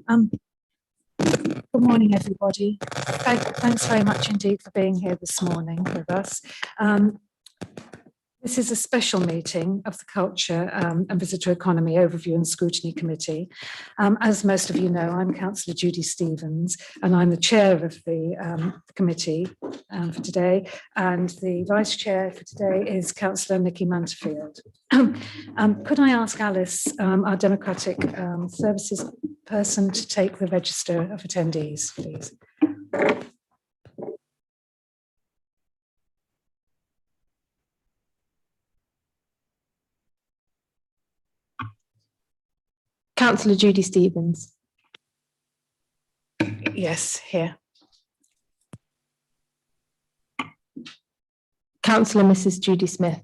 Good morning, everybody. Thanks very much indeed for being here this morning with us. This is a special meeting of the Culture and Visitor Economy Overview and Scrutiny Committee. As most of you know, I'm Councillor Judy Stevens, and I'm the chair of the committee for today. And the vice chair for today is Councillor Nikki Manterfield. Could I ask Alice, our Democratic Services person, to take the register of attendees, please? Councillor Judy Stevens. Yes, here. Councillor Mrs. Judy Smith.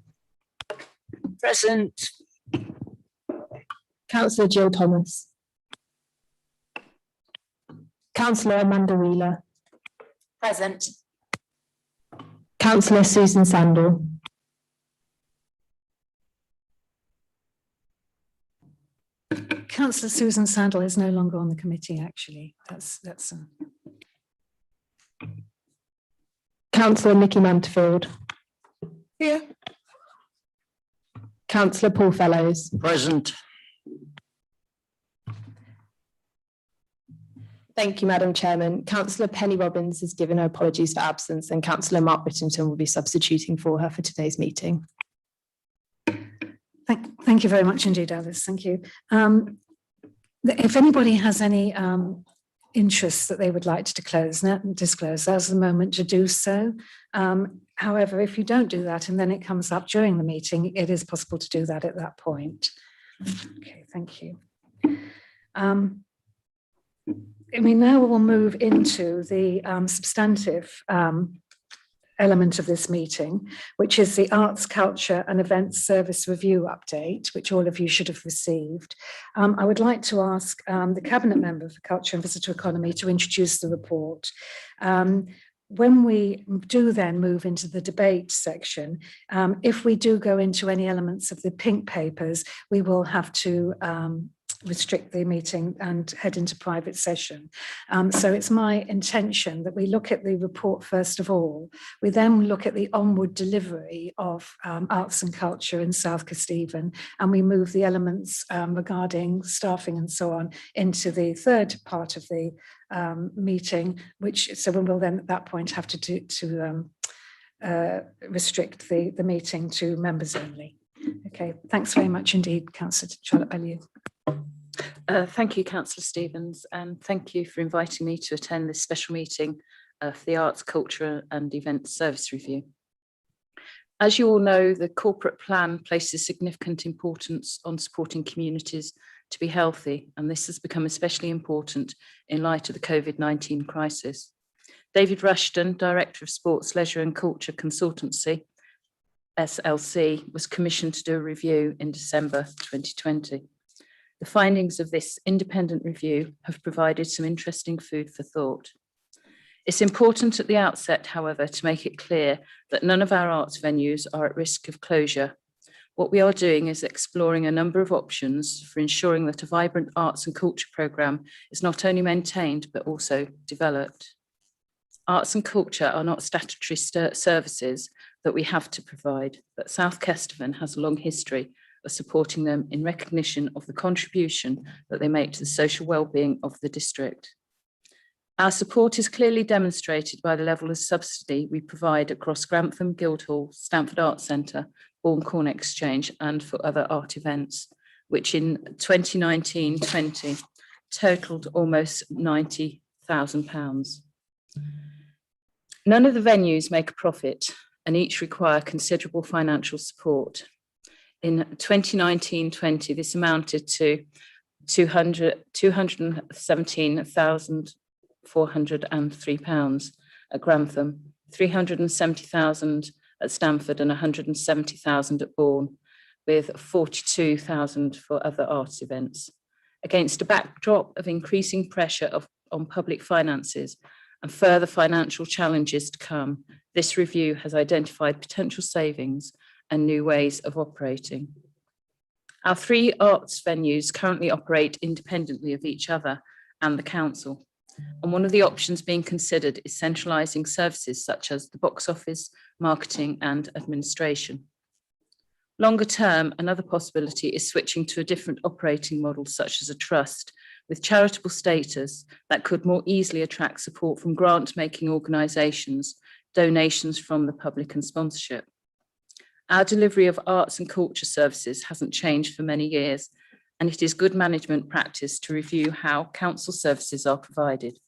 Present. Councillor Jill Thomas. Councillor Amanda Wheeler. Present. Councillor Susan Sandal. Councillor Susan Sandal is no longer on the committee, actually. That's Councillor Nikki Manterfield. Here. Councillor Paul Fellows. Present. Thank you, Madam Chairman. Councillor Penny Robbins has given her apologies for absence, and Councillor Mark Whittington will be substituting for her for today's meeting. Thank you very much indeed, Alice. Thank you. If anybody has any interests that they would like to disclose, that's the moment to do so. However, if you don't do that and then it comes up during the meeting, it is possible to do that at that point. Okay, thank you. Now we'll move into the substantive element of this meeting, which is the Arts, Culture and Events Service Review update, which all of you should have received. I would like to ask the Cabinet Member for Culture and Visitor Economy to introduce the report. When we do then move into the debate section, if we do go into any elements of the pink papers, we will have to restrict the meeting and head into private session. So it's my intention that we look at the report first of all. We then look at the onward delivery of arts and culture in South Kesteven, and we move the elements regarding staffing and so on into the third part of the meeting, so we will then at that point have to restrict the meeting to members only. Okay, thanks very much indeed, Councillor Charlotte Bellew. Thank you, Councillor Stevens, and thank you for inviting me to attend this special meeting of the Arts, Culture and Events Service Review. As you all know, the corporate plan places significant importance on supporting communities to be healthy, and this has become especially important in light of the COVID-19 crisis. David Rushton, Director of Sports, Leisure and Culture Consultancy, SLC, was commissioned to do a review in December 2020. The findings of this independent review have provided some interesting food for thought. It's important at the outset, however, to make it clear that none of our arts venues are at risk of closure. What we are doing is exploring a number of options for ensuring that a vibrant arts and culture programme is not only maintained, but also developed. Arts and culture are not statutory services that we have to provide, but South Kesteven has a long history of supporting them in recognition of the contribution that they make to the social well-being of the district. Our support is clearly demonstrated by the level of subsidy we provide across Grantham, Guildhall, Stamford Arts Centre, Bourne Corn Exchange and for other art events, which in 2019-20 totalled almost £90,000. None of the venues make a profit and each require considerable financial support. In 2019-20, this amounted to £217,403 at Grantham, £370,000 at Stamford and £170,000 at Bourne, with £42,000 for other arts events. Against a backdrop of increasing pressure on public finances and further financial challenges to come, this review has identified potential savings and new ways of operating. Our three arts venues currently operate independently of each other and the council. And one of the options being considered is centralising services such as the box office, marketing and administration. Longer term, another possibility is switching to a different operating model, such as a trust with charitable status that could more easily attract support from grant-making organisations, donations from the public and sponsorship. Our delivery of arts and culture services hasn't changed for many years, and it is good management practice to review how council services are provided.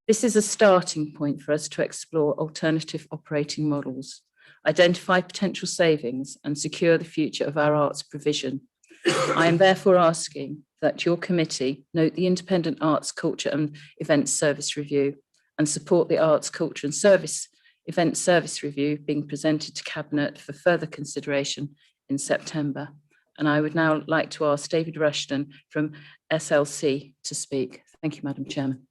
This is a starting point for us to explore alternative operating models, identify potential savings and secure the future of our arts provision. I am therefore asking that your committee note the Independent Arts, Culture and Events Service Review and support the Arts, Culture and Events Service Review being presented to Cabinet for further consideration in September. And I would now like to ask David Rushton from SLC to speak. Thank you, Madam Chairman.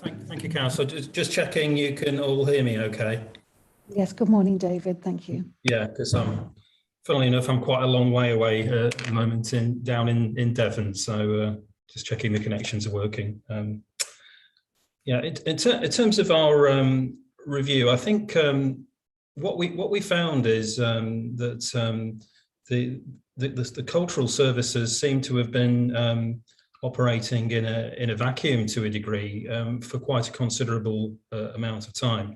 Thank you, Councillor. Just checking you can all hear me okay? Yes, good morning, David. Thank you. Yeah, because funnily enough, I'm quite a long way away at the moment down in Devon, so just checking the connections are working. Yeah, in terms of our review, I think what we found is that the cultural services seem to have been operating in a vacuum to a degree for quite a considerable amount of time.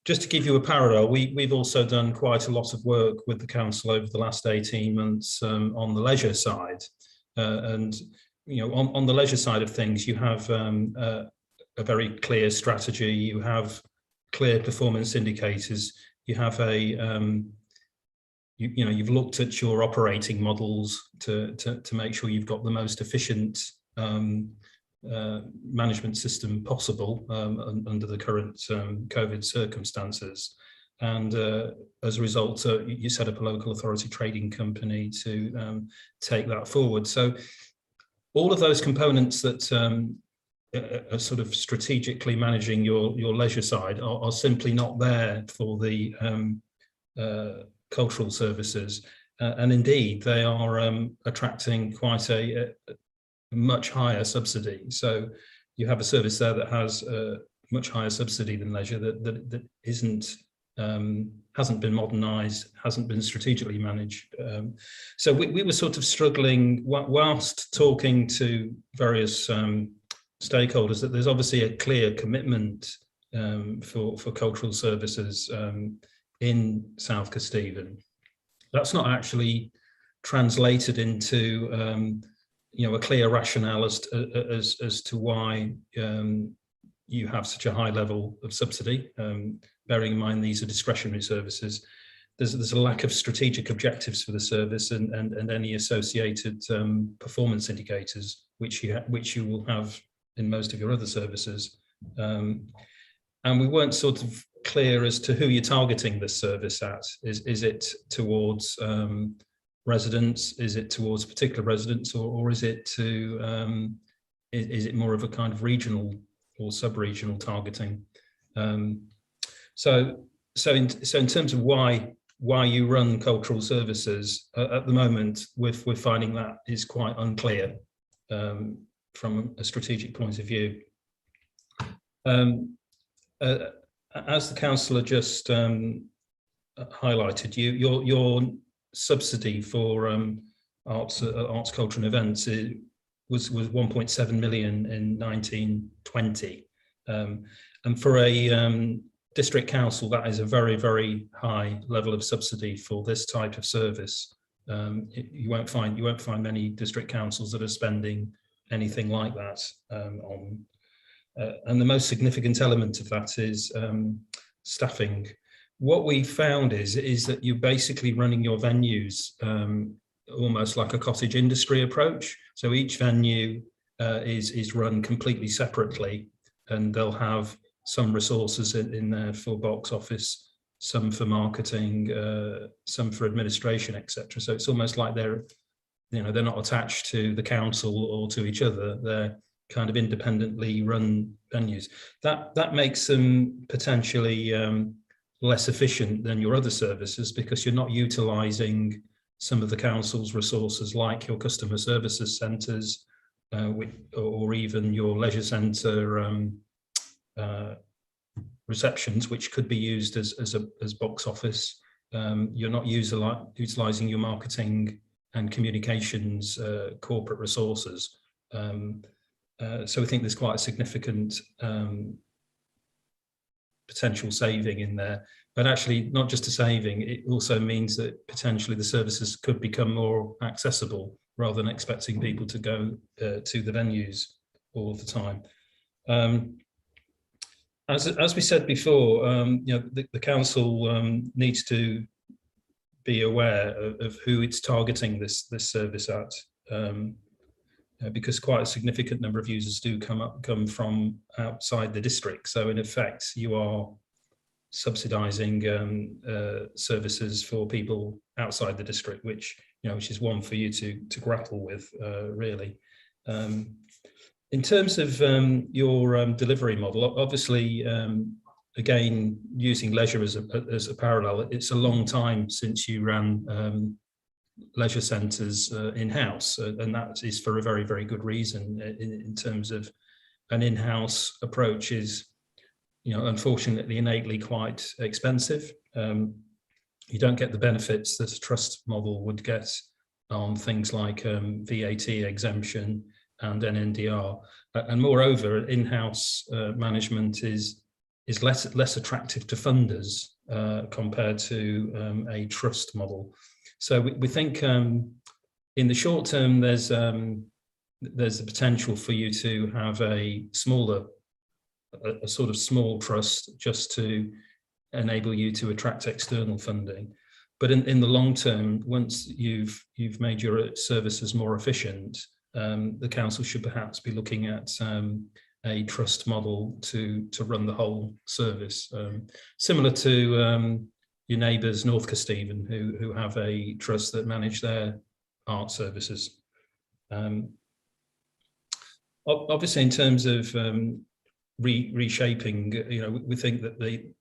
Just to give you a parallel, we've also done quite a lot of work with the council over the last 18 months on the leisure side. And you know, on the leisure side of things, you have a very clear strategy, you have clear performance indicators, you have you've looked at your operating models to make sure you've got the most efficient management system possible under the current COVID circumstances. And as a result, you set up a local authority trading company to take that forward. So all of those components that are sort of strategically managing your leisure side are simply not there for the cultural services, and indeed they are attracting quite a much higher subsidy. So you have a service there that has a much higher subsidy than leisure that isn't hasn't been modernised, hasn't been strategically managed. So we were sort of struggling whilst talking to various stakeholders that there's obviously a clear commitment for cultural services in South Kesteven. That's not actually translated into a clear rationale as to why you have such a high level of subsidy. Bearing in mind these are discretionary services, there's a lack of strategic objectives for the service and any associated performance indicators which you will have in most of your other services. And we weren't sort of clear as to who you're targeting this service at. Is it towards residents? Is it towards particular residents, or is it to is it more of a kind of regional or sub-regional targeting? So in terms of why you run cultural services at the moment, we're finding that is quite unclear from a strategic point of view. As the councillor just highlighted, your subsidy for arts, culture and events was 1.7 million in 1920, and for a district council, that is a very, very high level of subsidy for this type of service. You won't find many district councils that are spending anything like that on. And the most significant element of that is staffing. What we found is that you're basically running your venues almost like a cottage industry approach. So each venue is run completely separately, and they'll have some resources in there for box office, some for marketing, some for administration, etc. So it's almost like they're not attached to the council or to each other. They're kind of independently run venues. That makes them potentially less efficient than your other services, because you're not utilising some of the council's resources, like your customer services centres, or even your leisure centre receptions, which could be used as box office. You're not utilising your marketing and communications corporate resources. So we think there's quite a significant potential saving in there. But actually, not just a saving, it also means that potentially the services could become more accessible rather than expecting people to go to the venues all the time. As we said before, the council needs to be aware of who it's targeting this service at, because quite a significant number of users do come from outside the district. So in effect, you are subsidising services for people outside the district, which is one for you to grapple with, really. In terms of your delivery model, obviously, again, using leisure as a parallel, it's a long time since you ran leisure centres in-house, and that is for a very, very good reason. In terms of an in-house approach is, unfortunately, innately quite expensive. You don't get the benefits that a trust model would get on things like VAT exemption and NNDR, and moreover, in-house management is less attractive to funders compared to a trust model. So we think in the short term there's the potential for you to have a sort of small trust, just to enable you to attract external funding. But in the long term, once you've made your services more efficient, the council should perhaps be looking at a trust model to run the whole service, similar to your neighbours North Kesteven, who have a trust that manage their art services. Obviously, in terms of reshaping, we think that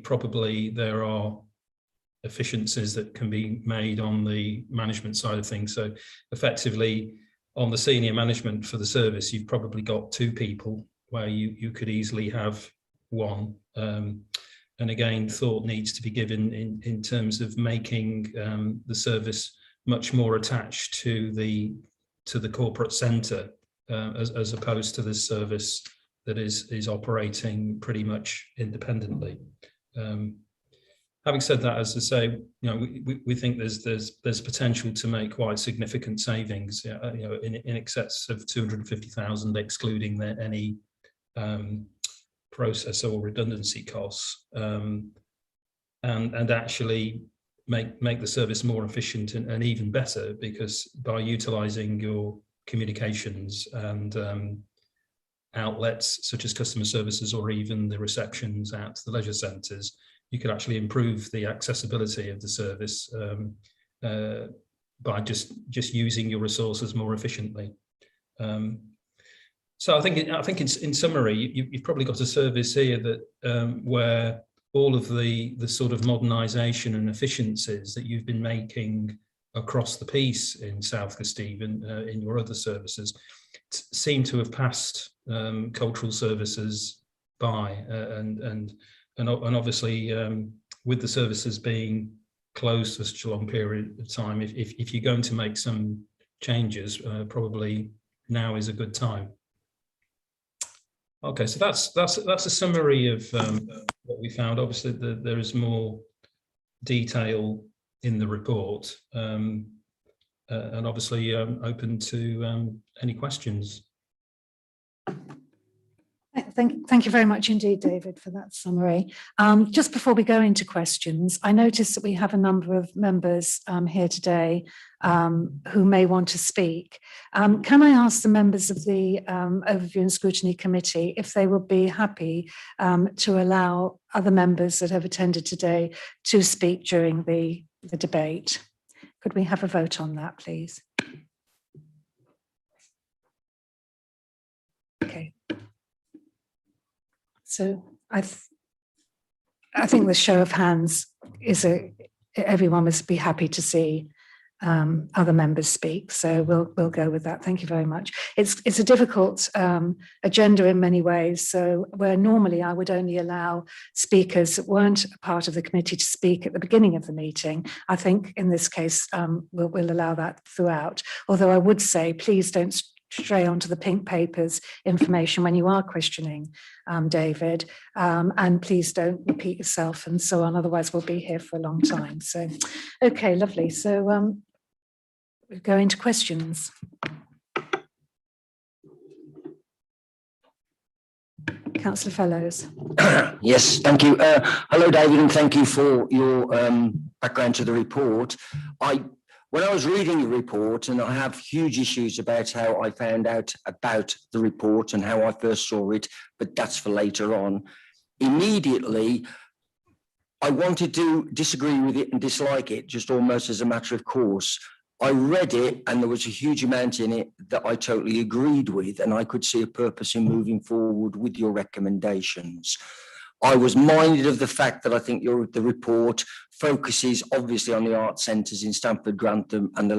probably there are efficiencies that can be made on the management side of things. So effectively, on the senior management for the service, you've probably got 2 people where you could easily have 1. And again, thought needs to be given in terms of making the service much more attached to the corporate centre, as opposed to this service that is operating pretty much independently. Having said that, as I say, we think there's potential to make quite significant savings, in excess of 250,000, excluding any process or redundancy costs, and actually make the service more efficient and even better, because by utilising your communications and outlets such as customer services or even the receptions at the leisure centres, you could actually improve the accessibility of the service by just using your resources more efficiently. So I think in summary, you've probably got a service here that where all of the sort of modernisation and efficiencies that you've been making across the piece in South Kesteven in your other services seem to have passed cultural services by, and obviously with the services being closed for such a long period of time, if you're going to make some changes, probably now is a good time. Okay, so that's a summary of what we found. Obviously, there is more detail in the report, and obviously open to any questions. Thank you very much indeed, David, for that summary. Just before we go into questions, I noticed that we have a number of members here today who may want to speak. Can I ask the members of the Overview and Scrutiny Committee if they would be happy to allow other members that have attended today to speak during the debate? Could we have a vote on that, please? Okay. So I think the show of hands is everyone must be happy to see other members speak. So we'll go with that. Thank you very much. It's a difficult agenda in many ways. So where normally I would only allow speakers that weren't a part of the committee to speak at the beginning of the meeting, I think in this case we'll allow that throughout. Although I would say please don't stray onto the pink papers information when you are questioning David, and please don't repeat yourself and so on, otherwise we'll be here for a long time. So okay, lovely. So we'll go into questions. Councillor Fellows. Yes, thank you. Hello, David, and thank you for your background to the report. When I was reading the report, and I have huge issues about how I found out about the report and how I first saw it, but that's for later on. Immediately, I wanted to disagree with it and dislike it, just almost as a matter of course. I read it and there was a huge amount in it that I totally agreed with, and I could see a purpose in moving forward with your recommendations. I was minded of the fact that I think the report focuses obviously on the art centres in Stamford, Grantham and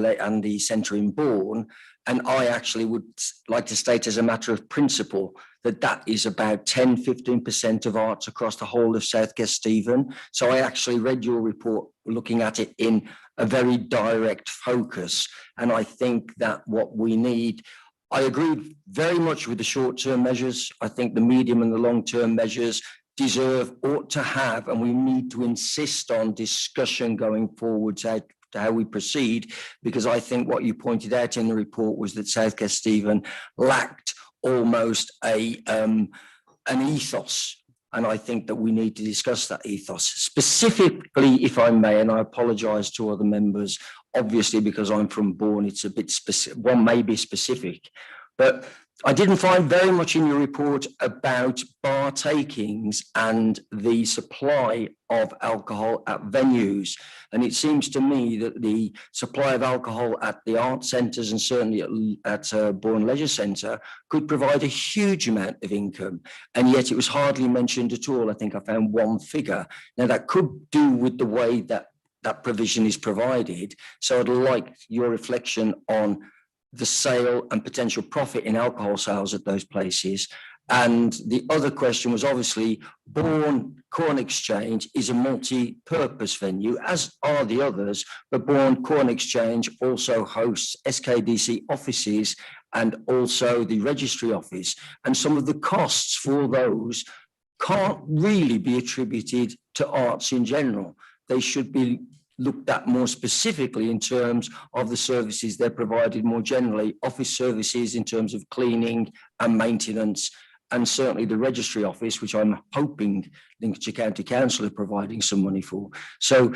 the centre in Bourne. And I actually would like to state as a matter of principle that is about 10-15% of arts across the whole of South Stephen. So I actually read your report looking at it in a very direct focus. And I think that what we need, I agree very much with the short-term measures. I think the medium and the long-term measures ought to have, and we need to insist on discussion going forward to how we proceed, because I think what you pointed out in the report was that South Stephen lacked almost an ethos, and I think that we need to discuss that ethos specifically, if I may, and I apologise to other members, obviously because I'm from Bourne, it's a bit specific, one may be specific, but I didn't find very much in your report about bar takings and the supply of alcohol at venues. And it seems to me that the supply of alcohol at the art centres and certainly at Bourne Leisure Centre could provide a huge amount of income. And yet it was hardly mentioned at all. I think I found one figure. Now that could do with the way that that provision is provided. So I'd like your reflection on the sale and potential profit in alcohol sales at those places. And the other question was obviously Bourne Corn Exchange is a multi-purpose venue, as are the others, but Bourne Corn Exchange also hosts SKDC offices and also the registry office. And some of the costs for those can't really be attributed to arts in general. They should be looked at more specifically in terms of the services they're provided more generally, office services in terms of cleaning and maintenance, and certainly the registry office, which I'm hoping Lincolnshire County Council are providing some money for. So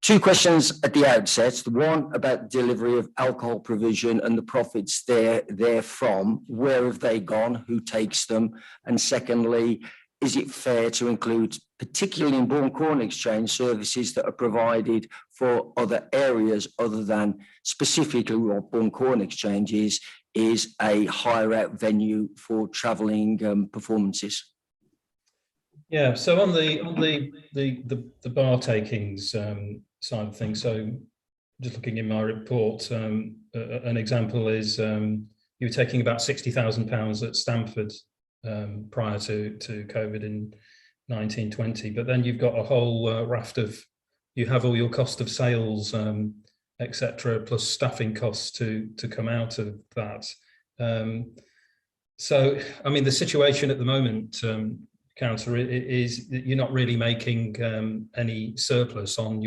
2 questions at the outset. The one about delivery of alcohol provision and the profits therefrom. Where have they gone? Who takes them? And secondly, is it fair to include, particularly in Bourne Corn Exchange, services that are provided for other areas other than specifically what Bourne Corn Exchange is a hire out venue for travelling performances? Yeah, so on the bar takings side of things, so just looking in my report, an example is you were taking about £60,000 at Stamford prior to COVID in 1920, but then you've got a whole raft of, you have all your cost of sales, etc., plus staffing costs to come out of that. So, I mean, the situation at the moment, Councillor, is that you're not really making any surplus on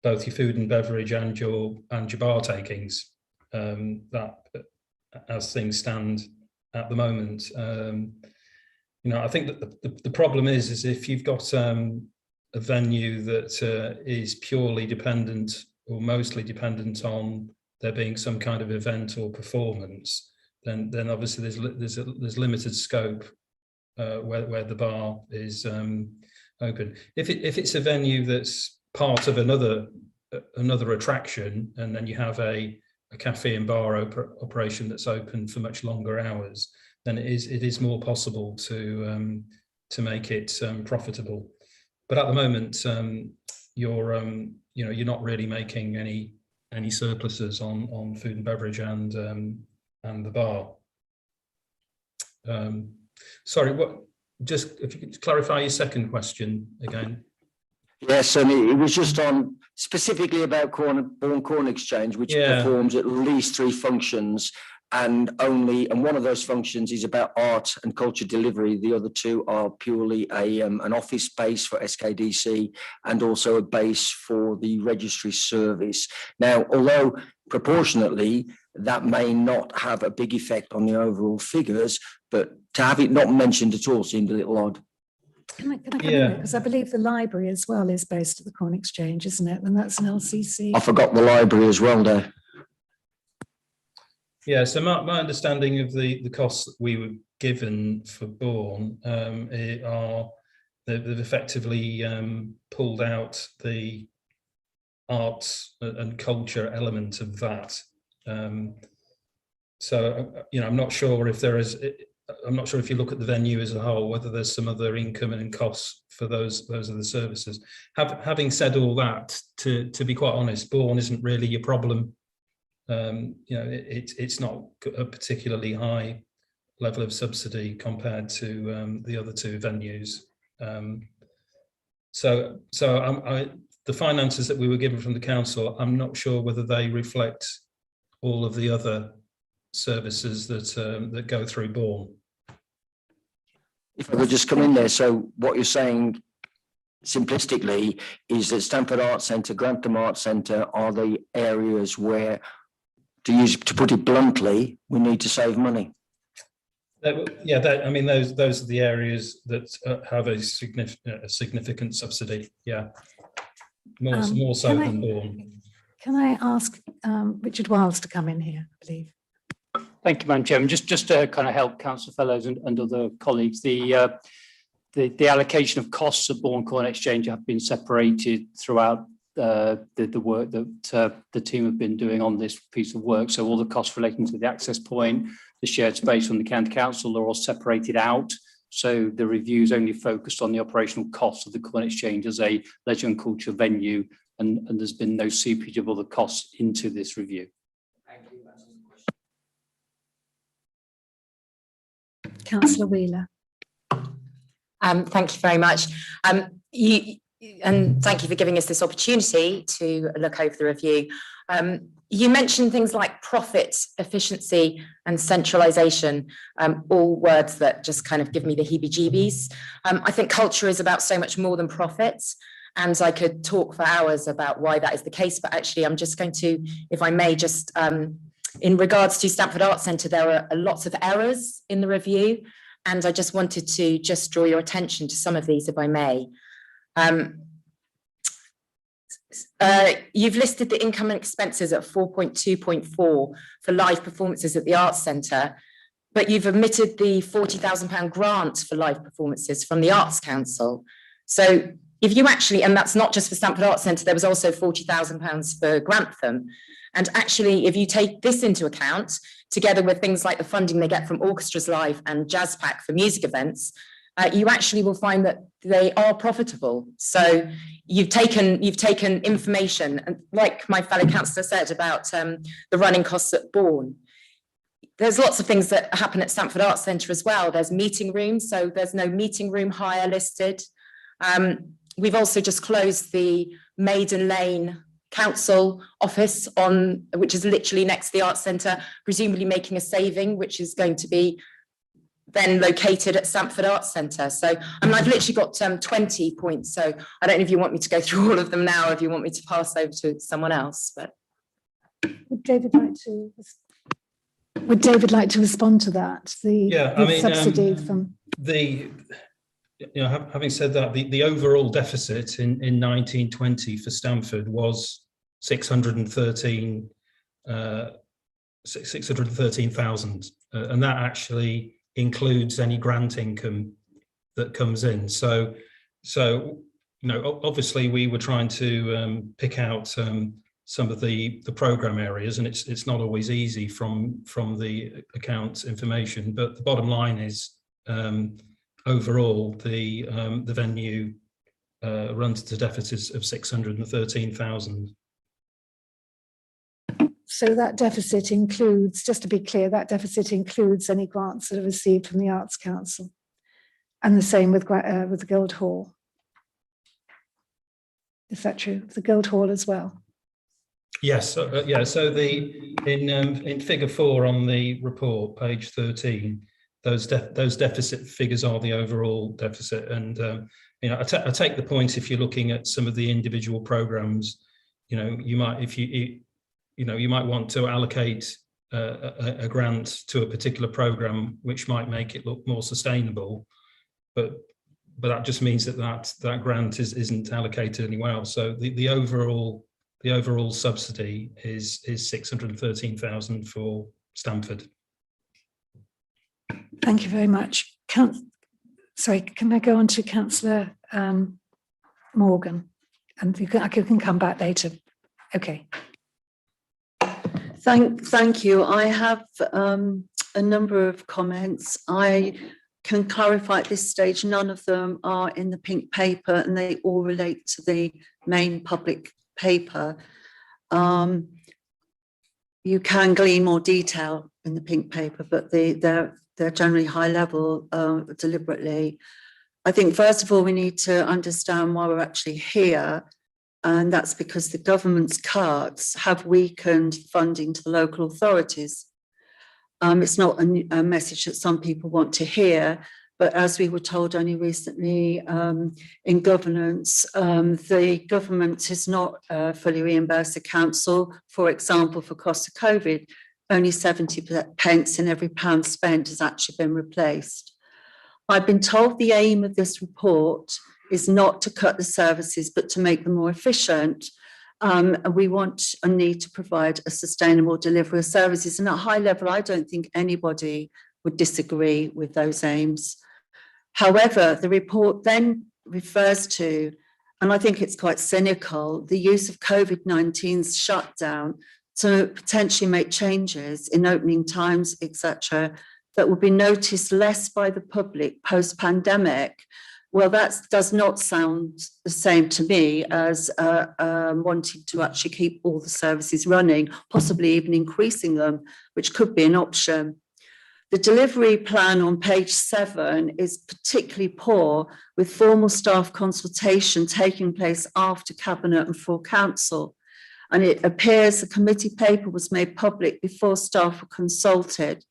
both your food and beverage and your bar takings. That, as things stand at the moment, you know, I think that the problem is if you've got a venue that is purely dependent or mostly dependent on there being some kind of event or performance, then obviously there's limited scope where the bar is open. If it's a venue that's part of another attraction, and then you have a cafe and bar operation that's open for much longer hours, then it is more possible to make it profitable. But at the moment, you're not really making any any surpluses on food and beverage and the bar. Sorry, what? Just if you could clarify your second question again. Yes, and it was just on specifically about Bourne Corn Exchange, which performs at least 3 functions, and one of those functions is about art and culture delivery. The other 2 are purely an office space for SKDC and also a base for the registry service. Now, although proportionately that may not have a big effect on the overall figures, but to have it not mentioned at all seemed a little odd. Can I come in? Because I believe the library as well is based at the Corn Exchange, isn't it? And that's an LCC. I forgot the library as well there. Yeah, so my understanding of the costs that we were given for Bourne they've effectively pulled out the arts and culture element of that. So, I'm not sure if there is. I'm not sure if you look at the venue as a whole, whether there's some other income and costs for those are the services. Having said all that, to be quite honest, Bourne isn't really your problem. It's not a particularly high level of subsidy compared to the other 2 venues. So the finances that we were given from the council, I'm not sure whether they reflect all of the other services that go through Bourne. If I could just come in there, so what you're saying simplistically is that Stamford Arts Centre, Grantham Arts Centre are the areas where, to put it bluntly, we need to save money. I mean, those are the areas that have a significant subsidy. Yeah, more so than Bourne. Can I ask Richard Wiles to come in here, I believe? Thank you, Madam Chairman. Just to kind of help Councillor Fellows and other colleagues, the allocation of costs of Bourne Corn Exchange have been separated throughout the work that the team have been doing on this piece of work. So all the costs relating to the access point, the shared space from the county council are all separated out. So the review is only focused on the operational costs of the Corn Exchange as a leisure and culture venue, and there's been no seepage of other costs into this review. Councillor Wheeler. Thank you very much. And thank you for giving us this opportunity to look over the review. You mentioned things like profit, efficiency and centralisation, all words that just kind of give me the heebie-jeebies. I think culture is about so much more than profits, and I could talk for hours about why that is the case, but actually I'm just going to, if I may, just in regards to Stamford Arts Centre, there are lots of errors in the review, and I just wanted to just draw your attention to some of these, if I may. You've listed the income and expenses at 4.2.4 for live performances at the Arts Centre, but you've omitted the £40,000 grant for live performances from the Arts Council. So if you actually, and that's not just for Stamford Arts Centre, there was also £40,000 for Grantham. And actually, if you take this into account, together with things like the funding they get from Orchestras Live and Jazz Pack for music events, you actually will find that they are profitable. So you've taken information, and like my fellow councillor said about the running costs at Bourne. There's lots of things that happen at Stamford Arts Centre as well. There's meeting rooms, so there's no meeting room hire listed. We've also just closed the Maiden Lane Council office which is literally next to the Arts Centre, presumably making a saving, which is going to be then located at Stamford Arts Centre. So I mean, I've literally got 20 points. So I don't know if you want me to go through all of them now, or if you want me to pass over to someone else. But would David like to respond to that? Subsidy from having said that, the overall deficit in 1920 for Stamford was 613,000, and that actually includes any grant income that comes in. So obviously we were trying to pick out some of the program areas, and it's not always easy from the account information, but the bottom line is overall the venue runs to deficits of 613,000. So that deficit includes, just to be clear, that deficit includes any grants that are received from the Arts Council. And the same with the Guildhall. Is that true? The Guildhall as well? Yes, yeah. So in figure 4 on the report, page 13, those deficit figures are the overall deficit. And you know, I take the point if you're looking at some of the individual programs. You know, you might you might want to allocate a grant to a particular program, which might make it look more sustainable, but that just means that grant isn't allocated anywhere else. So the overall subsidy is 613,000 for Stamford. Thank you very much. Sorry, can I go on to Councillor Morgan? And you can come back later. Okay. Thank you. I have a number of comments. I can clarify at this stage, none of them are in the pink paper and they all relate to the main public paper. You can glean more detail in the pink paper, but they're generally high level deliberately. I think first of all, we need to understand why we're actually here. And that's because the government's cuts have weakened funding to the local authorities. It's not a message that some people want to hear, but as we were told only recently in governance, the government has not fully reimbursed the council. For example, for cost of COVID, only 70 pence in every pound spent has actually been replaced. I've been told the aim of this report is not to cut the services, but to make them more efficient. And we want and need to provide a sustainable delivery of services. And at a high level, I don't think anybody would disagree with those aims. However, the report then refers to, and I think it's quite cynical, the use of COVID-19's shutdown to potentially make changes in opening times, etc., that will be noticed less by the public post-pandemic. Well, that does not sound the same to me as wanting to actually keep all the services running, possibly even increasing them, which could be an option. The delivery plan on page 7 is particularly poor, with formal staff consultation taking place after Cabinet and full council. And it appears the committee paper was made public before staff were consulted.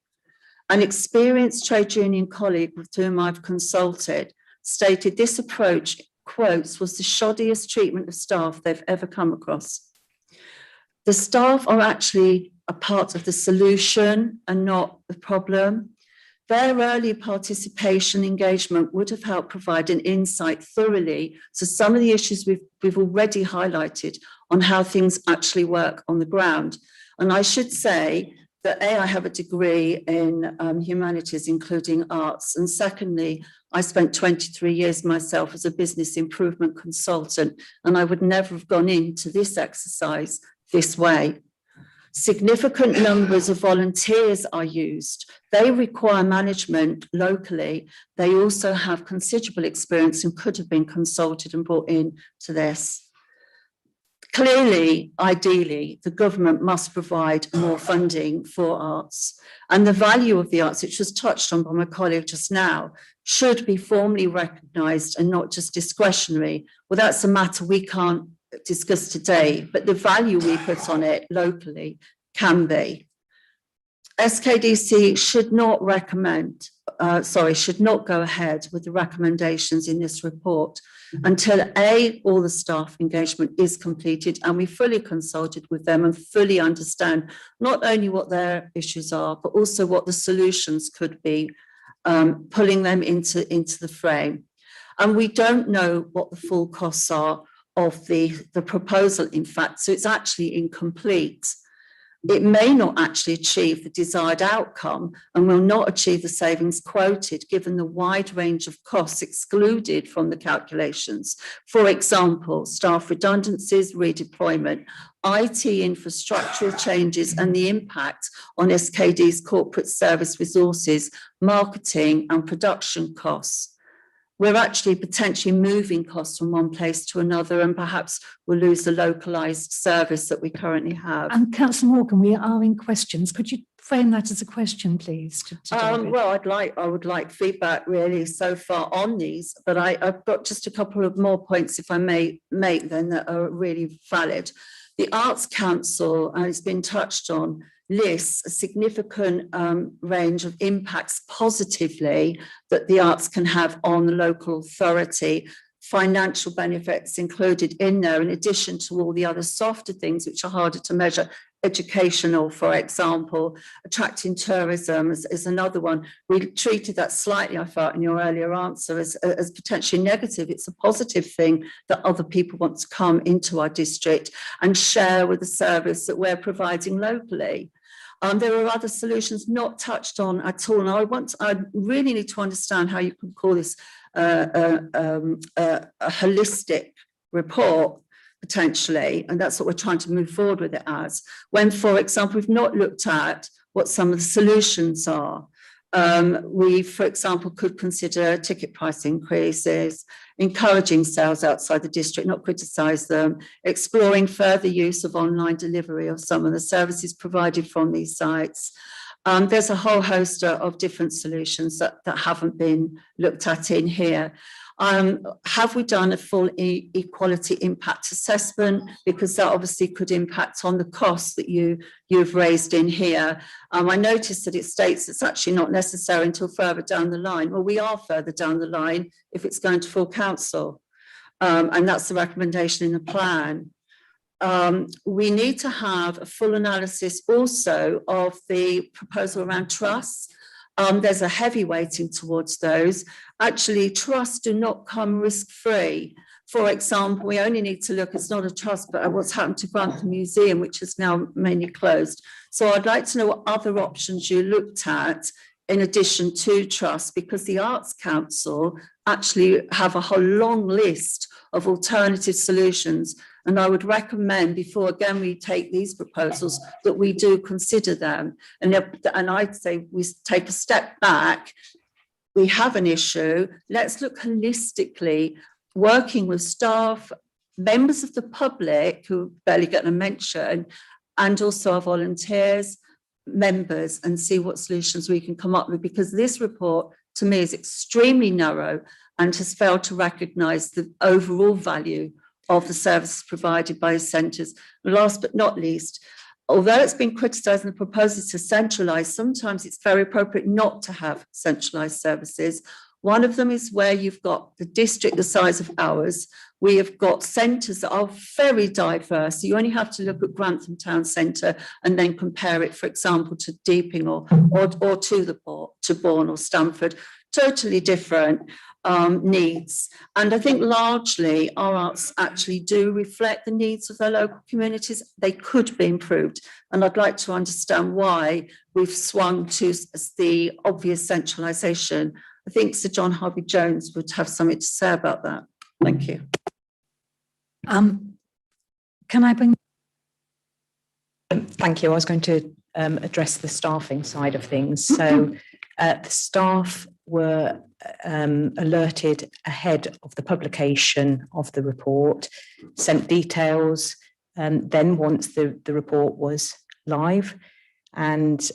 An experienced trade union colleague with whom I've consulted stated this approach, quotes, was the shoddiest treatment of staff they've ever come across. The staff are actually a part of the solution and not the problem. Their early participation engagement would have helped provide an insight thoroughly to some of the issues we've already highlighted on how things actually work on the ground. And I should say that I have a degree in humanities, including arts. And secondly, I spent 23 years myself as a business improvement consultant, and I would never have gone into this exercise this way. Significant numbers of volunteers are used. They require management locally. They also have considerable experience and could have been consulted and brought in to this. Clearly, ideally, the government must provide more funding for arts, and the value of the arts, which was touched on by my colleague just now, should be formally recognised and not just discretionary. Well, that's a matter we can't discuss today, but the value we put on it locally can be. SKDC should not go ahead with the recommendations in this report until all the staff engagement is completed and we fully consulted with them and fully understand not only what their issues are, but also what the solutions could be, pulling them into the frame. And we don't know what the full costs are of the proposal, in fact, so it's actually incomplete. It may not actually achieve the desired outcome and will not achieve the savings quoted given the wide range of costs excluded from the calculations. For example, staff redundancies, redeployment, IT infrastructural changes and the impact on SKD's corporate service resources, marketing and production costs. we're actually potentially moving costs from one place to another, and perhaps we'll lose the localised service that we currently have. And Councillor Morgan, we are in questions. Could you frame that as a question, please? To David? Well, I would like feedback really so far on these, but I've got just a couple of more points, if I may make then, that are really valid. The Arts Council, and it's been touched on, lists a significant range of impacts positively that the arts can have on the local authority. Financial benefits included in there, in addition to all the other softer things which are harder to measure. Educational, for example, attracting tourism is another one. We treated that slightly, I felt, in your earlier answer as potentially negative. It's a positive thing that other people want to come into our district and share with the service that we're providing locally. There are other solutions not touched on at all. And I really need to understand how you can call this a holistic report, potentially, and that's what we're trying to move forward with it as. When, for example, we've not looked at what some of the solutions are. We, for example, could consider ticket price increases, encouraging sales outside the district, not criticise them, exploring further use of online delivery of some of the services provided from these sites. There's a whole host of different solutions that haven't been looked at in here. Have we done a full equality impact assessment? Because that obviously could impact on the costs that you've raised in here. I noticed that it states it's actually not necessary until further down the line. Well, we are further down the line if it's going to full council. And that's the recommendation in the plan. We need to have a full analysis also of the proposal around trusts. There's a heavy weighting towards those. Actually, trusts do not come risk-free. For example, we only need to look, it's not a trust, but what's happened to Grantham Museum, which is now mainly closed. So I'd like to know what other options you looked at in addition to trusts, because the Arts Council actually have a whole long list of alternative solutions. And I would recommend, before again we take these proposals, that we do consider them. And I'd say we take a step back. We have an issue. Let's look holistically, working with staff, members of the public who barely get a mention, and also our volunteers, members, and see what solutions we can come up with. Because this report, to me, is extremely narrow and has failed to recognise the overall value of the services provided by centres. Last but not least, although it's been criticised in the proposals to centralise, sometimes it's very appropriate not to have centralised services. One of them is where you've got the district the size of ours. We have got centres that are very diverse. So you only have to look at Grantham Town Centre and then compare it, for example, to Deeping or to Bourne or Stamford. Totally different needs. And I think largely our arts actually do reflect the needs of their local communities. They could be improved. And I'd like to understand why we've swung to the obvious centralisation. I think Sir John Harvey-Jones would have something to say about that. Thank you. Can I bring? Thank you. I was going to address the staffing side of things. So the staff were alerted ahead of the publication of the report, sent details, and then once the report was live. And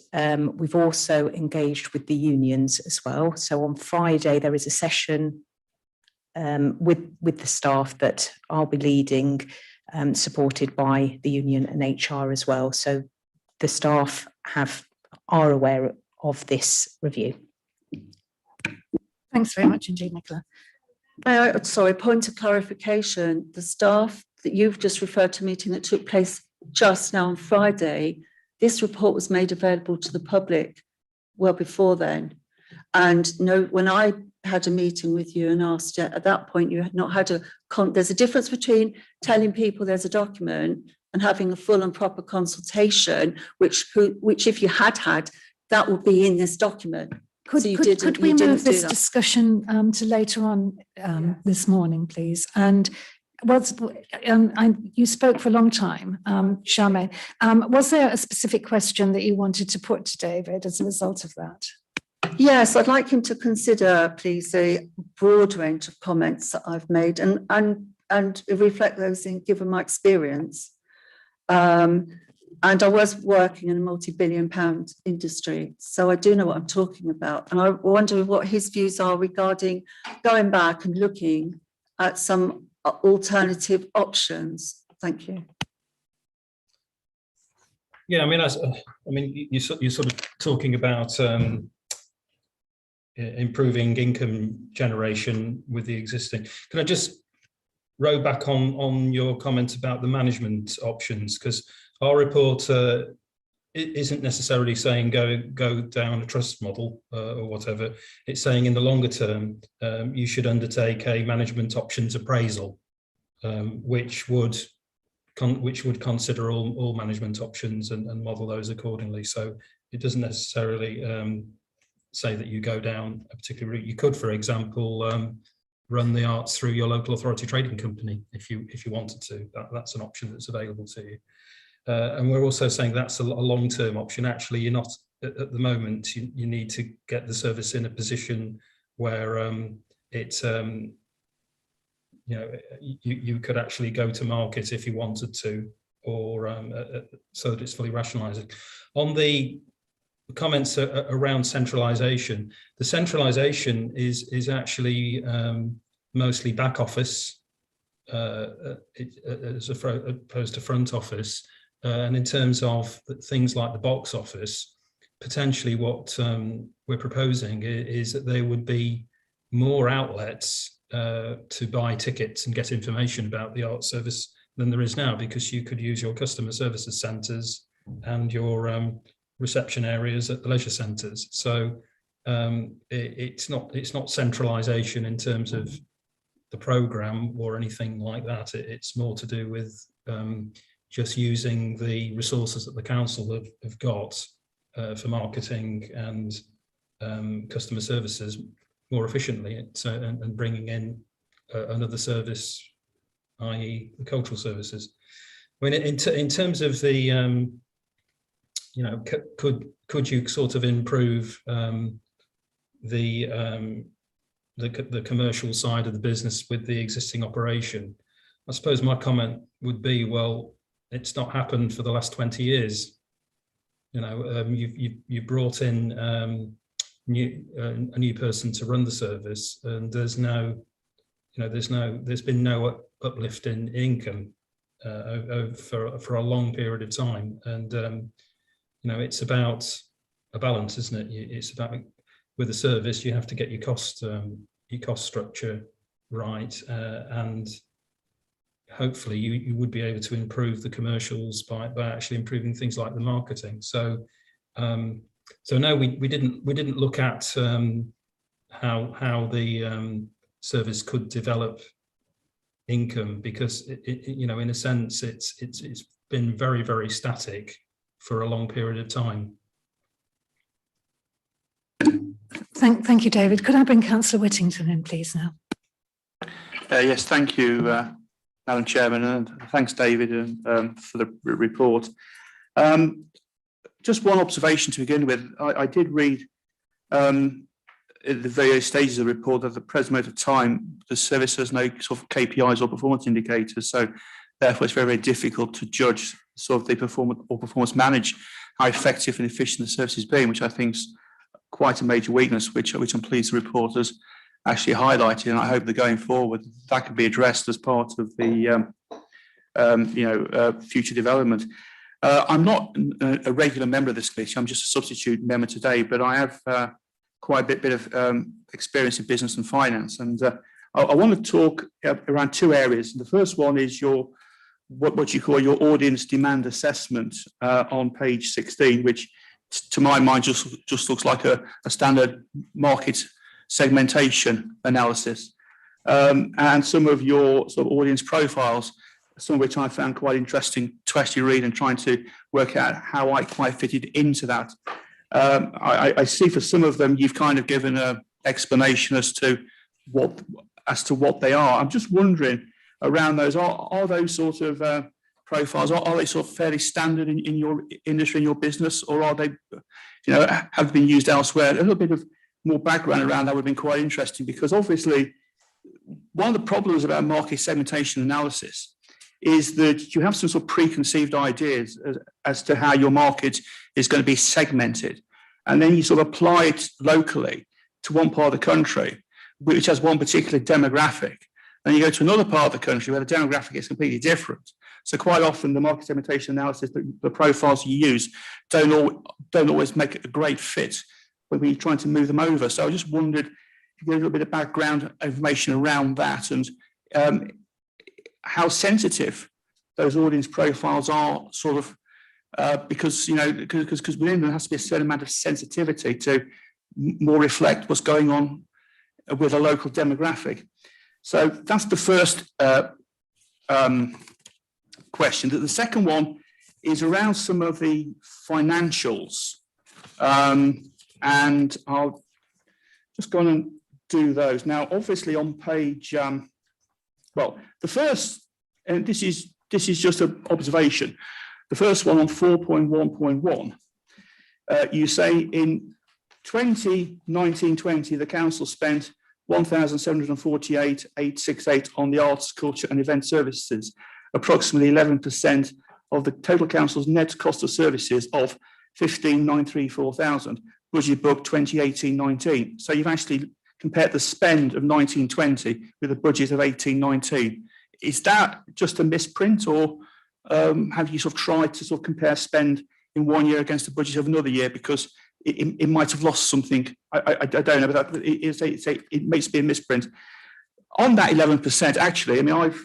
we've also engaged with the unions as well. So on Friday, there is a session with the staff that I'll be leading, supported by the union and HR as well. So the staff are aware of this review. Thanks very much indeed, Nicola. Sorry, point of clarification. The staff that you've just referred to, meeting that took place just now on Friday, this report was made available to the public well before then. And no, when I had a meeting with you and asked at that point, you had not had there's a difference between telling people there's a document and having a full and proper consultation, which if you had, that would be in this document. Could we move this discussion to later on this morning, please? And you spoke for a long time, Charmaine. Was there a specific question that you wanted to put to David as a result of that? Yes, I'd like him to consider, please, a broad range of comments that I've made and reflect those in given my experience. And I was working in a multi-billion-pound industry, so I do know what I'm talking about. And I wonder what his views are regarding going back and looking at some alternative options. Thank you. Yeah, I mean, you're sort of talking about improving income generation with the existing. Can I just row back on your comments about the management options? Because our report isn't necessarily saying go down a trust model or whatever. It's saying in the longer term, you should undertake a management options appraisal, which would consider all management options and model those accordingly. So it doesn't necessarily say that you go down a particular route. You could, for example, run the arts through your local authority trading company if you wanted to. That's an option that's available to you. And we're also saying that's a long-term option. Actually, you're not at the moment. You need to get the service in a position where it's you could actually go to market if you wanted to, or so that it's fully rationalising. On the comments around centralisation, the centralisation is actually mostly back office as opposed to front office. And in terms of things like the box office, potentially what we're proposing is that there would be more outlets to buy tickets and get information about the art service than there is now, because you could use your customer services centres and your reception areas at the leisure centres. So it's not centralisation in terms of the programme or anything like that. It's more to do with just using the resources that the council have got for marketing and customer services more efficiently, and bringing in another service, i.e. the cultural services. I mean, in terms of the, could you sort of improve the commercial side of the business with the existing operation? I suppose my comment would be, well, it's not happened for the last 20 years. You brought in a new person to run the service, and there's been no uplift in income for a long period of time. And it's about a balance, isn't it? It's about, with a service, you have to get your cost structure right, and hopefully you would be able to improve the commercials by actually improving things like the marketing. So no, we didn't look at how the service could develop income, because in a sense it's been very, very static for a long period of time. Thank you, David. Could I bring Councillor Whittington in, please, now? Yes, thank you, Madam Chairman, and thanks, David, for the report. Just one observation to begin with. I did read at the various stages of the report that at the present moment of time, the service has no sort of KPIs or performance indicators. So therefore, it's very, very difficult to judge sort of the performance manage how effective and efficient the service is being, which I think is quite a major weakness, which I'm pleased the report has actually highlighted. And I hope that going forward, that can be addressed as part of the future development. I'm not a regular member of this committee. I'm just a substitute member today, but I have quite a bit of experience in business and finance. And I want to talk around two areas. The first one is your what you call your audience demand assessment on page 16, which to my mind just looks like a standard market segmentation analysis. And some of your sort of audience profiles, some of which I found quite interesting to actually read and trying to work out how I quite fitted into that. I see for some of them you've kind of given an explanation as to what they are. I'm just wondering around those, are those sort of profiles, are they sort of fairly standard in your industry, in your business, or are they, have been used elsewhere? A little bit of more background around that would have been quite interesting, because obviously one of the problems about market segmentation analysis is that you have some sort of preconceived ideas as to how your market is going to be segmented. And then you sort of apply it locally to one part of the country, which has one particular demographic. Then you go to another part of the country where the demographic is completely different. So quite often the market segmentation analysis, the profiles you use don't always make a great fit when you're trying to move them over. So I just wondered if you get a little bit of background information around that, and how sensitive those audience profiles are, sort of, because within them there has to be a certain amount of sensitivity to more reflect what's going on with a local demographic. So that's the first question. The second one is around some of the financials, and I'll just go on and do those. Now, obviously on page, well, the first, and this is just an observation, the first one on 4.1.1, you say in 2019-20, the council spent 1,748,868 on the arts, culture and event services, approximately 11% of the total council's net cost of services of 15,934,000, budget book 2018-19. So you've actually compared the spend of 1920 with a budget of 18-19. Is that just a misprint, or have you sort of tried to sort of compare spend in one year against the budget of another year? Because it might have lost something. I don't know, but it makes be a misprint. On that 11%, actually, I mean, I've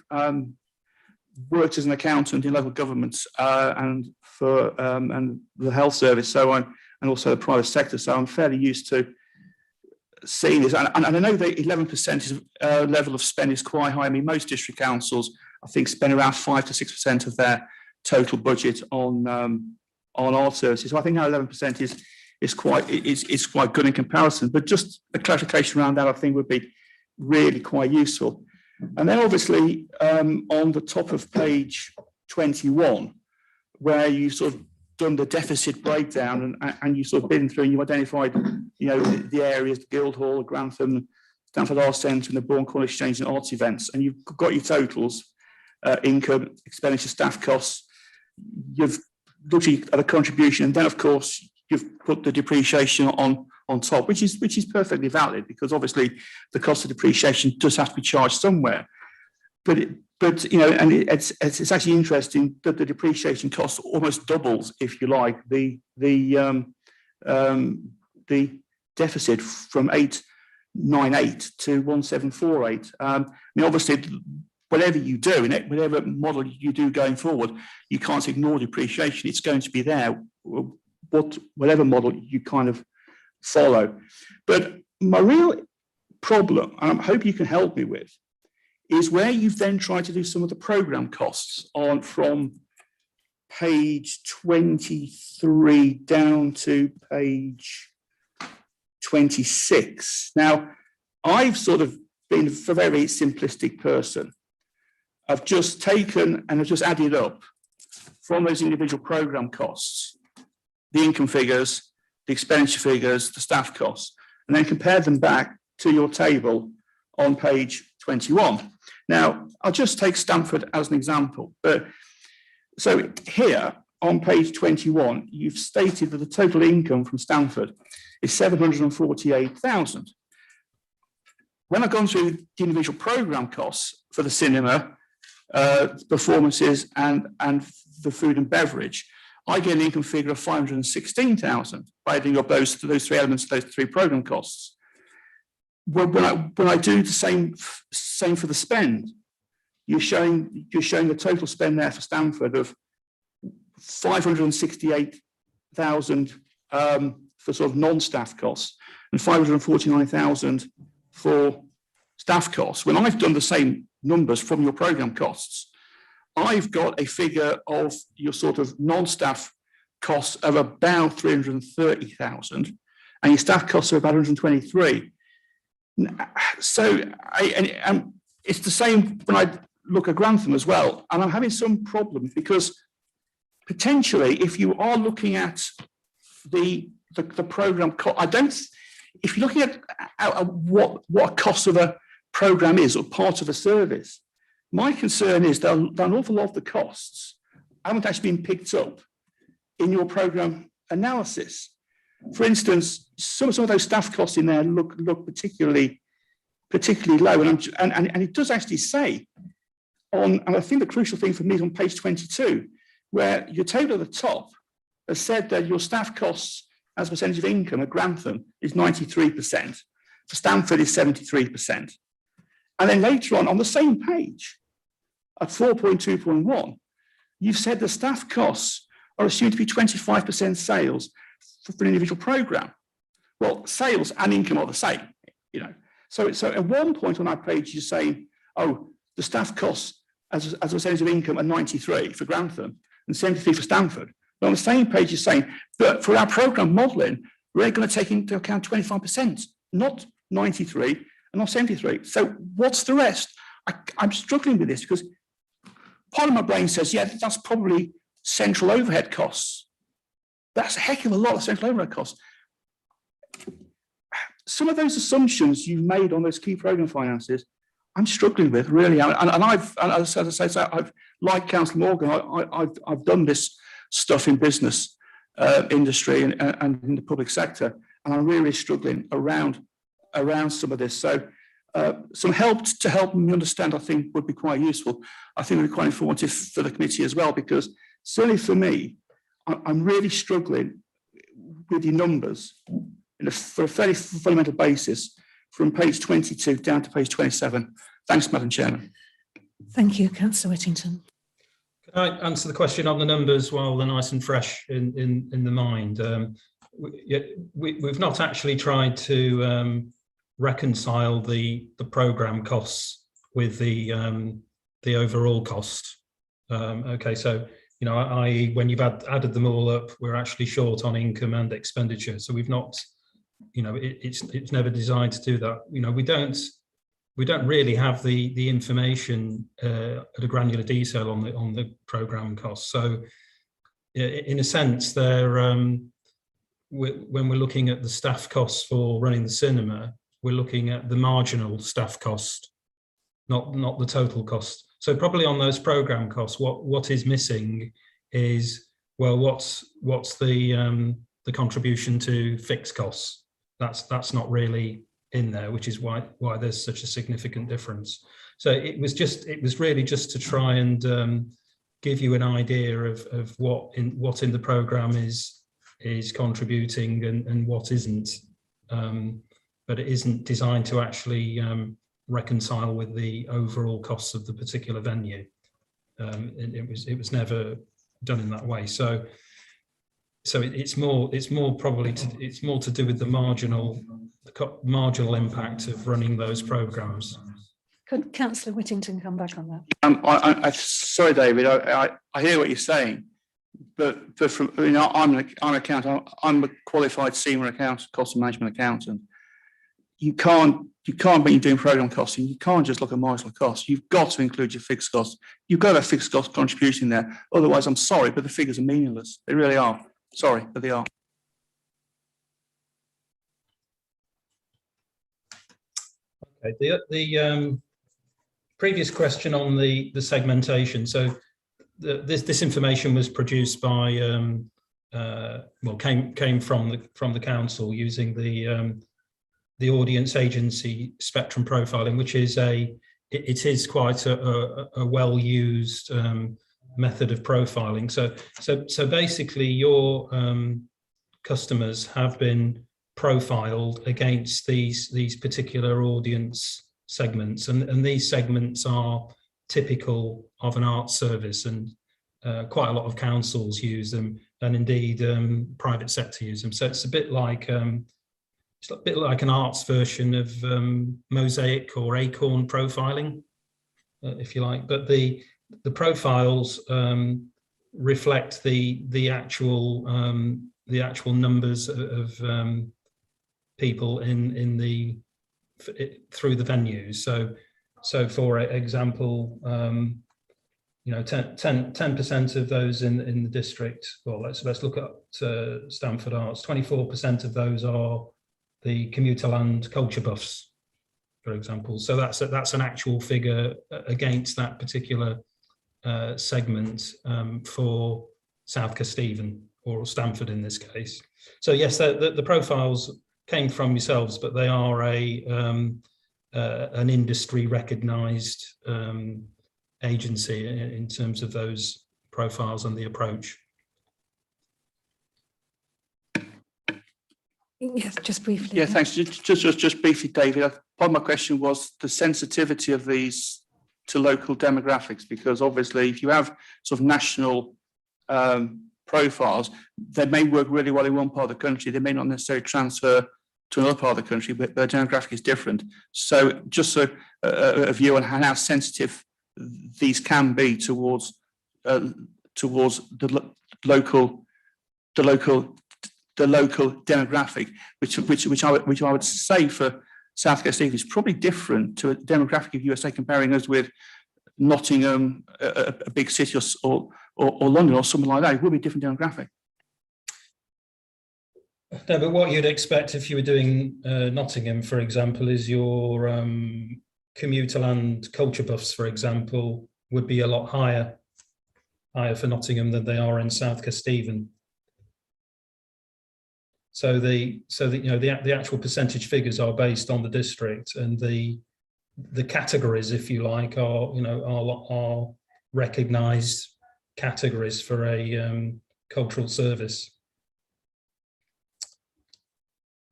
worked as an accountant in local governments and for and the health service, and also the private sector. So I'm fairly used to seeing this, and I know the 11% level of spend is quite high. I mean, most district councils, I think, spend around 5 to 6% of their total budget on art services. So I think now 11% is quite good in comparison. But just a clarification around that, I think, would be really quite useful. And then obviously on the top of page 21, where you sort of done the deficit breakdown, and you sort of been through and you've identified, the areas, the Guildhall, Grantham, Stamford Arts Centre and the Bourne Corn Exchange and arts events, and you've got your totals, income, expenditure, staff costs, you've looked at the contribution, and then of course you've put the depreciation on top, which is perfectly valid, because obviously the cost of depreciation does have to be charged somewhere. But it's actually interesting that the depreciation cost almost doubles, if you like, the deficit from 898 to 1748. I mean, obviously, whatever you do, whatever model you do going forward, you can't ignore depreciation. It's going to be there, whatever model you kind of follow. But my real problem, and I hope you can help me with, is where you've then tried to do some of the programme costs from page 23 down to page 26. Now, I've sort of been a very simplistic person. I've just taken and I've just added up from those individual programme costs, the income figures, the expenditure figures, the staff costs, and then compared them back to your table on page 21. Now, I'll just take Stamford as an example. So here on page 21, you've stated that the total income from Stamford is 748,000. When I've gone through the individual programme costs for the cinema, performances and the food and beverage, I get an income figure of 516,000 by adding up those three elements, those three programme costs. When I do the same for the spend, you're showing the total spend there for Stamford of 568,000 for sort of non-staff costs and 549,000 for staff costs. When I've done the same numbers from your programme costs, I've got a figure of your sort of non-staff costs of about 330,000 and your staff costs are about 123. So it's the same when I look at Grantham as well, and I'm having some problems because potentially, if you are looking at the programme, if you're looking at what a cost of a program is or part of a service, my concern is that an awful lot of the costs haven't actually been picked up in your program analysis. For instance, some of those staff costs in there look particularly low, and it does actually say on, and I think the crucial thing for me is on page 22, where your table at the top has said that your staff costs as a percentage of income at Grantham is 93%, for Stamford is 73%. And then later on the same page, at 4.2.1, you've said the staff costs are assumed to be 25% sales for an individual program. Well, sales and income are the same, you know. So at one point on that page, you're saying, oh, the staff costs as a percentage of income are 93 for Grantham and 73 for Stamford. But on the same page, you're saying that for our program modelling, we're going to take into account 25%, not 93 and not 73. So what's the rest? I'm struggling with this because part of my brain says, yeah, that's probably central overhead costs. That's a heck of a lot of central overhead costs. Some of those assumptions you've made on those key program finances, I'm struggling with really. And as I say, I've, like Councillor Morgan, I've done this stuff in business industry and in the public sector, and I'm really struggling around some of this. So some help to help me understand, I think, would be quite useful. I think it would be quite informative for the committee as well, because certainly for me, I'm really struggling with your numbers for a fairly fundamental basis from page 22 down to page 27. Thanks, Madam Chairman. Thank you, Councillor Whittington. Can I answer the question on the numbers while they're nice and fresh in the mind? We've not actually tried to reconcile the program costs with the overall cost. Okay, so you know, i.e., when you've added them all up, we're actually short on income and expenditure. So we've not, you know, it's never designed to do that. You know, we don't really have the information at a granular detail on the program costs. So in a sense, they're when we're looking at the staff costs for running the cinema, we're looking at the marginal staff cost, not the total cost. So probably on those program costs, what is missing is, well, what's the contribution to fixed costs? That's not really in there, which is why there's such a significant difference. So it was really just to try and give you an idea of what in the program is contributing and what isn't, but it isn't designed to actually reconcile with the overall costs of the particular venue. It was never done in that way. So it's more to do with the marginal impact of running those programs. Could Councillor Whittington come back on that? Sorry, David. I hear what you're saying, but from, you know, I'm an accountant. I'm a qualified senior accountant, cost management accountant. You can't, when you're doing program costing, you can't just look at marginal costs. You've got to include your fixed costs. You've got to have fixed cost contribution there. Otherwise, I'm sorry, but the figures are meaningless. They really are. Sorry, but they are. Okay. The previous question on the segmentation. So this information was produced by came from the council using the audience agency spectrum profiling, which is it is quite a well used method of profiling. So basically, your customers have been profiled against these particular audience segments, and these segments are typical of an arts service, and quite a lot of councils use them, and indeed private sector use them. So it's a bit like an arts version of mosaic or acorn profiling, if you like. But the profiles reflect the actual numbers of people through the venues. So for example, 10% of those in the district. Well, let's look at Stamford Arts. 24% of those are the commuter land culture buffs, for example. So that's an actual figure against that particular segment for South Kesteven or Stamford in this case. So yes, the profiles came from yourselves, but they are an industry recognised agency in terms of those profiles and the approach. Yes, just briefly. Yeah, thanks. Just briefly, David. Part of my question was the sensitivity of these to local demographics, because obviously, if you have sort of national profiles, they may work really well in one part of the country. They may not necessarily transfer to another part of the country, but the demographic is different. So, just a view on how sensitive these can be towards the local demographic, which I would say for South Kesteven is probably different to a demographic if you were, say, comparing us with Nottingham, a big city, or London or something like that. It would be a different demographic. No, but what you'd expect if you were doing Nottingham, for example, is your commuter land culture buffs, for example, would be a lot higher for Nottingham than they are in South Kesteven. So the actual percentage figures are based on the district, and the categories, if you like, are recognised categories for a cultural service.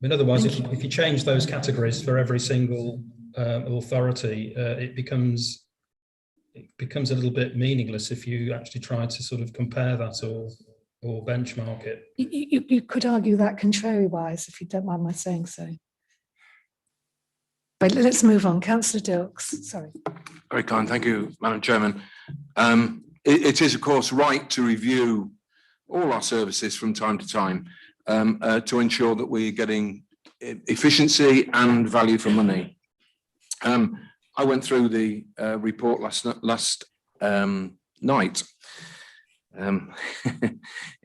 In other words, if you change those categories for every single authority, it becomes a little bit meaningless if you actually try to sort of compare that or benchmark it. You could argue that contrary-wise, if you don't mind my saying so. But let's move on. Councillor Dilks, sorry. Very kind, thank you, Madam Chairman. It is, of course, right to review all our services from time to time to ensure that we're getting efficiency and value for money. I went through the report last night.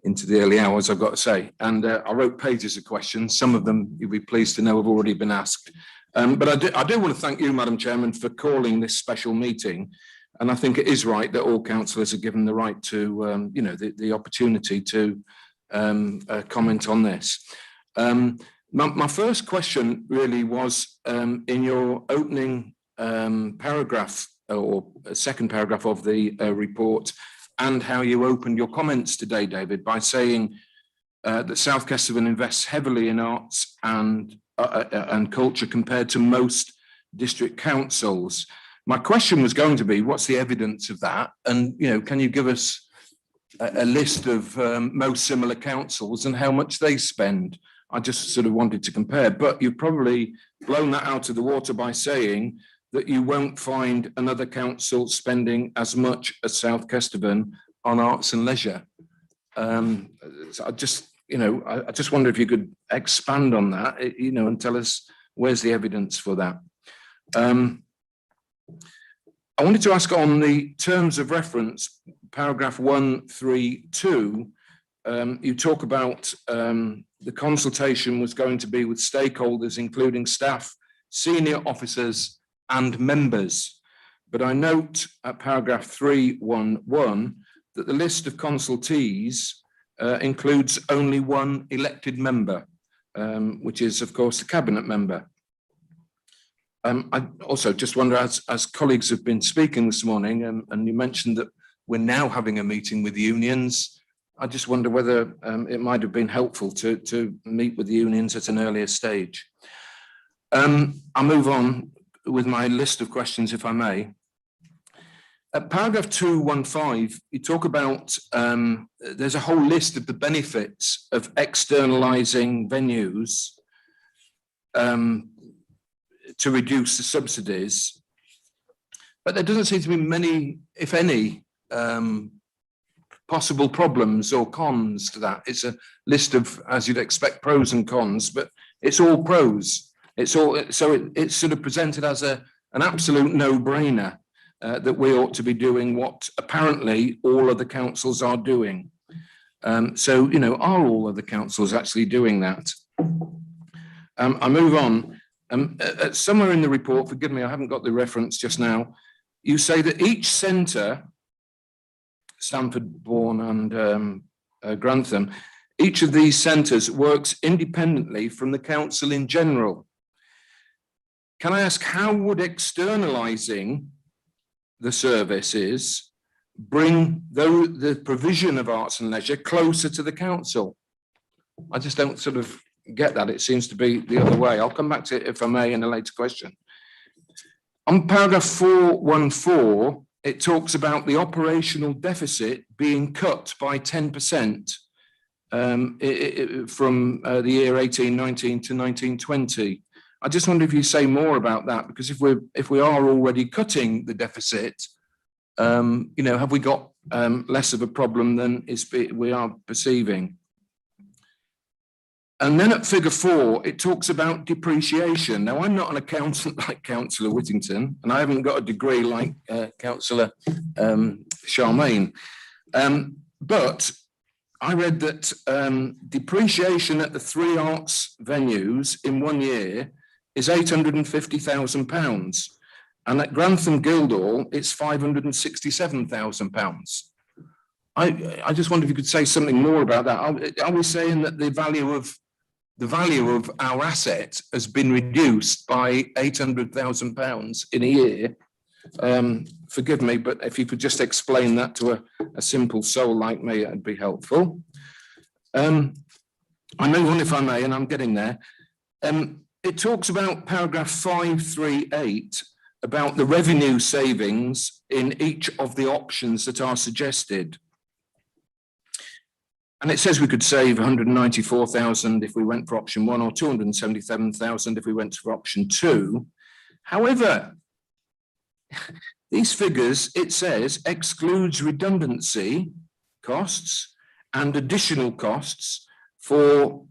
Into the early hours, I've got to say, and I wrote pages of questions. Some of them you'll be pleased to know have already been asked, but I do want to thank you, Madam Chairman, for calling this special meeting, and I think it is right that all councillors are given the right to the opportunity to comment on this. My first question really was in your opening paragraph or second paragraph of the report, and how you opened your comments today, David, by saying that South Kesteven invests heavily in arts and culture compared to most district councils. My question was going to be, what's the evidence of that? And, can you give us a list of most similar councils and how much they spend? I just sort of wanted to compare, but you've probably blown that out of the water by saying that you won't find another council spending as much as South Kesteven on arts and leisure. So I just wonder if you could expand on that, and tell us where's the evidence for that. I wanted to ask on the terms of reference, paragraph 132, you talk about the consultation was going to be with stakeholders, including staff, senior officers, and members. But I note at paragraph 311 that the list of consultees includes only one elected member, which is, of course, the cabinet member. I also just wonder, as colleagues have been speaking this morning, and you mentioned that we're now having a meeting with unions, I just wonder whether it might have been helpful to meet with the unions at an earlier stage. I'll move on with my list of questions, if I may. At paragraph 215, you talk about, there's a whole list of the benefits of externalising venues to reduce the subsidies, but there doesn't seem to be many, if any, possible problems or cons to that. It's a list of, as you'd expect, pros and cons, but it's all pros. It's sort of presented as an absolute no-brainer that we ought to be doing what apparently all of the councils are doing. Are all of the councils actually doing that? I move on. Somewhere in the report, forgive me, I haven't got the reference just now. You say that each centre, Stamford, Bourne and Grantham, each of these centres works independently from the council in general. Can I ask, how would externalising the services bring the provision of arts and leisure closer to the council? I just don't sort of get that. It seems to be the other way. I'll come back to it, if I may, in a later question. On paragraph 414, it talks about the operational deficit being cut by 10% from the year 1819 to 1920. I just wonder if you say more about that, because if we are already cutting the deficit, have we got less of a problem than we are perceiving? And then at figure 4, it talks about depreciation. Now, I'm not an accountant like Councillor Whittington, and I haven't got a degree like Councillor Charmaine. But I read that depreciation at the 3 arts venues in 1 year is £850,000. And at Grantham Guildhall, it's £567,000. I just wonder if you could say something more about that. Are we saying that the value of our asset has been reduced by £800,000 in a year? Forgive me, but if you could just explain that to a simple soul like me, it'd be helpful. I move on, if I may, and I'm getting there. It talks about paragraph 538 about the revenue savings in each of the options that are suggested. And it says we could save 194,000 if we went for option 1, or 277,000 if we went for option 2. However, these figures, it says, excludes redundancy costs and additional costs for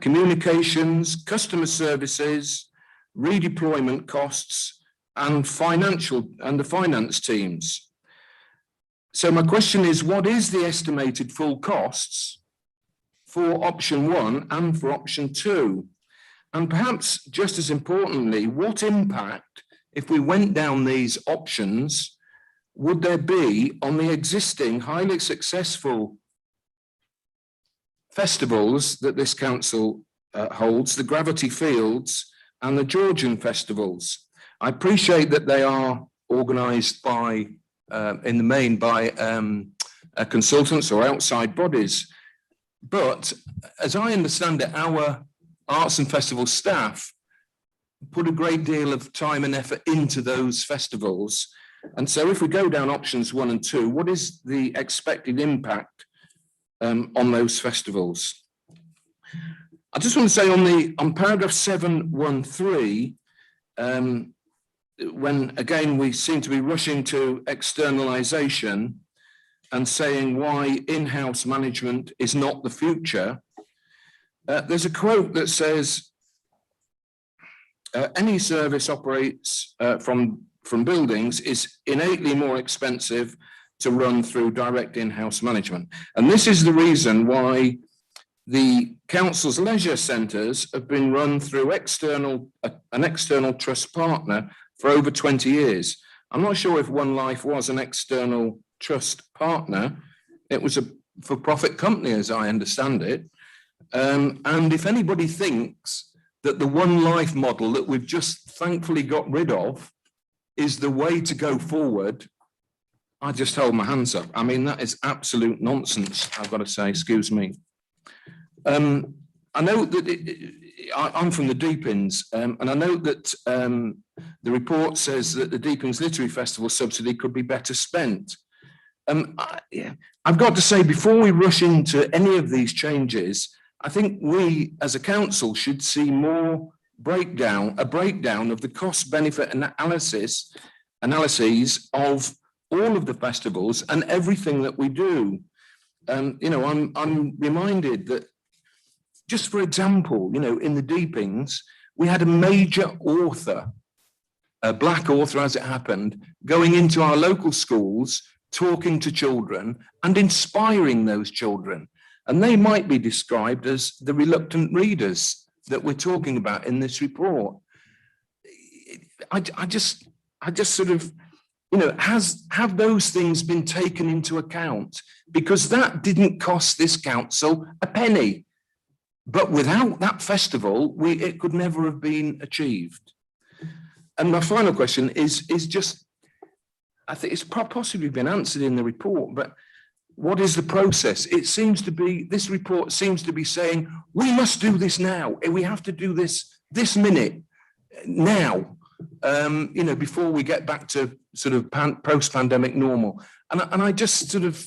communications, customer services, redeployment costs, and the finance teams. So my question is, what is the estimated full costs for option 1 and for option 2? And perhaps just as importantly, what impact, if we went down these options, would there be on the existing highly successful festivals that this council holds, the Gravity Fields and the Georgian festivals? I appreciate that they are organised by, in the main, by consultants or outside bodies. But as I understand it, our arts and festival staff put a great deal of time and effort into those festivals. And so if we go down options 1 and 2, what is the expected impact on those festivals? I just want to say on paragraph 713, when again we seem to be rushing to externalization and saying why in-house management is not the future, there's a quote that says, any service operates from buildings is innately more expensive to run through direct in-house management. And this is the reason why the council's leisure centres have been run through an external trust partner for over 20 years. I'm not sure if One Life was an external trust partner. It was a for-profit company, as I understand it. And if anybody thinks that the One Life model that we've just thankfully got rid of is the way to go forward, I just hold my hands up. I mean, that is absolute nonsense, I've got to say, excuse me. I know that I'm from the Deepings, and I know that the report says that the Deepings Literary Festival subsidy could be better spent. I've got to say, before we rush into any of these changes, I think we as a council should see more a breakdown of the cost-benefit analyses of all of the festivals and everything that we do. I'm reminded that, just for example, in the Deepings, we had a major author, a black author as it happened, going into our local schools, talking to children and inspiring those children. And they might be described as the reluctant readers that we're talking about in this report. I just sort of, you know, have those things been taken into account? Because that didn't cost this council a penny. But without that festival, it could never have been achieved. And my final question is just, I think it's possibly been answered in the report, but what is the process? It seems to be, this report seems to be saying, we must do this now. We have to do this minute, now, you know, before we get back to sort of post-pandemic normal. And I just sort of,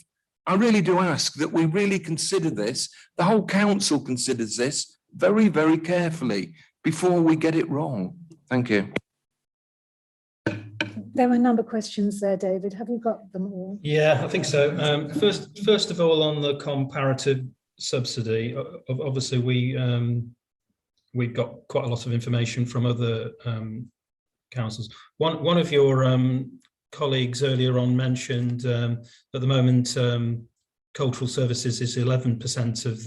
I really do ask that we really consider this, the whole council considers this very, very carefully before we get it wrong. Thank you. There were a number of questions there, David. Have you got them all? Yeah, I think so. First of all, on the comparative subsidy, obviously we've got quite a lot of information from other councils. One of your colleagues earlier on mentioned at the moment cultural services is 11% of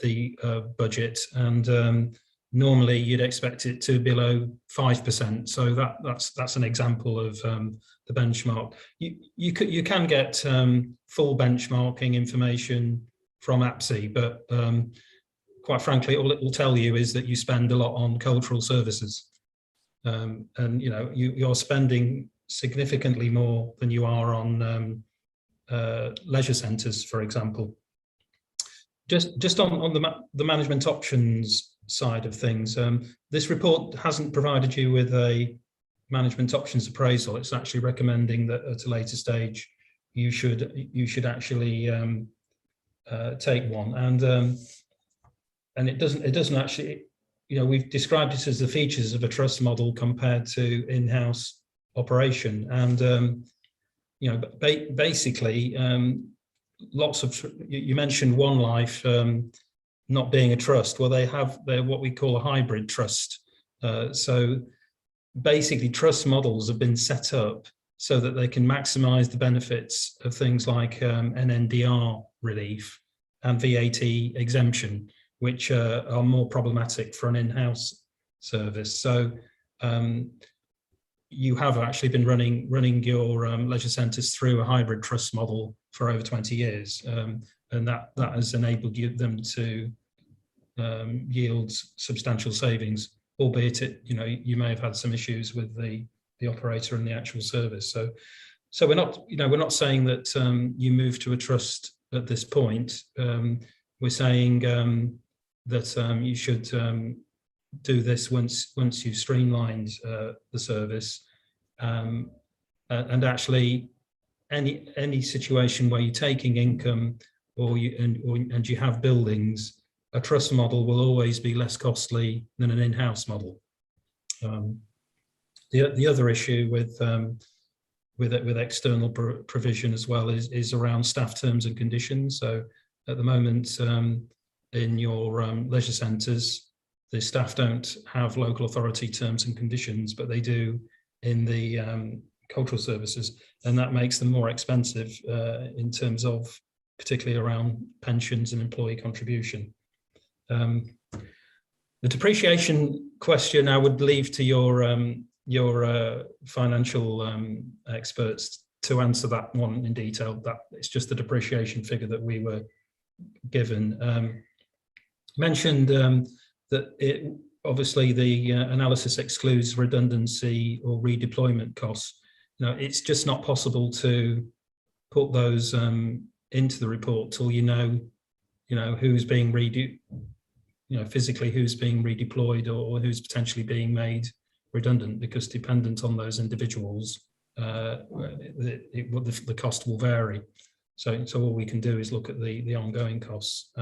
the budget, and normally you'd expect it to be below 5%. So that's an example of the benchmark. You can get full benchmarking information from APSI, but quite frankly, all it will tell you is that you spend a lot on cultural services. And you know, you're spending significantly more than you are on leisure centres, for example. Just on the management options side of things, this report hasn't provided you with a management options appraisal. It's actually recommending that at a later stage you should actually take one, and it doesn't actually, you know, we've described it as the features of a trust model compared to in-house operation, and you know, basically lots of, you mentioned One Life not being a trust. Well, they're what we call a hybrid trust. So basically trust models have been set up so that they can maximize the benefits of things like NNDR relief and VAT exemption, which are more problematic for an in-house service. So you have actually been running your leisure centres through a hybrid trust model for over 20 years. And that has enabled them to yield substantial savings, albeit you may have had some issues with the operator and the actual service. So we're not saying that you move to a trust at this point. We're saying that you should do this once you've streamlined the service, and actually any situation where you're taking income or you have buildings, a trust model will always be less costly than an in-house model. The other issue with external provision as well is around staff terms and conditions. So at the moment in your leisure centres, the staff don't have local authority terms and conditions, but they do in the cultural services, and that makes them more expensive in terms of particularly around pensions and employee contribution. The depreciation question I would leave to your financial experts to answer that one in detail. That it's just the depreciation figure that we were given. Mentioned that obviously the analysis excludes redundancy or redeployment costs. It's just not possible to put those into the report till you know who's being physically who's being redeployed or who's potentially being made redundant, because dependent on those individuals, the cost will vary. So all we can do is look at the ongoing costs.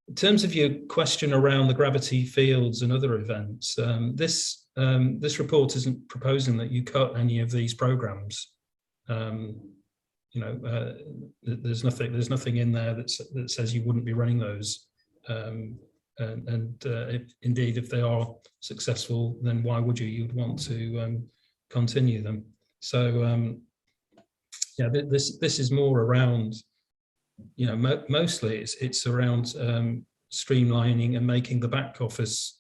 In terms of your question around the gravity fields and other events, this report isn't proposing that you cut any of these programs. There's nothing in there that says you wouldn't be running those. If they are successful, then why would you? You'd want to continue them. So this is more around, mostly it's around streamlining and making the back office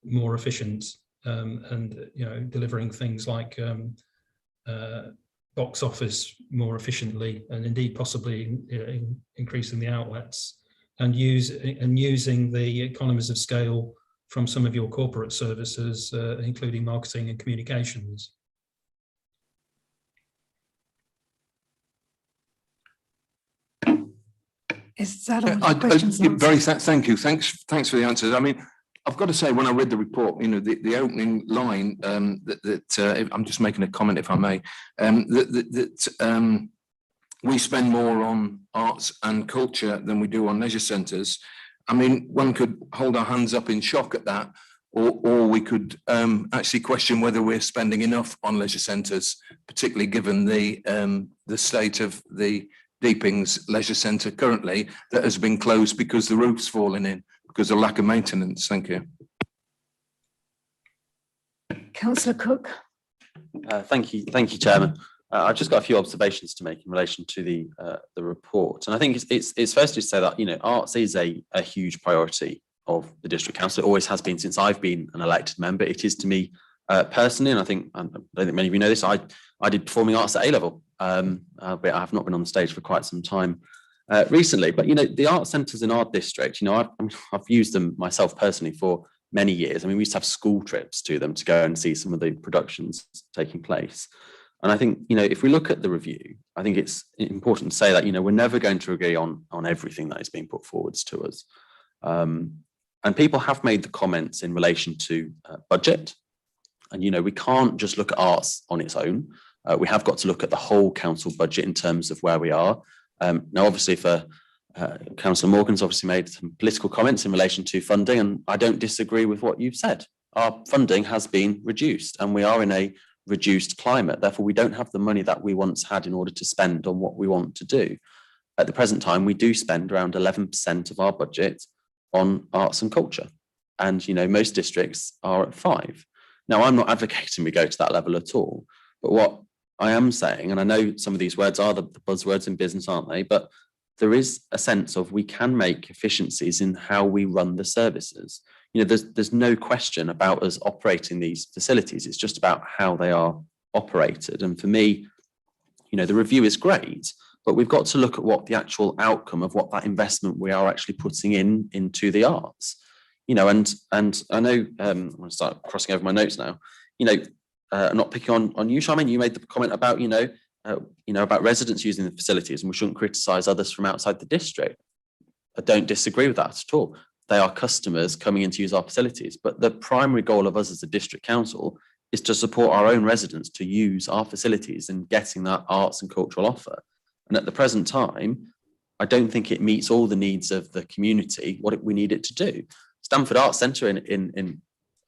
more efficient, and delivering things like box office more efficiently, and indeed possibly increasing the outlets, and using the economies of scale from some of your corporate services, including marketing and communications. Is that all the questions? Thank you. Thanks for the answers. I mean, I've got to say, when I read the report, the opening line, I'm just making a comment, if I may, we spend more on arts and culture than we do on leisure centres. I mean, one could hold our hands up in shock at that, or we could actually question whether we're spending enough on leisure centres, particularly given the state of the Deepings Leisure Centre currently, that has been closed because the roof's fallen in because of lack of maintenance. Thank you. Councillor Cook. Thank you, Chairman. I've just got a few observations to make in relation to the report, and I think it's firstly to say that arts is a huge priority of the district council. It always has been since I've been an elected member. It is to me personally, and I don't think many of you know this. I did performing arts at A-level, but I have not been on the stage for quite some time recently. But the art centres in our district, I've used them myself personally for many years. I mean, we used to have school trips to them to go and see some of the productions taking place. And I think, if we look at the review, I think it's important to say that, we're never going to agree on everything that is being put forwards to us. And people have made the comments in relation to budget. And, we can't just look at arts on its own. We have got to look at the whole council budget in terms of where we are. Now, obviously, Councillor Morgan's obviously made some political comments in relation to funding, and I don't disagree with what you've said. Our funding has been reduced, and we are in a reduced climate. Therefore, we don't have the money that we once had in order to spend on what we want to do. At the present time, we do spend around 11% of our budget on arts and culture. And, most districts are at 5%. Now, I'm not advocating we go to that level at all. But what I am saying, and I know some of these words are the buzzwords in business, aren't they? But there is a sense of we can make efficiencies in how we run the services. There's no question about us operating these facilities. It's just about how they are operated. And for me, the review is great, but we've got to look at what the actual outcome of what that investment we are actually putting into the arts. And I know I'm going to start crossing over my notes now. Not picking on you, Charmaine. You made the comment about about residents using the facilities, and we shouldn't criticise others from outside the district. I don't disagree with that at all. They are customers coming in to use our facilities, but the primary goal of us as a district council is to support our own residents to use our facilities and getting that arts and cultural offer. And at the present time, I don't think it meets all the needs of the community, what we need it to do. Stamford Arts Centre and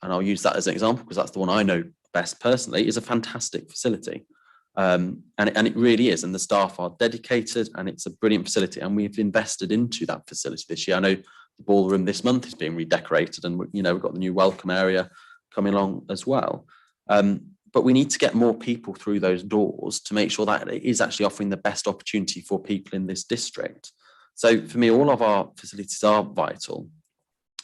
I'll use that as an example because that's the one I know best personally, is a fantastic facility. And it really is. And the staff are dedicated and it's a brilliant facility. And we've invested into that facility this year. I know the ballroom this month is being redecorated and, we've got the new welcome area coming along as well. But we need to get more people through those doors to make sure that it is actually offering the best opportunity for people in this district. So for me, all of our facilities are vital.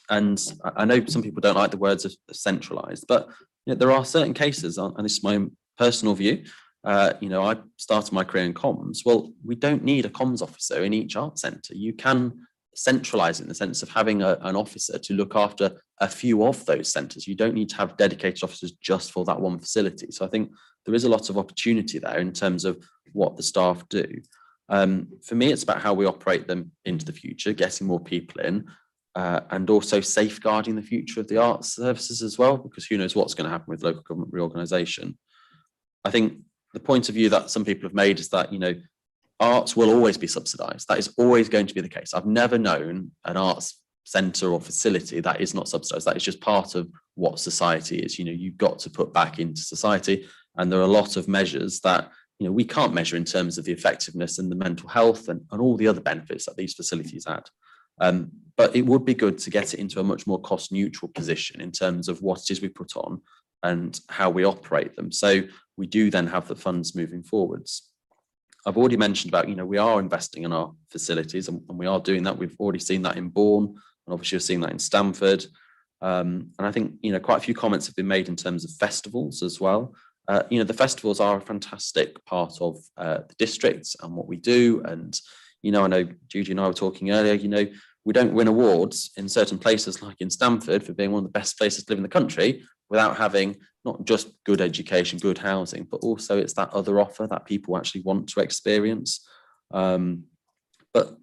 And I know some people don't like the words of centralised, but there are certain cases, and this is my own personal view. I started my career in comms. Well, we don't need a comms officer in each art centre. You can centralise it in the sense of having an officer to look after a few of those centres. You don't need to have dedicated officers just for that one facility. So I think there is a lot of opportunity there in terms of what the staff do. For me, it's about how we operate them into the future, getting more people in, and also safeguarding the future of the arts services as well, because who knows what's going to happen with local government reorganisation. I think the point of view that some people have made is that, arts will always be subsidised. That is always going to be the case. I've never known an arts centre or facility that is not subsidised. That is just part of what society is. You've got to put back into society. And there are a lot of measures that, we can't measure in terms of the effectiveness and the mental health and all the other benefits that these facilities add. But it would be good to get it into a much more cost neutral position in terms of what it is we put on and how we operate them. So we do then have the funds moving forwards. I've already mentioned about, we are investing in our facilities and we are doing that. We've already seen that in Bourne And obviously you're seeing that in Stamford. And I think, quite a few comments have been made in terms of festivals as well. The festivals are a fantastic part of the district and what we do. And, I know Judy and I were talking earlier, we don't win awards in certain places like in Stamford for being one of the best places to live in the country without having not just good education, good housing, but also it's that other offer that people actually want to experience. But,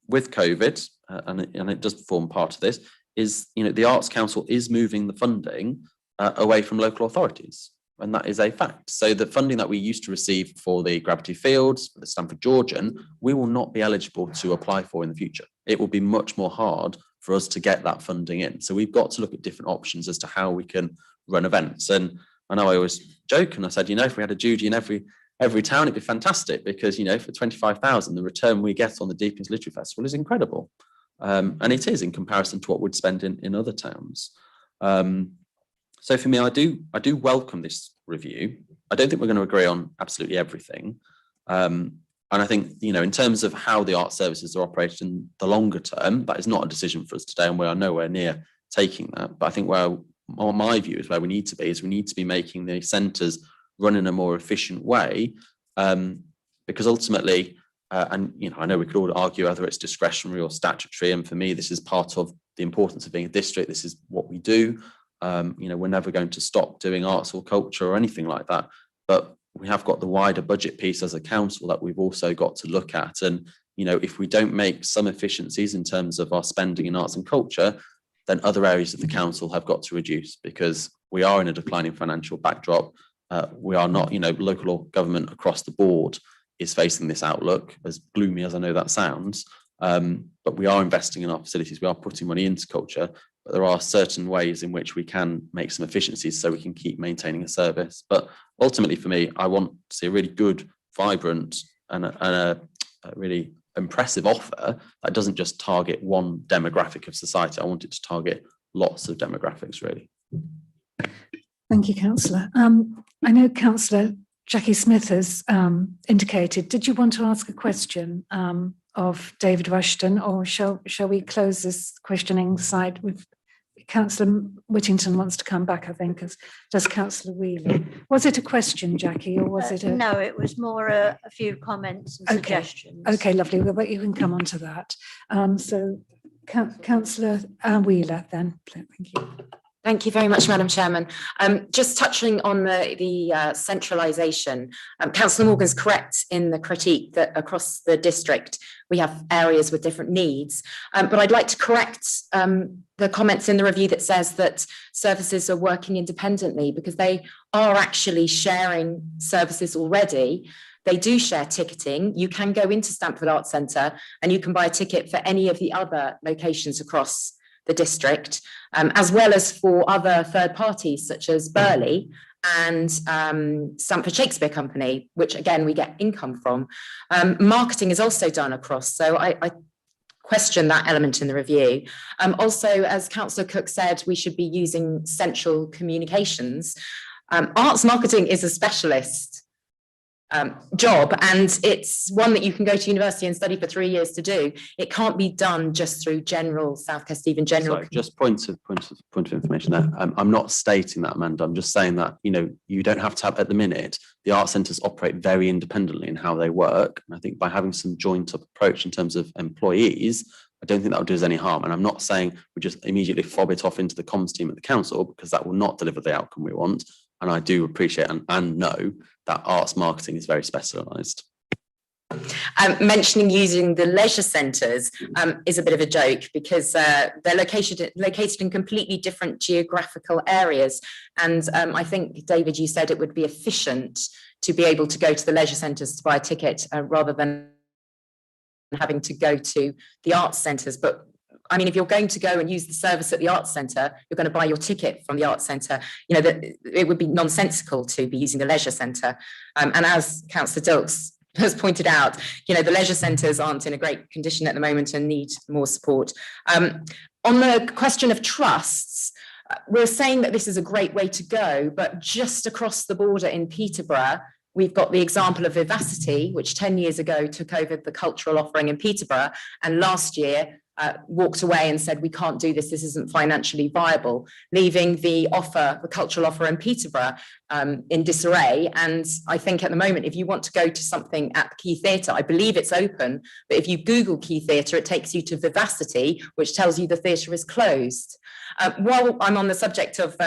with COVID, and it does form part of this, is, the Arts Council is moving the funding away from local authorities. And that is a fact. So the funding that we used to receive for the Gravity Fields, for the Stamford Georgian, we will not be eligible to apply for in the future. It will be much more hard for us to get that funding in. So we've got to look at different options as to how we can run events. And I know I always joke, and I said, if we had a Judy in every town, it'd be fantastic, because, for 25,000, the return we get on the Deepings Literary Festival is incredible. And it is in comparison to what we'd spend in other towns. So for me, I do welcome this review. I don't think we're going to agree on absolutely everything. And I think, in terms of how the art services are operated in the longer term, that is not a decision for us today, and we are nowhere near taking that. But I think my view is where we need to be, we need to be making the centres run in a more efficient way, because ultimately, and I know we could all argue whether it's discretionary or statutory, and for me, this is part of the importance of being a district. This is what we do. We're never going to stop doing arts or culture or anything like that, but we have got the wider budget piece as a council that we've also got to look at. And, if we don't make some efficiencies in terms of our spending in arts and culture, then other areas of the council have got to reduce, because we are in a declining financial backdrop. We are not, local government across the board is facing this outlook, as gloomy as I know that sounds. But we are investing in our facilities. We are putting money into culture, but there are certain ways in which we can make some efficiencies so we can keep maintaining a service. But ultimately, for me, I want to see a really good, vibrant, and a really impressive offer that doesn't just target one demographic of society. I want it to target lots of demographics, really. Thank you, Councillor. I know Councillor Jackie Smith has indicated. Did you want to ask a question of David Rushton, or shall we close this questioning side with Councillor Whittington wants to come back, I think, as does Councillor Wheeler. Was it a question, Jackie, or was it a... No, it was more a few comments and suggestions. Okay, lovely. Well, but you can come on to that. So Councillor Wheeler then, thank you. Thank you very much, Madam Chairman. Just touching on the centralisation, Councillor Morgan's correct in the critique that across the district we have areas with different needs. But I'd like to correct the comments in the review that says that services are working independently, because they are actually sharing services already. They do share ticketing. You can go into Stamford Arts Centre and you can buy a ticket for any of the other locations across the district, as well as for other third parties such as Burley and Stamford Shakespeare Company, which again we get income from. Marketing is also done across, so I question that element in the review. Also, as Councillor Cook said, we should be using central communications. Arts marketing is a specialist job, and it's one that you can go to university and study for 3 years to do. It can't be done just through general South Kesteven general. Sorry, just point of information there. I'm not stating that, Amanda. I'm just saying that you don't have to have, at the minute, the art centres operate very independently in how they work. And I think by having some joint up approach in terms of employees, I don't think that will do us any harm. And I'm not saying we just immediately fob it off into the comms team at the council, because that will not deliver the outcome we want. And I do appreciate and know that arts marketing is very specialised. Mentioning using the leisure centres is a bit of a joke, because they're located in completely different geographical areas. And I think, David, you said it would be efficient to be able to go to the leisure centres to buy a ticket rather than having to go to the arts centres. But I mean, if you're going to go and use the service at the arts centre, you're going to buy your ticket from the arts centre. It would be nonsensical to be using the leisure centre. And as Councillor Dilks has pointed out, the leisure centres aren't in a great condition at the moment and need more support. On the question of trusts, we're saying that this is a great way to go, but just across the border in Peterborough, we've got the example of Vivacity, which 10 years ago took over the cultural offering in Peterborough, and last year walked away and said, we can't do this, this isn't financially viable, leaving the cultural offer in Peterborough in disarray. And I think at the moment, if you want to go to something at the Key Theatre, I believe it's open, but if you Google Key Theatre, it takes you to Vivacity, which tells you the theatre is closed. While I'm on the subject of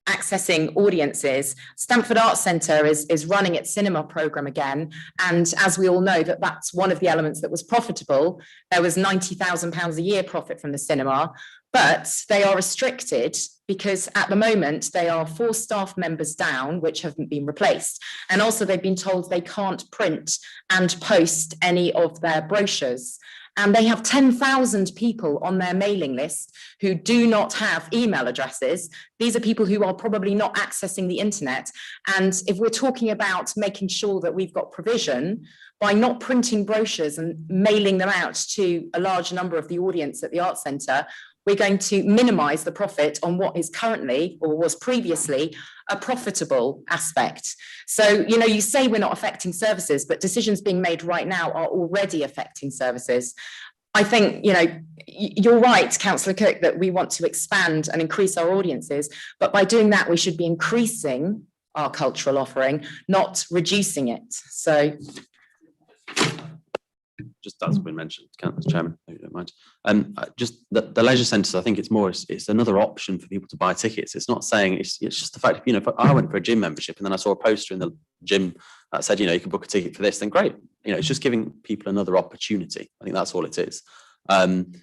accessing audiences, Stamford Arts Centre is running its cinema programme again. And as we all know, that's one of the elements that was profitable. There was £90,000 a year profit from the cinema, but they are restricted because at the moment they are 4 staff members down, which haven't been replaced. And also they've been told they can't print and post any of their brochures. And they have 10,000 people on their mailing list who do not have email addresses. These are people who are probably not accessing the internet. And if we're talking about making sure that we've got provision, by not printing brochures and mailing them out to a large number of the audience at the Arts Centre, we're going to minimise the profit on what is currently, or was previously, a profitable aspect. So, you know, you say we're not affecting services, but decisions being made right now are already affecting services. I think, you know, you're right, Councillor Cook, that we want to expand and increase our audiences, but by doing that, we should be increasing our cultural offering, not reducing it. So. Just as we mentioned, Councillor Chairman, if you don't mind. Just the leisure centres, I think it's another option for people to buy tickets. It's not saying it's just the fact, you know, if I went for a gym membership and then I saw a poster in the gym that said, you know, you can book a ticket for this, then great. You know, it's just giving people another opportunity. I think that's all it is. And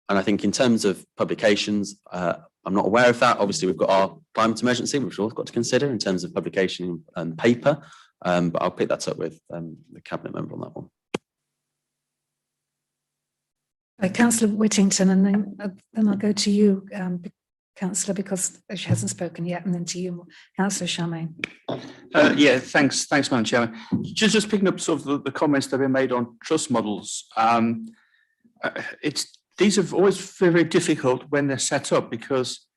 I think in terms of publications, I'm not aware of that. Obviously, we've got our climate emergency, which we've all got to consider in terms of publication and paper. But I'll pick that up with the Cabinet member on that one. Councillor Whittington, and then I'll go to you, Councillor, because she hasn't spoken yet, and then to you, Councillor Charmaine. Yeah, thanks, Madam Chairman. Just picking up sort of the comments that have been made on trust models. These are always very, very difficult when they're set up, because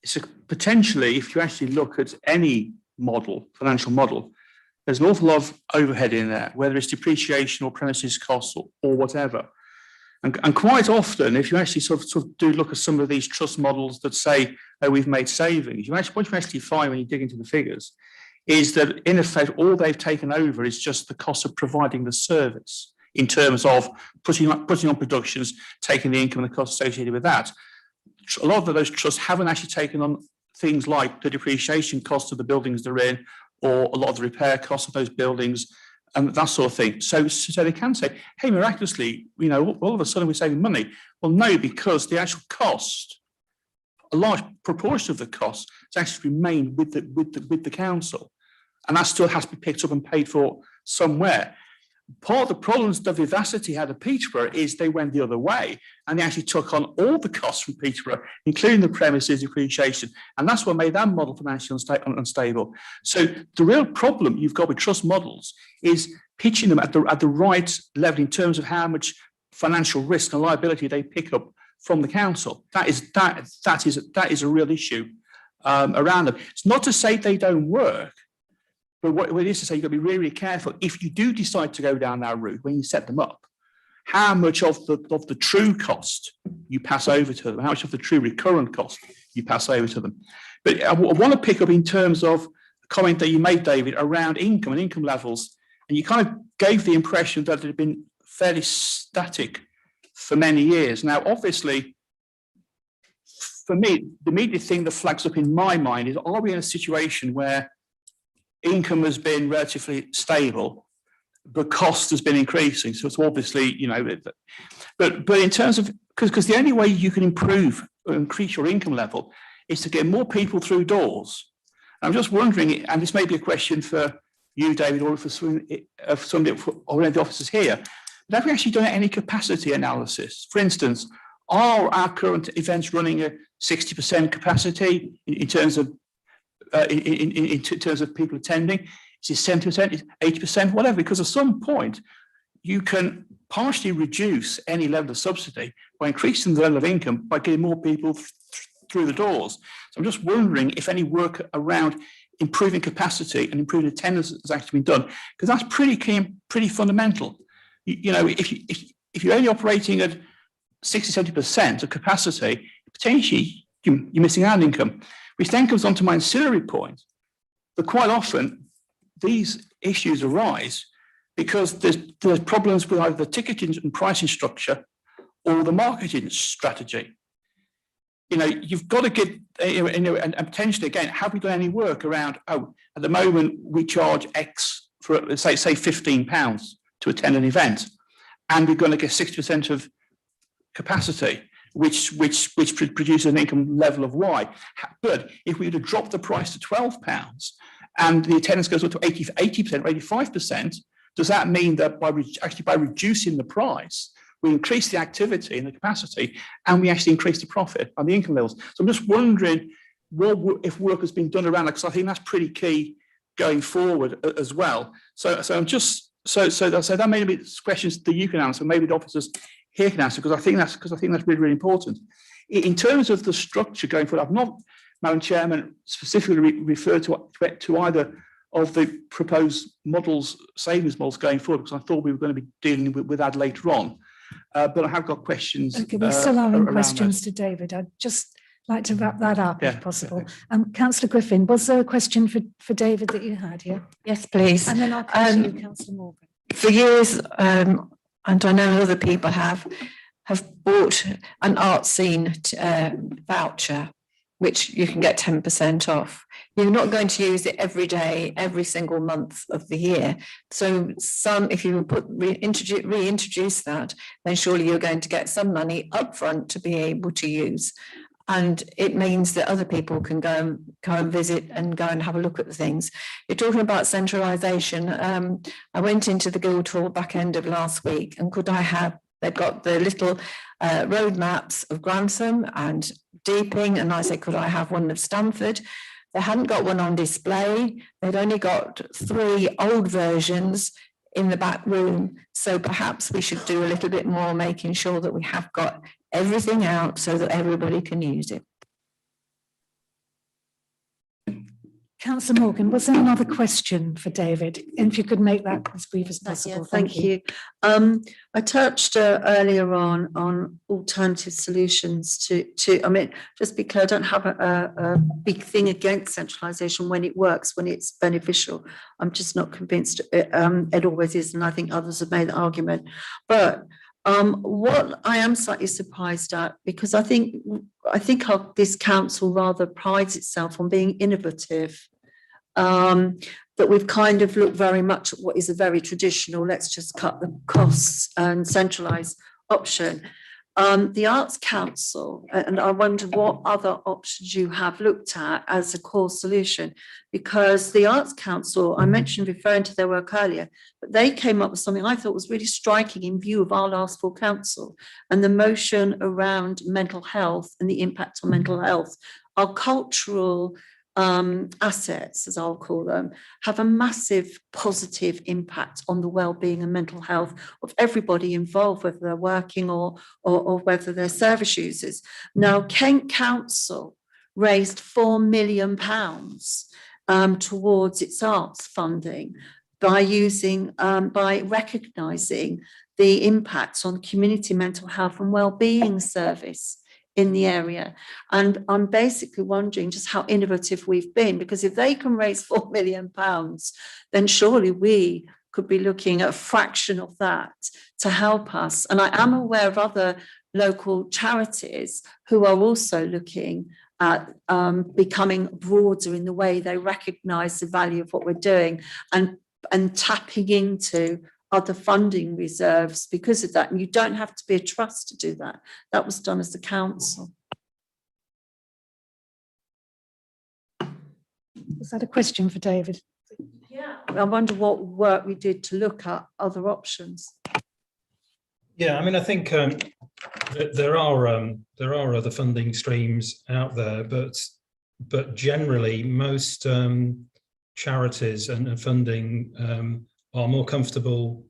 it's potentially, if you actually look at any model, financial model, there's an awful lot of overhead in there, whether it's depreciation or premises costs or whatever. And quite often, if you actually sort of do look at some of these trust models that say, oh, we've made savings, what you actually find when you dig into the figures is that, in effect, all they've taken over is just the cost of providing the service in terms of putting on productions, taking the income and the costs associated with that. A lot of those trusts haven't actually taken on things like the depreciation costs of the buildings they're in, or a lot of the repair costs of those buildings, and that sort of thing. So they can say, hey, miraculously, you know, all of a sudden we're saving money. Well, no, because the actual cost, a large proportion of the cost, has actually remained with the council, and that still has to be picked up and paid for somewhere. Part of the problems that Vivacity had at Peterborough is they went the other way, and they actually took on all the costs from Peterborough, including the premises depreciation, and that's what made that model financially unstable. So the real problem you've got with trust models is pitching them at the right level in terms of how much financial risk and liability they pick up from the council. That is a real issue around them. It's not to say they don't work. But what it is to say, you've got to be really, really careful if you do decide to go down that route when you set them up, how much of the true cost you pass over to them, how much of the true recurrent cost you pass over to them. But I want to pick up in terms of a comment that you made, David, around income and income levels. And you kind of gave the impression that it had been fairly static for many years. Now, obviously, for me, the immediate thing that flags up in my mind is, are we in a situation where income has been relatively stable, but cost has been increasing? So it's obviously, you know, but in terms of, because the only way you can improve or increase your income level is to get more people through doors. I'm just wondering, and this may be a question for you, David, or for somebody or any of the officers here, but have we actually done any capacity analysis? For instance, are our current events running at 60% capacity in terms of in terms of people attending? Is it 70%, 80%, whatever? Because at some point, you can partially reduce any level of subsidy by increasing the level of income by getting more people through the doors. So I'm just wondering if any work around improving capacity and improving attendance has actually been done, because that's pretty key and pretty fundamental. You know, if you're only operating at 60–70% of capacity, potentially you're missing out on income, which then comes on to my ancillary point, that quite often these issues arise because there's problems with either the ticketing and pricing structure or the marketing strategy. You know, you've got to get, and potentially again, have we done any work around, at the moment we charge X for, let's say £15 to attend an event, and we're going to get 60% of capacity, which produces an income level of Y. But if we were to drop the price to £12 and the attendance goes up to 80% or 85%, does that mean that by reducing the price, we increase the activity and the capacity, and we actually increase the profit and the income levels? So I'm just wondering if work has been done around that, because I think that's pretty key going forward as well. So I'm just that may be questions that you can answer, maybe the officers here can answer, because I think that's really important. In terms of the structure going forward, I've not, Madam Chairman, specifically referred to either of the proposed models, savings models going forward, because I thought we were going to be dealing with that later on. But I have got questions. Okay, we still are in around questions that. to David. I'd just like to wrap that up Yeah. if possible. Councillor Griffin, was there a question for David that you had here? Yes, please. And then I'll come to you, Councillor Morgan. For years, and I know other people have bought an art scene voucher, which you can get 10% off. You're not going to use it every day, every single month of the year. So if you reintroduce that, then surely you're going to get some money upfront to be able to use. And it means that other people can go and visit and go and have a look at the things. You're talking about centralisation. I went into the Guildhall back end of last week, and they've got the little road maps of Grantham and Deeping, and I said, could I have one of Stamford? They hadn't got one on display. They'd only got 3 old versions in the back room. So perhaps we should do a little bit more, making sure that we have got everything out so that everybody can use it. Councillor Morgan, was there another question for David? And if you could make that as brief as possible. Yeah, thank you. I touched earlier on alternative solutions to, I mean, just be clear, I don't have a big thing against centralisation when it works, when it's beneficial. I'm just not convinced it always is, and I think others have made the argument. But what I am slightly surprised at, because I think this council rather prides itself on being innovative, that we've kind of looked very much at what is a very traditional, let's just cut the costs and centralise option. The Arts Council, and I wonder what other options you have looked at as a core solution, because the Arts Council, I mentioned referring to their work earlier, but they came up with something I thought was really striking in view of our last full council and the motion around mental health and the impact on mental health. Our cultural assets, as I'll call them, have a massive positive impact on the well-being and mental health of everybody involved, whether they're working or whether they're service users. Now, Kent Council raised £4 million towards its arts funding by recognising the impacts on community mental health and well-being service in the area. And I'm basically wondering just how innovative we've been, because if they can raise £4 million, then surely we could be looking at a fraction of that to help us. And I am aware of other local charities who are also looking at becoming broader in the way they recognise the value of what we're doing and tapping into other funding reserves because of that. And you don't have to be a trust to do that. That was done as the council. Was that a question for David? Yeah. I wonder what work we did to look at other options. Yeah, I mean, I think there are other funding streams out there, but generally most charities and funding are more comfortable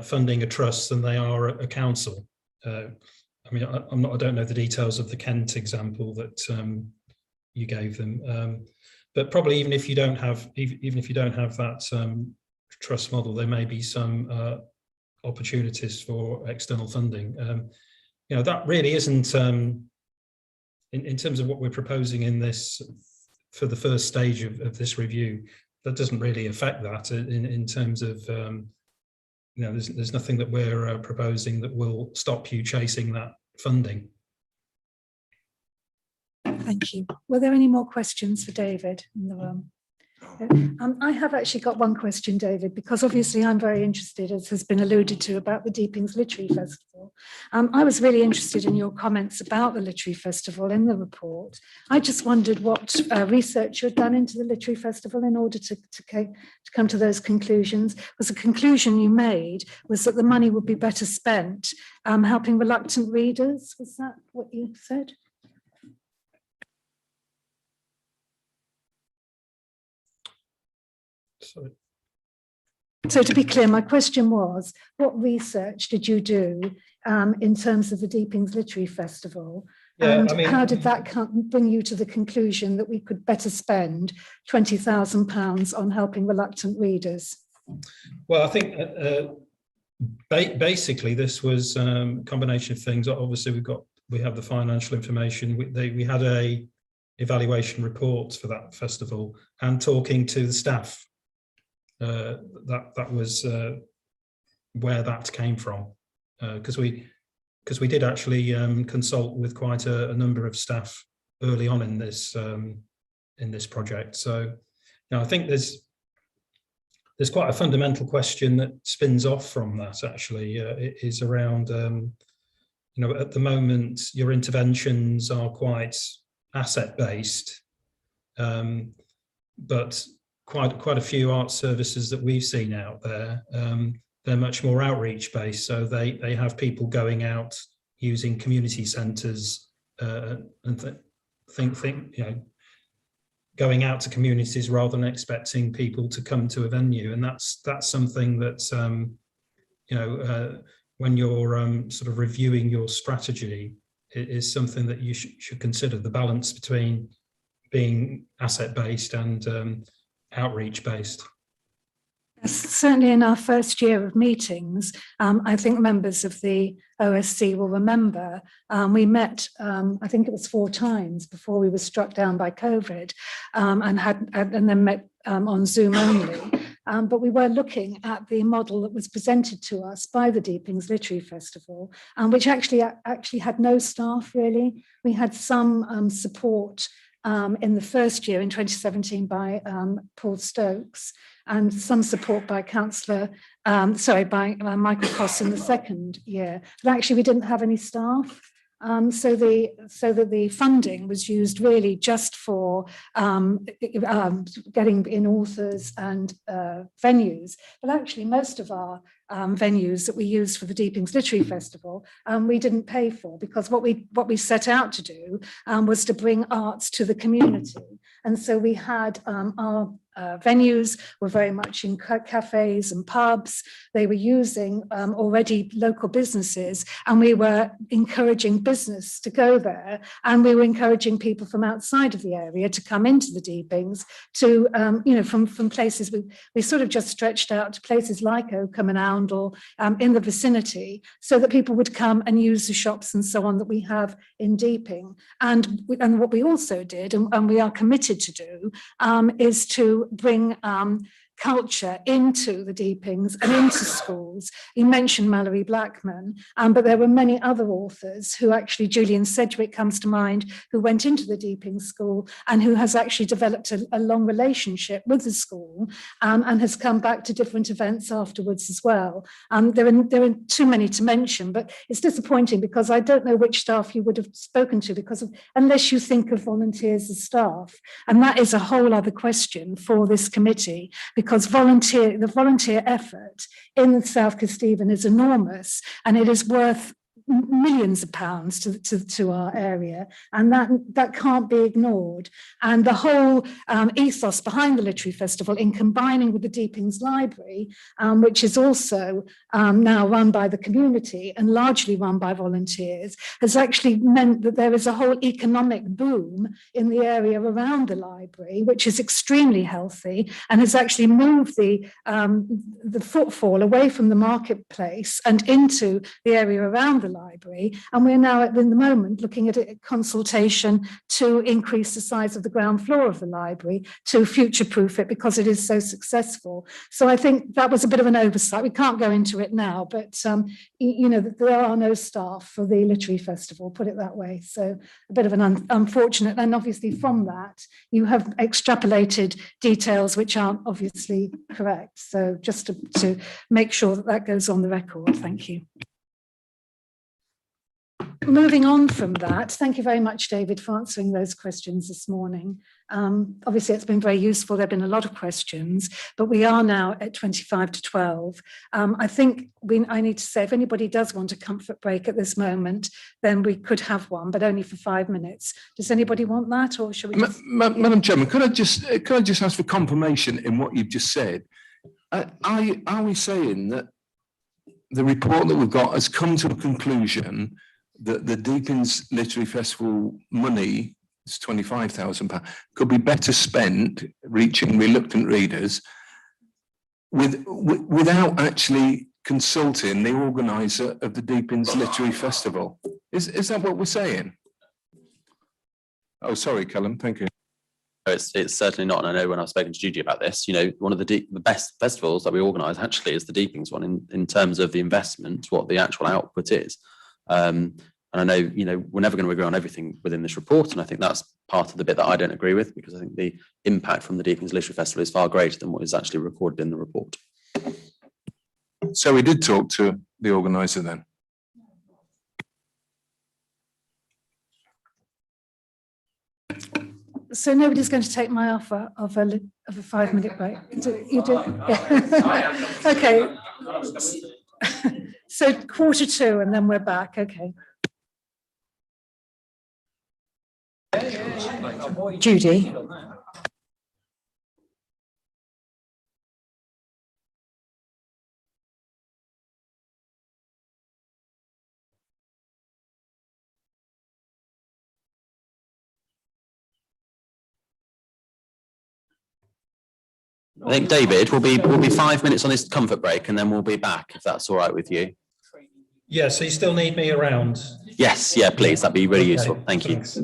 funding a trust than they are a council. I mean, I don't know the details of the Kent example that you gave them, but probably even if you don't have that trust model, there may be some opportunities for external funding. that really isn't in terms of what we're proposing in this for the first stage of this review. That doesn't really affect that in terms of there's nothing that we're proposing that will stop you chasing that funding. Thank you. Were there any more questions for David in the room? I have actually got one question, David, because obviously I'm very interested, as has been alluded to, about the Deepings Literary Festival. I was really interested in your comments about the Literary Festival in the report. I just wondered what research you had done into the Literary Festival in order to come to those conclusions. Was the conclusion you made was that the money would be better spent helping reluctant readers? Was that what you said? Sorry. So to be clear, my question was, what research did you do in terms of the Deepings Literary Festival? Yeah, and how did that bring you to the conclusion that we could better spend £20,000 on helping reluctant readers? Well, I think basically this was a combination of things. Obviously, we have the financial information. We had a evaluation report for that festival, and talking to the staff. That was where that came from, because we did actually consult with quite a number of staff early on in this project. So now I think there's quite a fundamental question that spins off from that. Actually, it is around at the moment your interventions are quite asset based, but quite a few art services that we've seen out there, they're much more outreach based. So they have people going out using community centres and going out to communities rather than expecting people to come to a venue. And that's something that when you're sort of reviewing your strategy, it is something that you should consider, the balance between being asset based and outreach based. Certainly in our first year of meetings, I think members of the OSC will remember, we met, I think it was 4 times before we were struck down by COVID, and then met on Zoom only. But we were looking at the model that was presented to us by the Deepings Literary Festival, which actually had no staff really. We had some support in the first year in 2017 by Paul Stokes, and some support by by Michael Coss in the second year. But actually we didn't have any staff. So that the funding was used really just for getting in authors and venues. But actually most of our venues that we used for the Deepings Literary Festival, we didn't pay for, because what we set out to do was to bring arts to the community. And so we had our venues were very much in cafes and pubs. They were using already local businesses, and we were encouraging business to go there, and we were encouraging people from outside of the area to come into the Deepings to, from places we sort of just stretched out to places like Oakham and Oundle in the vicinity, so that people would come and use the shops and so on that we have in Deeping. And what we also did, and we are committed to do, is to bring culture into the Deepings and into schools. You mentioned Mallory Blackman, but there were many other authors who actually, Julian Sedgwick comes to mind, who went into the Deepings school and who has actually developed a long relationship with the school, and has come back to different events afterwards as well. There are too many to mention, but it's disappointing because I don't know which staff you would have spoken to, unless you think of volunteers as staff. And that is a whole other question for this committee, because the volunteer effort in the South Kesteven is enormous, and it is worth millions of pounds to our area, and that can't be ignored. And the whole ethos behind the Literary Festival, in combining with the Deepings Library, which is also now run by the community and largely run by volunteers, has actually meant that there is a whole economic boom in the area around the library, which is extremely healthy, and has actually moved the footfall away from the marketplace and into the area around the library. And we're now at the moment looking at a consultation to increase the size of the ground floor of the library to future-proof it because it is so successful. So I think that was a bit of an oversight. We can't go into it now, but you know, there are no staff for the literary festival, put it that way. So a bit of an unfortunate, and obviously from that, you have extrapolated details which aren't obviously correct. So just to make sure that that goes on the record. Thank you. Moving on from that, thank you very much, David, for answering those questions this morning. Obviously, it's been very useful. There have been a lot of questions, but we are now at 25 to 12. I think I need to say, if anybody does want a comfort break at this moment, then we could have one, but only for 5 minutes. Does anybody want that, or should we just... Madam Chairman, could I just ask for confirmation in what you've just said? Are we saying that the report that we've got has come to a conclusion that the Deepings Literary Festival money, it's £25,000, could be better spent reaching reluctant readers without actually consulting the organiser of the Deepings Literary Festival? Is that what we're saying? Oh, sorry, Callum, thank you. It's certainly not, and I know when I've spoken to Judy about this, you know, one of the best festivals that we organise actually is the Deepings one in terms of the investment, what the actual output is. And I know, you know, we're never going to agree on everything within this report, and I think that's part of the bit that I don't agree with, because I think the impact from the Deepings Literary Festival is far greater than what is actually recorded in the report. So we did talk to the organiser then? So nobody's going to take my offer of a 5-minute break? You do? Yeah. Okay. So 1:45 and then we're back, okay. Judy. I think, David, we'll be 5 minutes on this comfort break, and then we'll be back, if that's all right with you. Yeah, so you still need me around? Yes, yeah, please, that'd be really useful. Thank you. Thanks.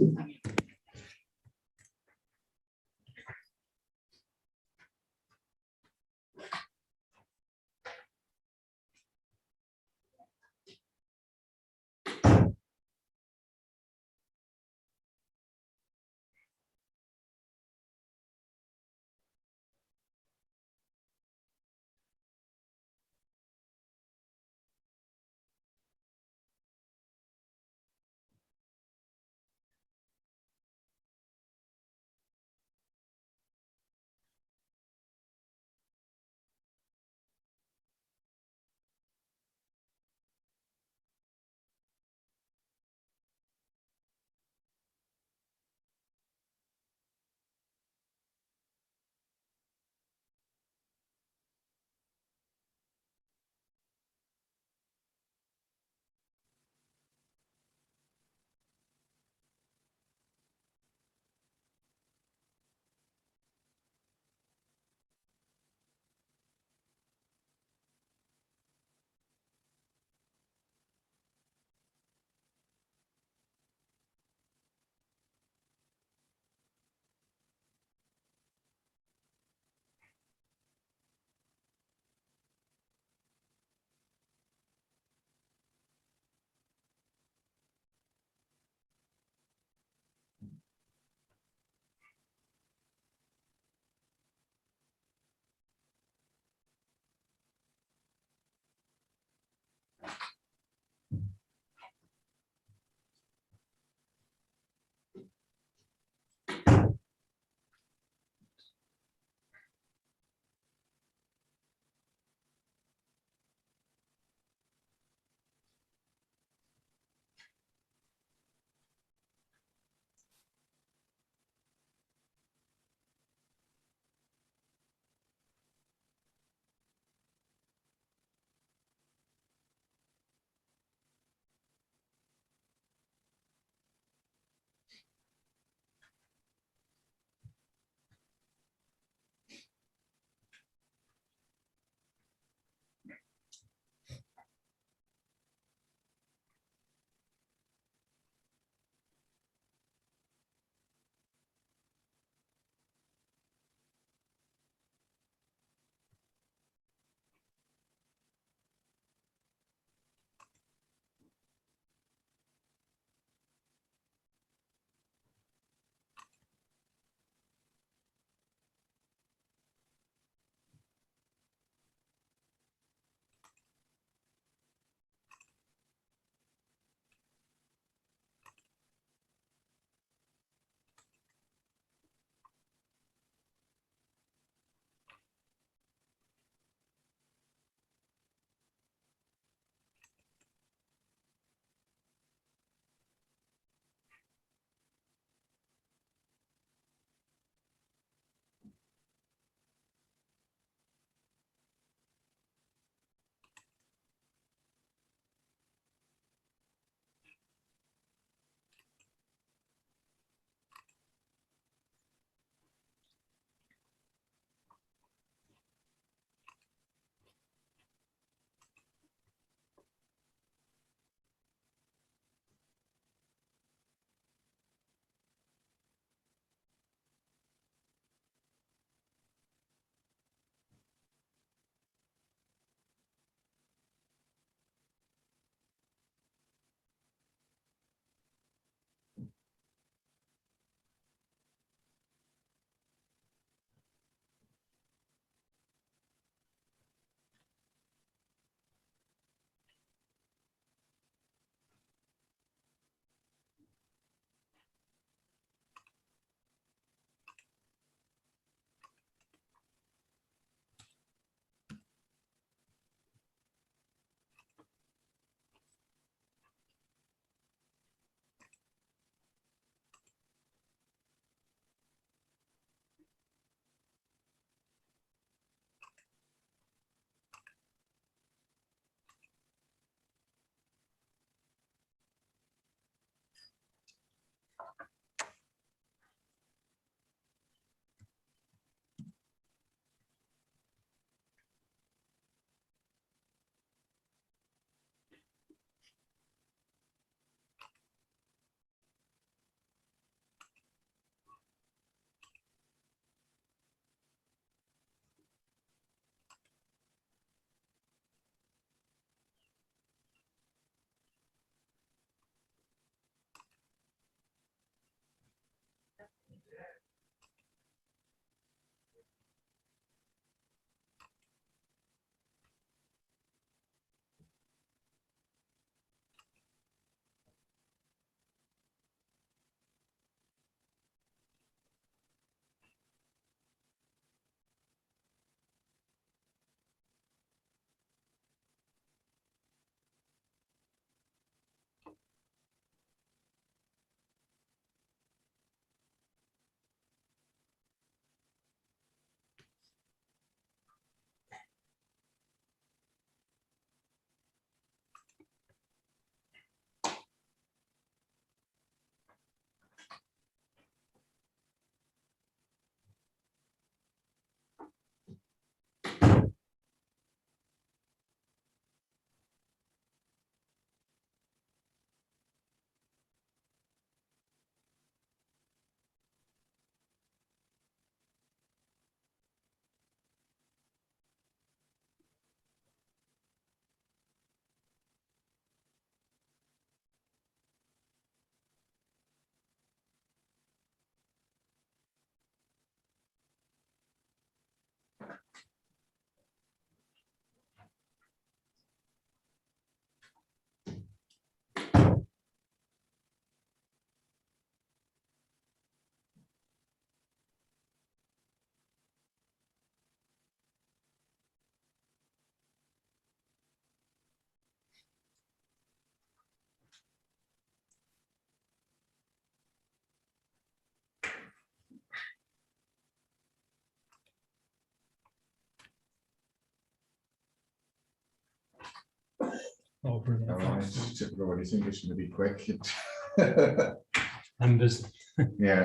Oh, brilliant. Everybody's English going to be quick. Members. Yeah.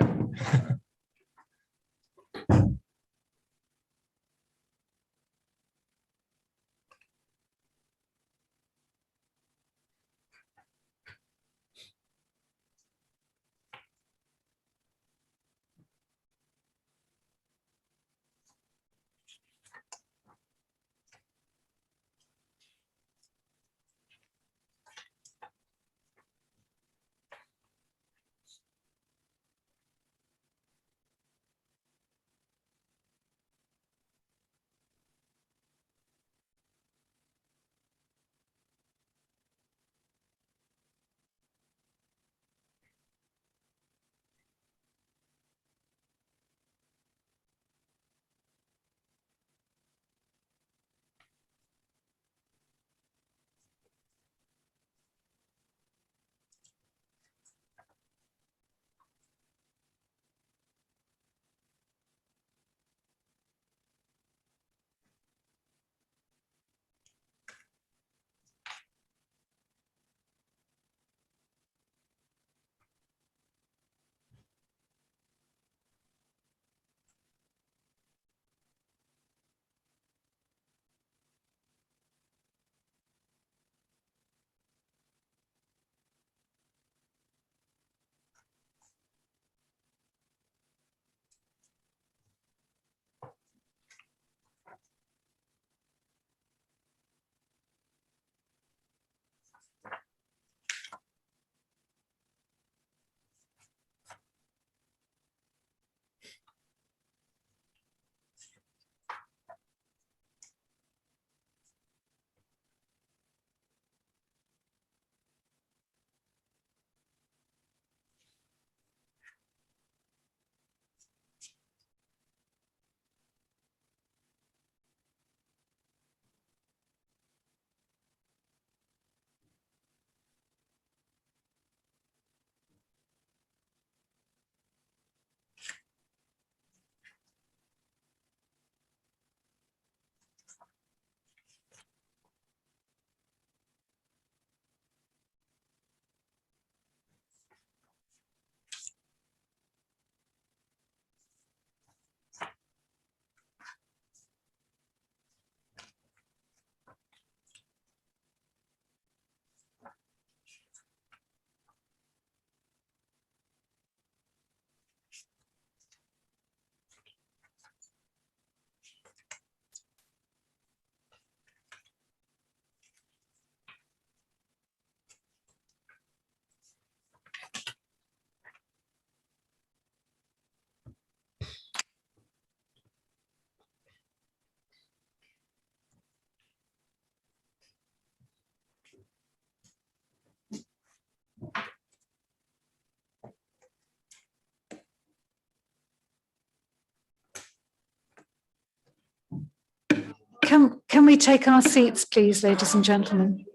Can we take our seats, please, ladies and gentlemen?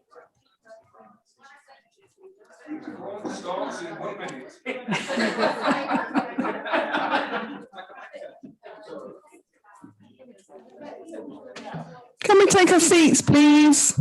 Can we take our seats, please?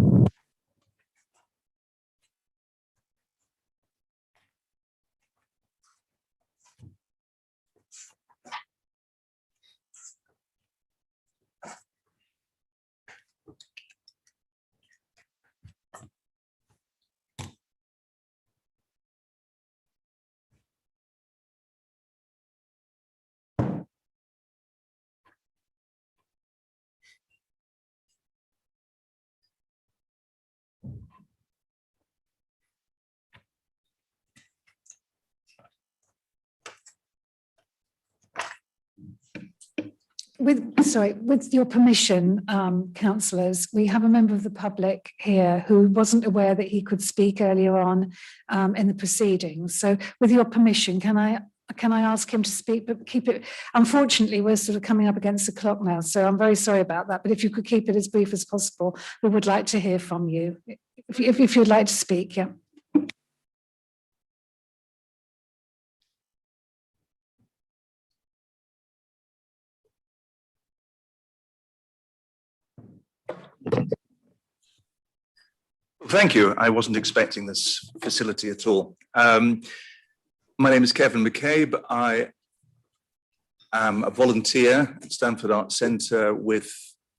With your permission, councillors, we have a member of the public here who wasn't aware that he could speak earlier on in the proceedings. So with your permission, can I ask him to speak, but keep it, unfortunately, we're sort of coming up against the clock now, so I'm very sorry about that, but if you could keep it as brief as possible, we would like to hear from you. If you'd like to speak, yeah. Thank you. I wasn't expecting this facility at all. My name is Kevin McCabe. I am a volunteer at Stamford Arts Centre with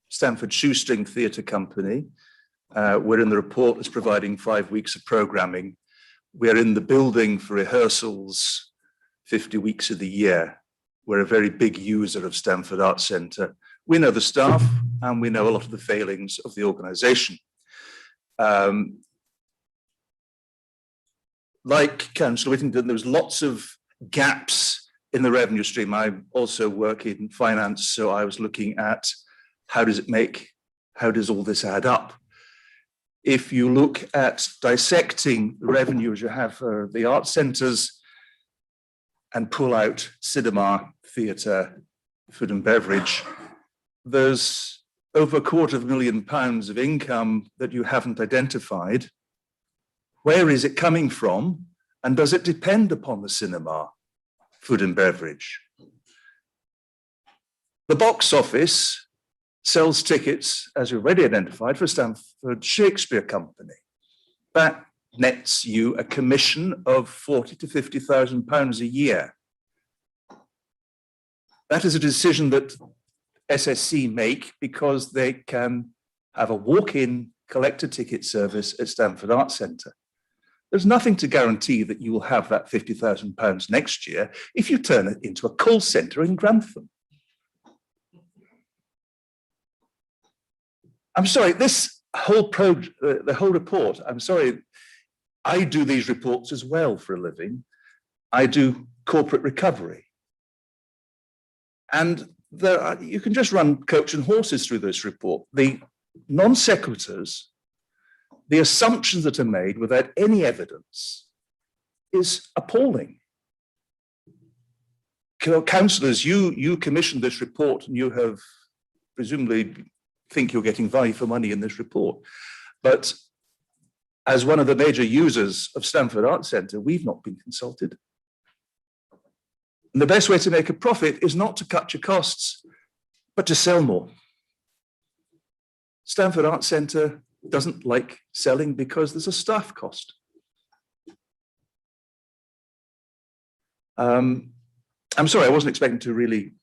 Stamford Shoestring Theatre Company. We're in the report that's providing 5 weeks of programming. We're in the building for rehearsals 50 weeks of the year. We're a very big user of Stamford Arts Centre. We know the staff and we know a lot of the failings of the organisation. Like Councillor Whittington, there was lots of gaps in the revenue stream. I also work in finance, so I was looking at how does all this add up? If you look at dissecting the revenue as you have for the art centres and pull out cinema, theatre, food and beverage, there's over £250,000 of income that you haven't identified. Where is it coming from? And does it depend upon the cinema, food and beverage? The box office sells tickets, as you've already identified, for Stamford Shakespeare Company. That nets you a commission of £40,000 to £50,000 a year. That is a decision that SSC make because they can have a walk-in collector ticket service at Stamford Arts Centre. There's nothing to guarantee that you will have that £50,000 next year if you turn it into a call centre in Grantham. I'm sorry, this whole the whole report, I'm sorry, I do these reports as well for a living. I do corporate recovery. And you can just run coach and horses through this report. The non sequiturs, the assumptions that are made without any evidence is appalling. Councillors, you commissioned this report and you have presumably think you're getting value for money in this report. But as one of the major users of Stamford Arts Centre, we've not been consulted. And the best way to make a profit is not to cut your costs, but to sell more. Stamford Arts Centre doesn't like selling because there's a staff cost. I'm sorry, I wasn't expecting to really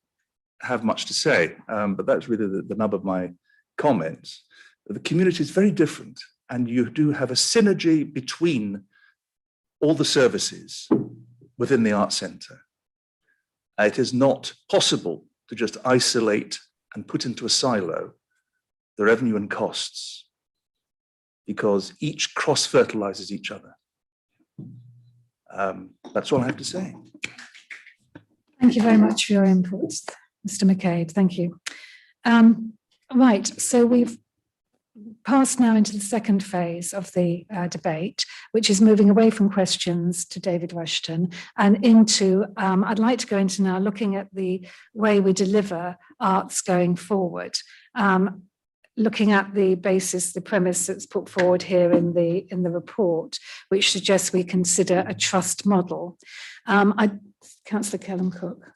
have much to say, but that's really the nub of my comments. The community is very different, and you do have a synergy between all the services within the Arts Centre. It is not possible to just isolate and put into a silo the revenue and costs, because each cross-fertilizes each other. That's all I have to say. Thank you very much for your input, Mr. McCabe. Thank you. Right, so we've passed now into the second phase of the debate, which is moving away from questions to David Rushton and into, I'd like to go into now looking at the way we deliver arts going forward. looking at the basis, the premise that's put forward here in the report, which suggests we consider a trust model. Councillor Callum Cook.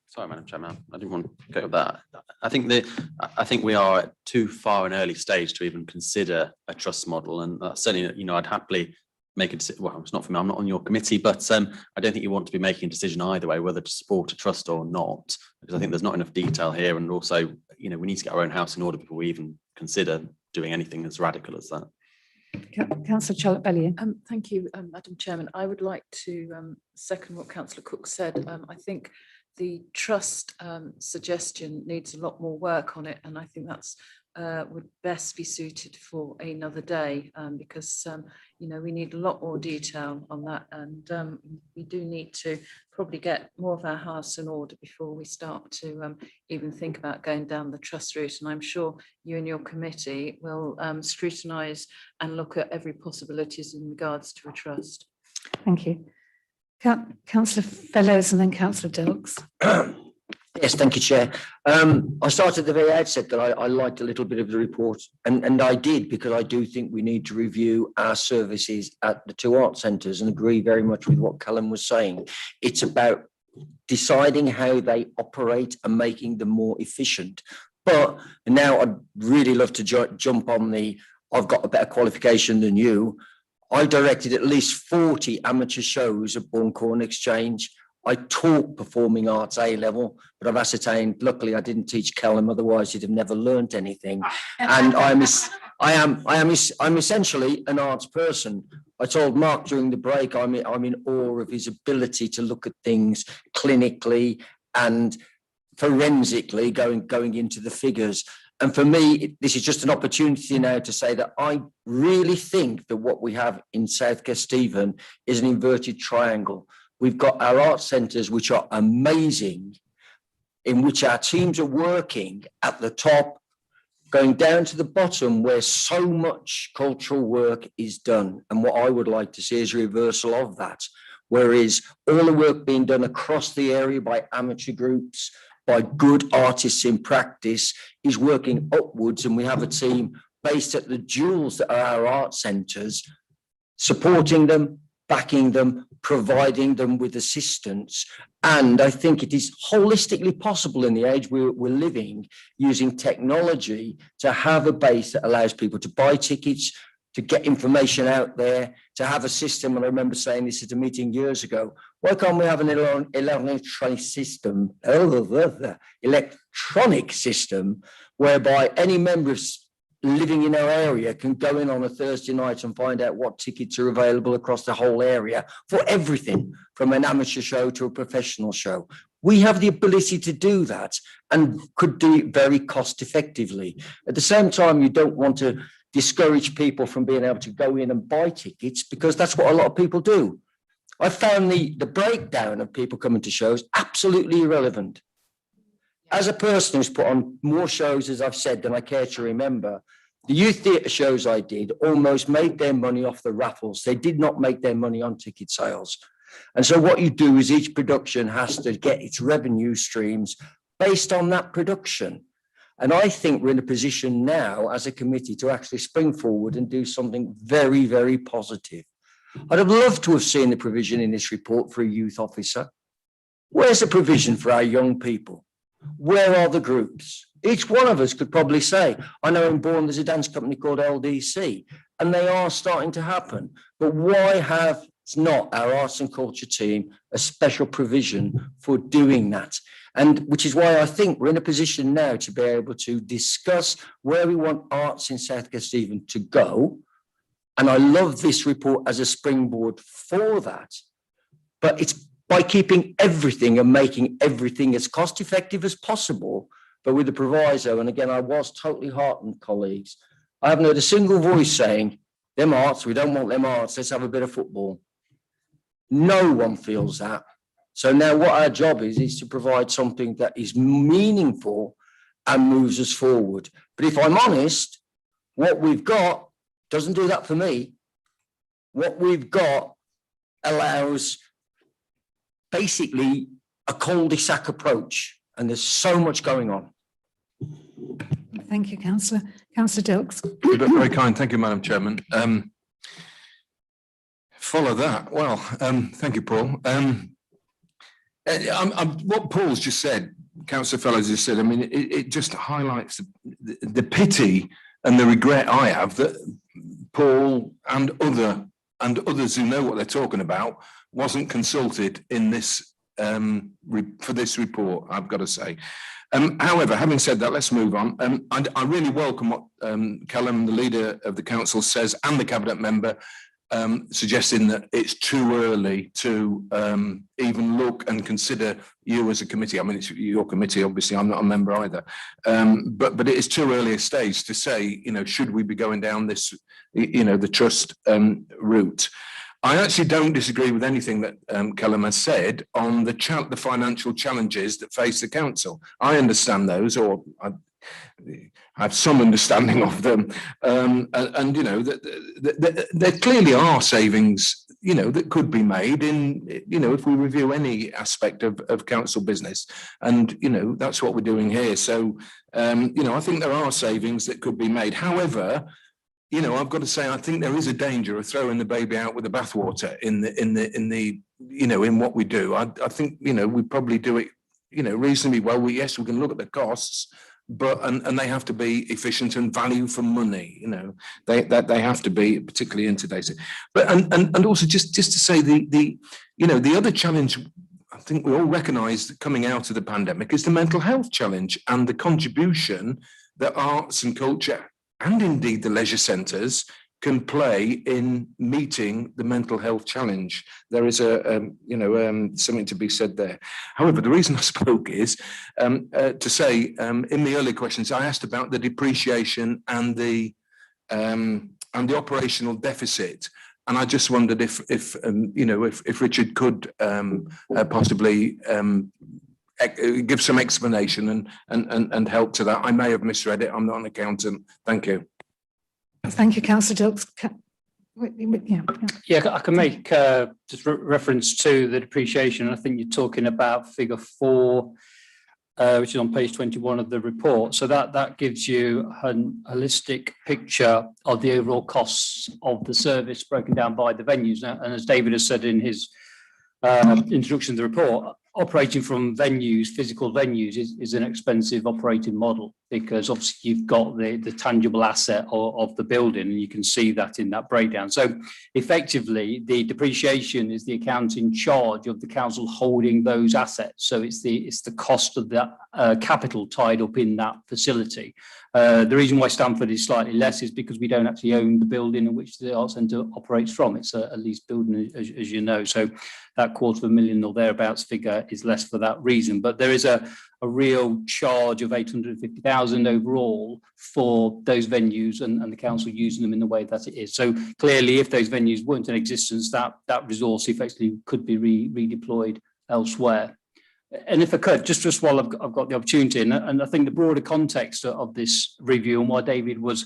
Sorry, Madam Chairman, I didn't want to go with that. I think we are at too far an early stage to even consider a trust model, and certainly, you know, I'd happily make a decision. Well, it's not for me, I'm not on your committee, but I don't think you want to be making a decision either way, whether to support a trust or not, because I think there's not enough detail here, and also, you know, we need to get our own house in order before we even consider doing anything as radical as that. Councillor Charlotte-Bellion. Thank you, Madam Chairman. I would like to second what Councillor Cook said. I think the trust suggestion needs a lot more work on it, and I think that's would best be suited for another day, because you know, we need a lot more detail on that, and we do need to probably get more of our house in order before we start to even think about going down the trust route. And I'm sure you and your committee will scrutinise and look at every possibilities in regards to a trust. Thank you. Councillor Fellows and then Councillor Dilks. Yes, thank you, Chair. I started at the very outset that I liked a little bit of the report, and I did, because I do think we need to review our services at the two art centres, and agree very much with what Callum was saying. It's about deciding how they operate and making them more efficient. But now I'd really love to jump on I've got a better qualification than you. I directed at least 40 amateur shows at Bourne Corn Exchange. I taught performing arts A level, but I've ascertained, luckily I didn't teach Callum, otherwise he'd have never learnt anything. And I'm essentially an arts person. I told Mark during the break, I'm in awe of his ability to look at things clinically and forensically, going into the figures. And for me, this is just an opportunity now to say that I really think that what we have in South Kesteven is an inverted triangle. We've got our art centres, which are amazing, in which our teams are working at the top, going down to the bottom where so much cultural work is done. And what I would like to see is a reversal of that. Whereas all the work being done across the area by amateur groups, by good artists in practice, is working upwards. And we have a team based at the jewels that are our art centres, supporting them, backing them, providing them with assistance. And I think it is holistically possible in the age we're living, using technology, to have a base that allows people to buy tickets, to get information out there, to have a system. And I remember saying this at a meeting years ago, why can't we have an electronic system whereby any member living in our area can go in on a Thursday night and find out what tickets are available across the whole area for everything, from an amateur show to a professional show. We have the ability to do that and could do it very cost effectively. At the same time, you don't want to discourage people from being able to go in and buy tickets, because that's what a lot of people do. I found the breakdown of people coming to shows absolutely irrelevant. As a person who's put on more shows, as I've said, than I care to remember, the youth theatre shows I did almost made their money off the raffles. They did not make their money on ticket sales. And so what you do is each production has to get its revenue streams based on that production. And I think we're in a position now as a committee to actually spring forward and do something very, very positive. I'd have loved to have seen the provision in this report for a youth officer. Where's the provision for our young people? Where are the groups? Each one of us could probably say, I know in Bourne there's a dance company called LDC, and they are starting to happen. But why have not our arts and culture team a special provision for doing that? And which is why I think we're in a position now to be able to discuss where we want arts in South Kesteven to go. And I love this report as a springboard for that. But it's by keeping everything and making everything as cost effective as possible, but with the proviso. And again, I was totally heartened, colleagues. I haven't heard a single voice saying, them arts, we don't want them arts, let's have a bit of football. No one feels that. So now what our job is to provide something that is meaningful and moves us forward. But if I'm honest, what we've got doesn't do that for me. What we've got allows basically a cul-de-sac approach, and there's so much going on. Thank you, Councillor. Councillor Dilks. Very kind. Thank you, Madam Chairman. Follow that. Well, thank you, Paul. What Paul's just said, Councillor Fellows just said, I mean, it just highlights the pity and the regret I have that Paul and others who know what they're talking about wasn't consulted in this for this report, I've got to say. However, having said that, let's move on. I really welcome what Callum, the leader of the council, says, and the cabinet member, suggesting that it's too early to even look and consider you as a committee. I mean, it's your committee, obviously, I'm not a member either. But it is too early a stage to say, you know, should we be going down this, you know, the trust route? I actually don't disagree with anything that Callum has said on the financial challenges that face the council. I understand those, or I have some understanding of them, and you know that there clearly are savings, you know, that could be made in, you know, if we review any aspect of council business, and you know that's what we're doing here. So you know, I think there are savings that could be made. However, you know, I've got to say, I think there is a danger of throwing the baby out with the bathwater in the you know, in what we do. I think, you know, we probably do it, you know, reasonably well. Yes, we can look at the costs, but and they have to be efficient and value for money. You know, they have to be, particularly in today's. But and also just to say the you know, the other challenge I think we all recognise coming out of the pandemic is the mental health challenge and the contribution that arts and culture, and indeed the leisure centres, can play in meeting the mental health challenge. There is you know, something to be said there. However, the reason I spoke is to say, in the earlier questions, I asked about the depreciation and the operational deficit. And I just wondered if you know, if Richard could possibly give some explanation and help to that. I may have misread it. I'm not an accountant. Thank you. Thank you, Councillor Dilks. Yeah, I can make just reference to the depreciation. I think you're talking about figure 4, which is on page 21 of the report. So that gives you a holistic picture of the overall costs of the service broken down by the venues. Now, and as David has said in his introduction to the report, operating from venues, physical venues, is an expensive operating model, because obviously you've got the tangible asset of the building, and you can see that in that breakdown. So effectively, the depreciation is the accounting charge of the council holding those assets. So it's the cost of the capital tied up in that facility. The reason why Stamford is slightly less is because we don't actually own the building in which the Arts Centre operates from. It's a leased building, as you know. So that £250,000 or thereabouts figure is less for that reason. But there is a real charge of 850,000 overall for those venues and the council using them in the way that it is. So clearly, if those venues weren't in existence, that resource effectively could be redeployed elsewhere. And if I could, just while I've got the opportunity, and I think the broader context of this review and why David was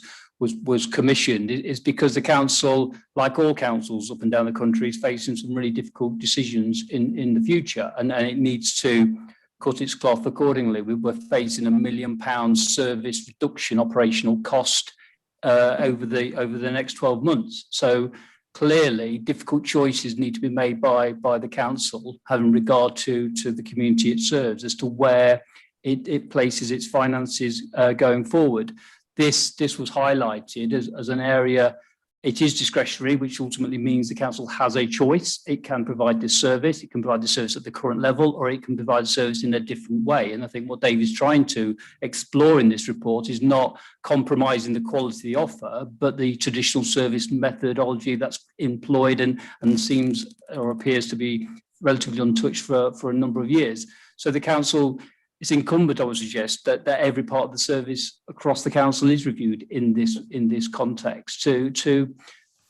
commissioned is because the council, like all councils up and down the country, is facing some really difficult decisions in the future, and it needs to cut its cloth accordingly. We're facing £1 million service reduction operational cost over the next 12 months. So clearly, difficult choices need to be made by the council, having regard to the community it serves, as to where it places its finances going forward. This was highlighted as an area. It is discretionary, which ultimately means the council has a choice. It can provide this service, it can provide the service at the current level, or it can provide a service in a different way. And I think what Dave is trying to explore in this report is not compromising the quality of the offer, but the traditional service methodology that's employed and seems or appears to be relatively untouched for a number of years. So the council, it's incumbent, I would suggest, that every part of the service across the council is reviewed in this context to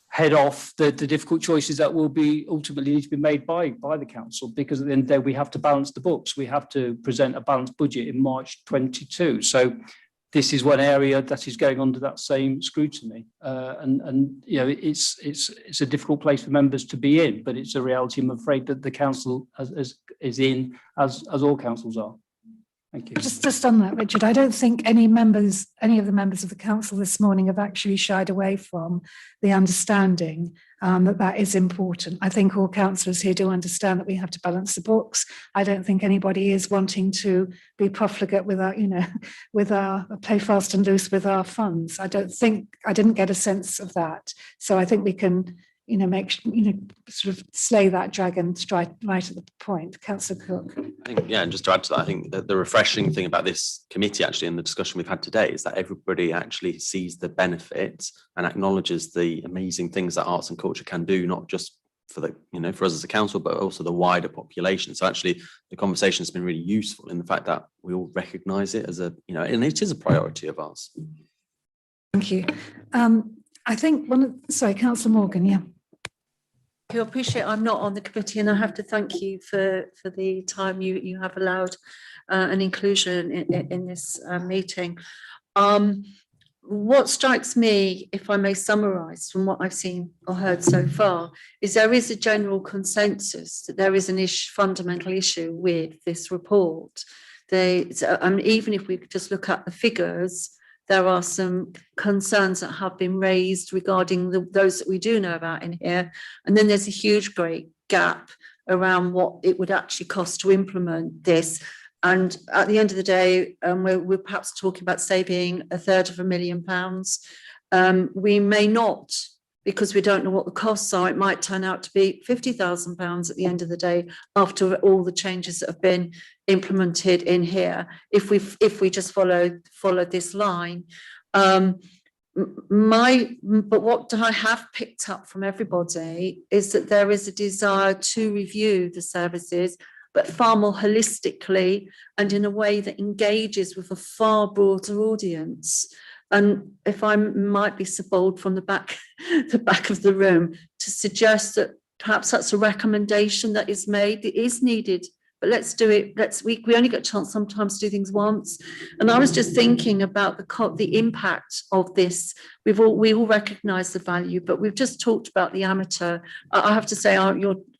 head off the difficult choices that will be ultimately need to be made by the council, because at the end of the day we have to balance the books. We have to present a balanced budget in March 22. So this is one area that is going under that same scrutiny, and you know, it's a difficult place for members to be in, but it's a reality, I'm afraid, that the council is in, as all councils are. Thank you. Just on that, Richard, I don't think any of the members of the council this morning have actually shied away from the understanding that is important. I think all councillors here do understand that we have to balance the books. I don't think anybody is wanting to be profligate with our play fast and loose with our funds. I didn't get a sense of that. So I think we can, sort of slay that dragon right at the point. Councillor Cook. I think, yeah, and just to add to that, I think that the refreshing thing about this committee actually in the discussion we've had today is that everybody actually sees the benefit and acknowledges the amazing things that arts and culture can do, not just for for us as a council, but also the wider population. So actually the conversation has been really useful in the fact that we all recognise it as and it is a priority of ours. Thank you. I think Councillor Morgan, yeah. I appreciate I'm not on the committee, and I have to thank you for the time you have allowed an inclusion in this meeting. What strikes me, if I may summarise from what I've seen or heard so far, is there is a general consensus that there is an fundamental issue with this report. Even if we just look at the figures, there are some concerns that have been raised regarding those that we do know about in here. And then there's a huge, great gap around what it would actually cost to implement this. And at the end of the day, we're perhaps talking about saving £250,000. We may not, because we don't know what the costs are. It might turn out to be £50,000 at the end of the day after all the changes that have been implemented in here. If we just follow this line, but what I have picked up from everybody is that there is a desire to review the services, but far more holistically and in a way that engages with a far broader audience. And if I might be so bold from the back of the room to suggest that perhaps that's a recommendation that is made, it is needed, but let's do it. We only get a chance sometimes to do things once. And I was just thinking about the impact of this. We all recognise the value, but we've just talked about the amateur. I have to say,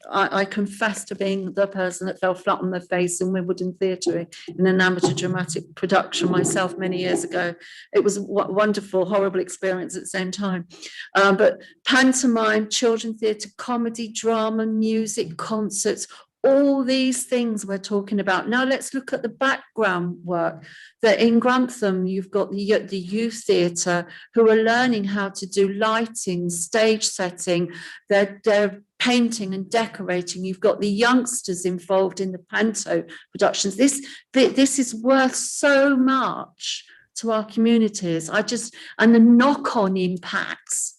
I confess to being the person that fell flat on their face in Wimbledon Theatre in an amateur dramatic production myself many years ago. It was a wonderful, horrible experience at the same time. But pantomime, children's theatre, comedy, drama, music, concerts, all these things we're talking about. Now let's look at the background work. That in Grantham, you've got the youth theatre who are learning how to do lighting, stage setting, they're painting and decorating. You've got the youngsters involved in the panto productions. This is worth so much to our communities. And the knock-on impacts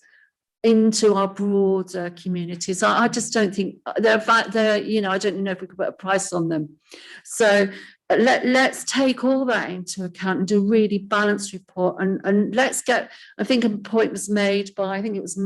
into our broader communities. I just don't think they're I don't know if we could put a price on them. So let's take all that into account and do a really balanced report. And let's get, I think a point was made by, I think it was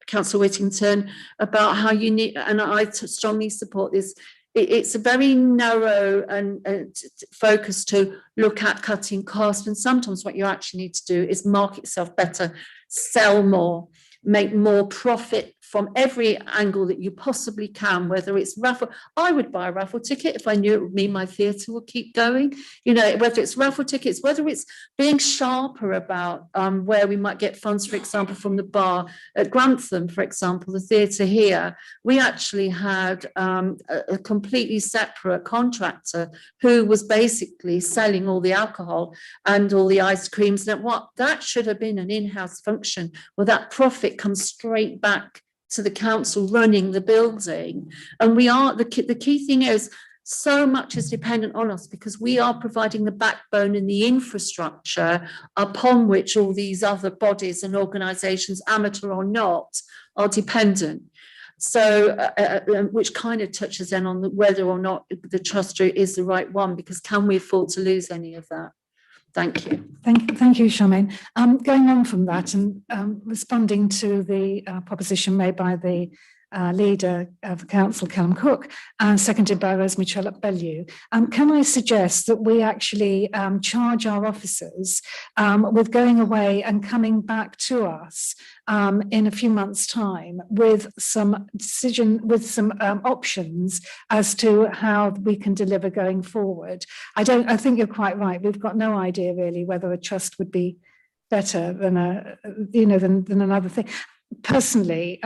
Councillor Whittington, about how you need, and I strongly support this. It's a very narrow and focus to look at cutting costs. And sometimes what you actually need to do is market yourself better, sell more, make more profit from every angle that you possibly can, whether it's raffle. I would buy a raffle ticket if I knew it would mean my theatre will keep going. Whether it's raffle tickets, whether it's being sharper about where we might get funds, for example, from the bar at Grantham, for example, the theatre here. We actually had a completely separate contractor who was basically selling all the alcohol and all the ice creams. That should have been an in-house function, where that profit comes straight back to the council running the building. And the key thing is, so much is dependent on us because we are providing the backbone and the infrastructure upon which all these other bodies and organisations, amateur or not, are dependent. So, which kind of touches then on whether or not the trust route is the right one, because can we afford to lose any of that? Thank you. Thank you, Charmaine. Going on from that and responding to the proposition made by the leader of Council, Callum Cook, and seconded by Rose-Michelle Bellew. Can I suggest that we actually charge our officers with going away and coming back to us in a few months' time with some options as to how we can deliver going forward? I think you're quite right. We've got no idea really whether a trust would be better than than another thing. Personally,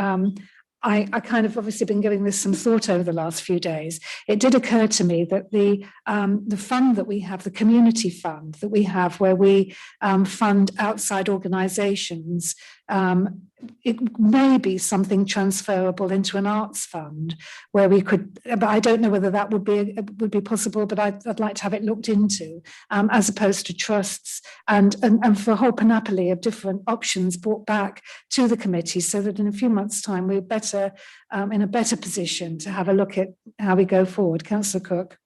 I kind of obviously been giving this some thought over the last few days. It did occur to me that the fund that we have, the community fund that we have, where we fund outside organisations, it may be something transferable into an arts fund where we could, but I don't know whether that would be possible, but I'd like to have it looked into as opposed to trusts, and for a whole panoply of different options brought back to the committee, so that in a few months' time we're better in a better position to have a look at how we go forward. Councillor Cook.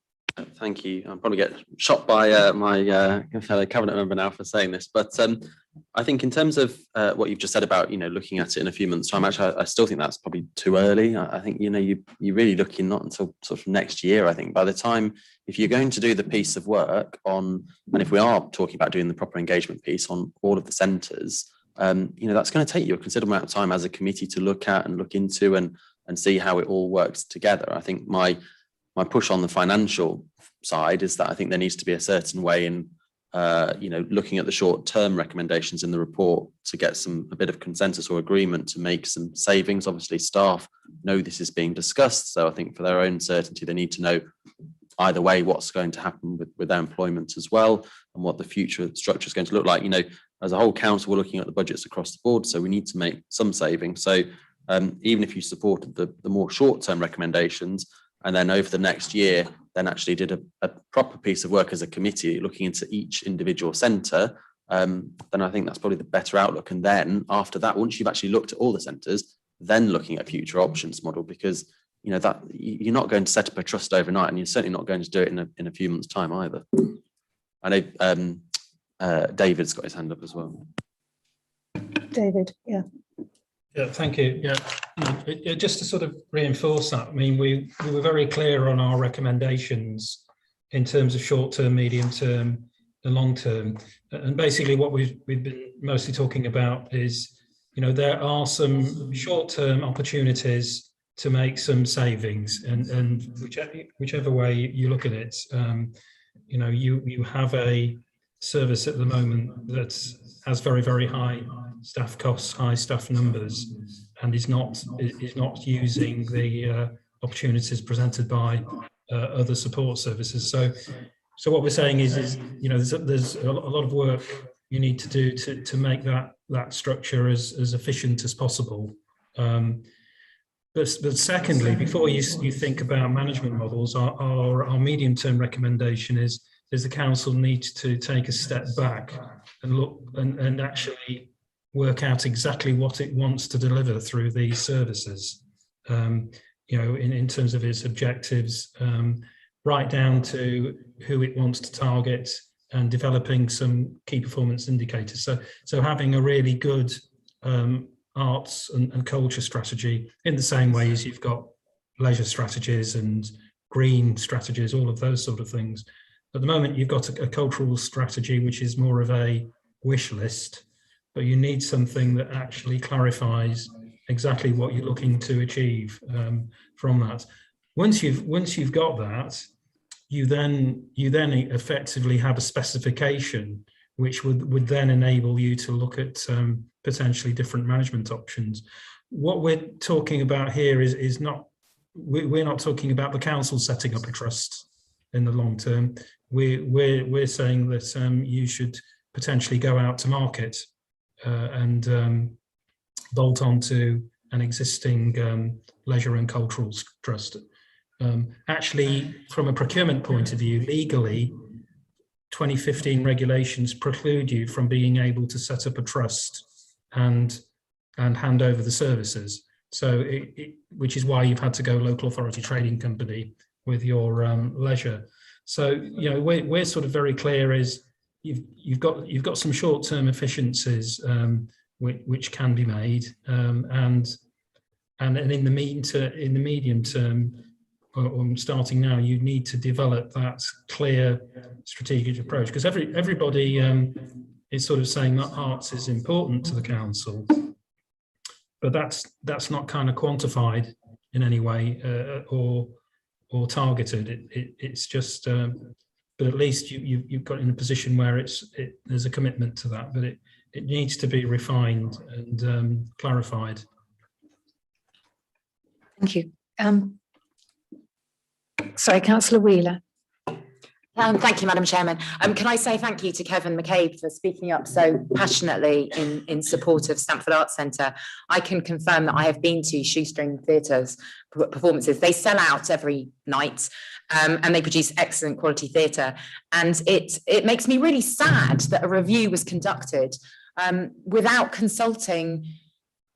Thank you. I'll probably get shot by my fellow cabinet member now for saying this, but I think in terms of what you've just said about looking at it in a few months' time, actually, I still think that's probably too early. I think you're really looking not until sort of next year. I think by the time, if you're going to do the piece of work on, and if we are talking about doing the proper engagement piece on all of the centres, that's going to take you a considerable amount of time as a committee to look at and look into and see how it all works together. I think my push on the financial side is that I think there needs to be a certain way in, looking at the short-term recommendations in the report to get a bit of consensus or agreement to make some savings. Obviously, staff know this is being discussed, so I think for their own certainty, they need to know either way what's going to happen with their employment as well, and what the future structure is going to look like. As a whole council, we're looking at the budgets across the board, so we need to make some savings. So even if you supported the more short-term recommendations, and then over the next year, then actually did a proper piece of work as a committee looking into each individual centre, then I think that's probably the better outlook. And then after that, once you've actually looked at all the centres, then looking at a future options model, because that you're not going to set up a trust overnight, and you're certainly not going to do it in a few months' time either. I know David's got his hand up as well. David, yeah. Yeah, thank you. Yeah, just to sort of reinforce that, I mean, we were very clear on our recommendations in terms of short-term, medium-term, and long-term. And basically what we've been mostly talking about is, there are some short-term opportunities to make some savings, and whichever way you look at it, you have a service at the moment that has very, very high staff costs, high staff numbers, and is not using the opportunities presented by other support services. So what we're saying is there's a lot of work you need to do to make that structure as efficient as possible. But secondly, before you think about management models, our medium-term recommendation is the council needs to take a step back and look and actually work out exactly what it wants to deliver through these services, in terms of its objectives, right down to who it wants to target, and developing some key performance indicators. So having a really good arts and culture strategy, in the same way as you've got leisure strategies and green strategies, all of those sort of things. At the moment, you've got a cultural strategy, which is more of a wish list, but you need something that actually clarifies exactly what you're looking to achieve from that. Once you've got that, you then effectively have a specification which would then enable you to look at potentially different management options. What we're talking about here is not, we're not talking about the council setting up a trust in the long term. We're saying that you should potentially go out to market and bolt onto an existing leisure and cultural trust. Actually, from a procurement point of view, legally, 2015 regulations preclude you from being able to set up a trust and hand over the services. So, which is why you've had to go local authority trading company with your leisure. So, we're sort of very clear is you've got some short-term efficiencies which can be made, and and in the medium term, or starting now, you need to develop that clear strategic approach, because everybody is sort of saying that arts is important to the council, but that's not kind of quantified in any way or targeted. It's just, but at least you've got in a position where there's a commitment to that, but it needs to be refined and clarified. Thank you. Sorry, Councillor Wheeler. Thank you, Madam Chairman. Can I say thank you to Kevin McCabe for speaking up so passionately in support of Stamford Arts Centre. I can confirm that I have been to Shoestring Theatre's performances. They sell out every night, and they produce excellent quality theatre. And it makes me really sad that a review was conducted without consulting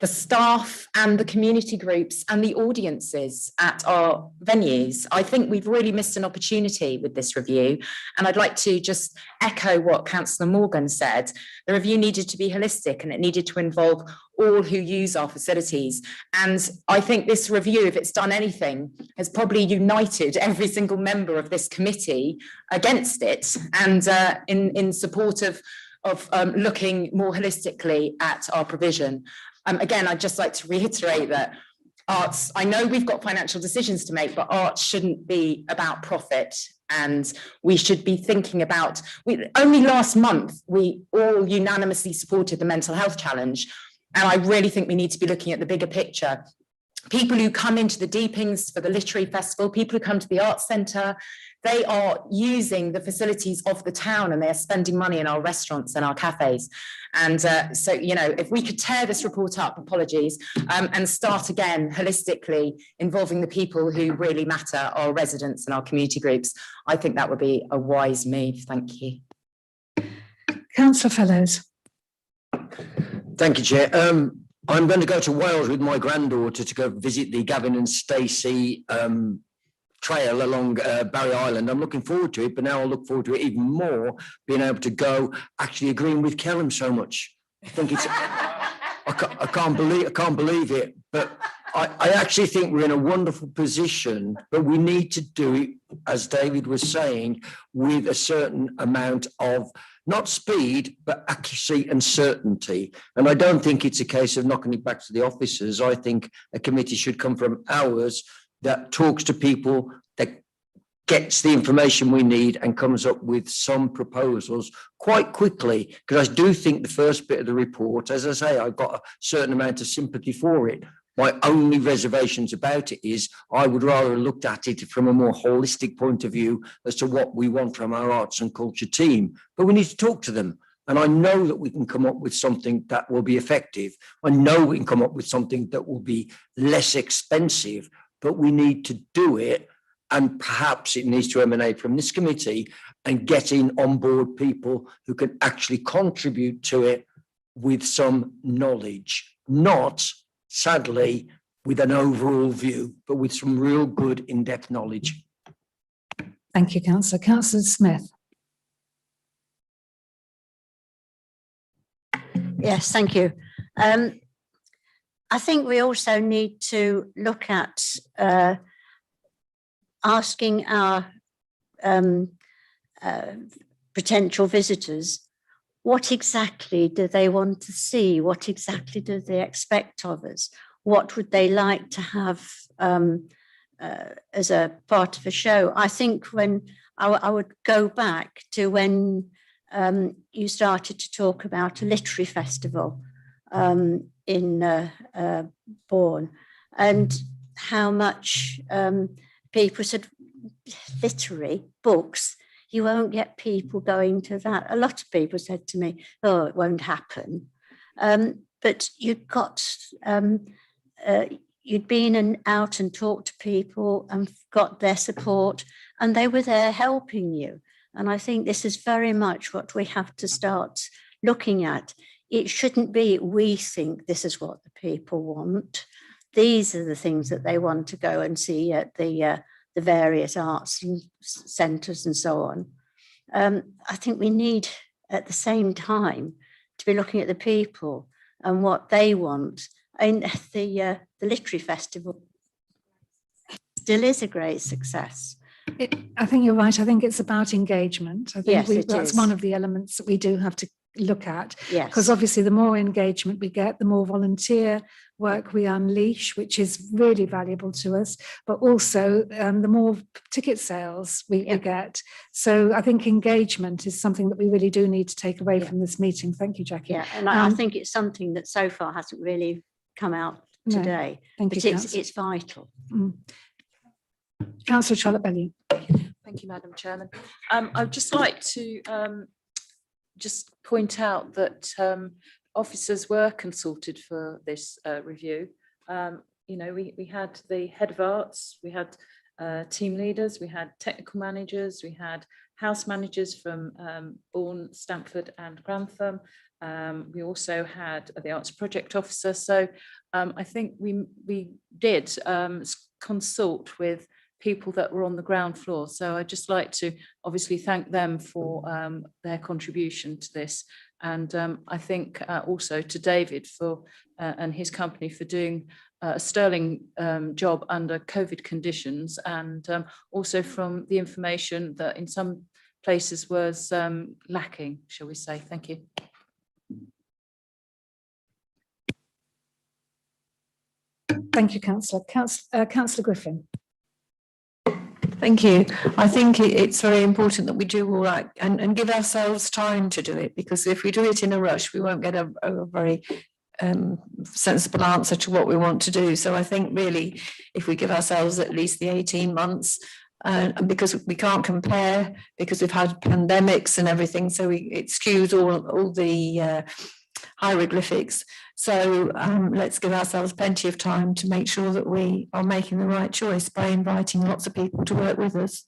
the staff and the community groups and the audiences at our venues. I think we've really missed an opportunity with this review. And I'd like to just echo what Councillor Morgan said. The review needed to be holistic and it needed to involve all who use our facilities. And I think this review, if it's done anything, has probably united every single member of this committee against it and in support of looking more holistically at our provision. Again, I'd just like to reiterate that arts, I know we've got financial decisions to make, but arts shouldn't be about profit. And we should be thinking about, only last month, we all unanimously supported the mental health challenge. And I really think we need to be looking at the bigger picture. People who come into the Deepings for the literary festival, people who come to the Arts Centre, they are using the facilities of the town and they are spending money in our restaurants and our cafes. And so, you know, if we could tear this report up, apologies, and start again holistically involving the people who really matter, our residents and our community groups, I think that would be a wise move. Thank you. Councillor Fellows. Thank you, Chair. I'm going to go to Wales with my granddaughter to go visit the Gavin and Stacey trail along Barry Island. I'm looking forward to it, but now I look forward to it even more, being able to go, actually agreeing with Kellen so much. I think it's, I can't believe it, but I actually think we're in a wonderful position, but we need to do it, as David was saying, with a certain amount of not speed, but accuracy and certainty. And I don't think it's a case of knocking it back to the officers. I think a committee should come from ours that talks to people, that gets the information we need and comes up with some proposals quite quickly. Because I do think the first bit of the report, as I say, I've got a certain amount of sympathy for it. My only reservations about it is I would rather have looked at it from a more holistic point of view as to what we want from our arts and culture team. But we need to talk to them. And I know that we can come up with something that will be effective. I know we can come up with something that will be less expensive, but we need to do it. And perhaps it needs to emanate from this committee and getting on board people who can actually contribute to it with some knowledge, not sadly with an overall view, but with some real good in-depth knowledge. Thank you, Councillor. Councillor Smith. Yes, thank you. I think we also need to look at asking our potential visitors, what exactly do they want to see? What exactly do they expect of us? What would they like to have as a part of a show? I think when I would go back to when you started to talk about a literary festival in Bourne, and how much people said, literary books, you won't get people going to that. A lot of people said to me, oh, it won't happen. But you'd been out and talked to people and got their support, and they were there helping you. And I think this is very much what we have to start looking at. It shouldn't be, we think this is what the people want. These are the things that they want to go and see at the various arts centres and so on. I think we need, at the same time, to be looking at the people and what they want. And the the literary festival still is a great success. I think you're right. I think it's about engagement. I think Yes, that's is. one of the elements that we do have to look at. Yes. Because obviously the more engagement we get, the more volunteer work we unleash, which is really valuable to us, but also the more ticket sales we get. So I think engagement is something that we really do need to take away from this meeting. Thank you, Jackie. Yeah, and I think it's something that so far hasn't really come out today, thank but you, it's vital. Councillor Charlotte-Bellew. Thank you, Madam Chairman. I'd just like to just point out that officers were consulted for this review. You know, we had the head of arts, we had team leaders, we had technical managers, we had house managers from Bourne, Stamford and Grantham. We also had the arts project officer. So I think we did consult with people that were on the ground floor. So I'd just like to obviously thank them for their contribution to this. And I think also to David for and his company for doing a sterling job under COVID conditions, and also from the information that in some places was lacking, shall we say. Thank you. Thank you, Councillor. Councillor Griffin. Thank you. I think it's very important that we do all right and give ourselves time to do it, because if we do it in a rush, we won't get a very sensible answer to what we want to do. So I think really, if we give ourselves at least the 18 months, because we can't compare, because we've had pandemics and everything, so it skews all the hieroglyphics. So let's give ourselves plenty of time to make sure that we are making the right choice by inviting lots of people to work with us.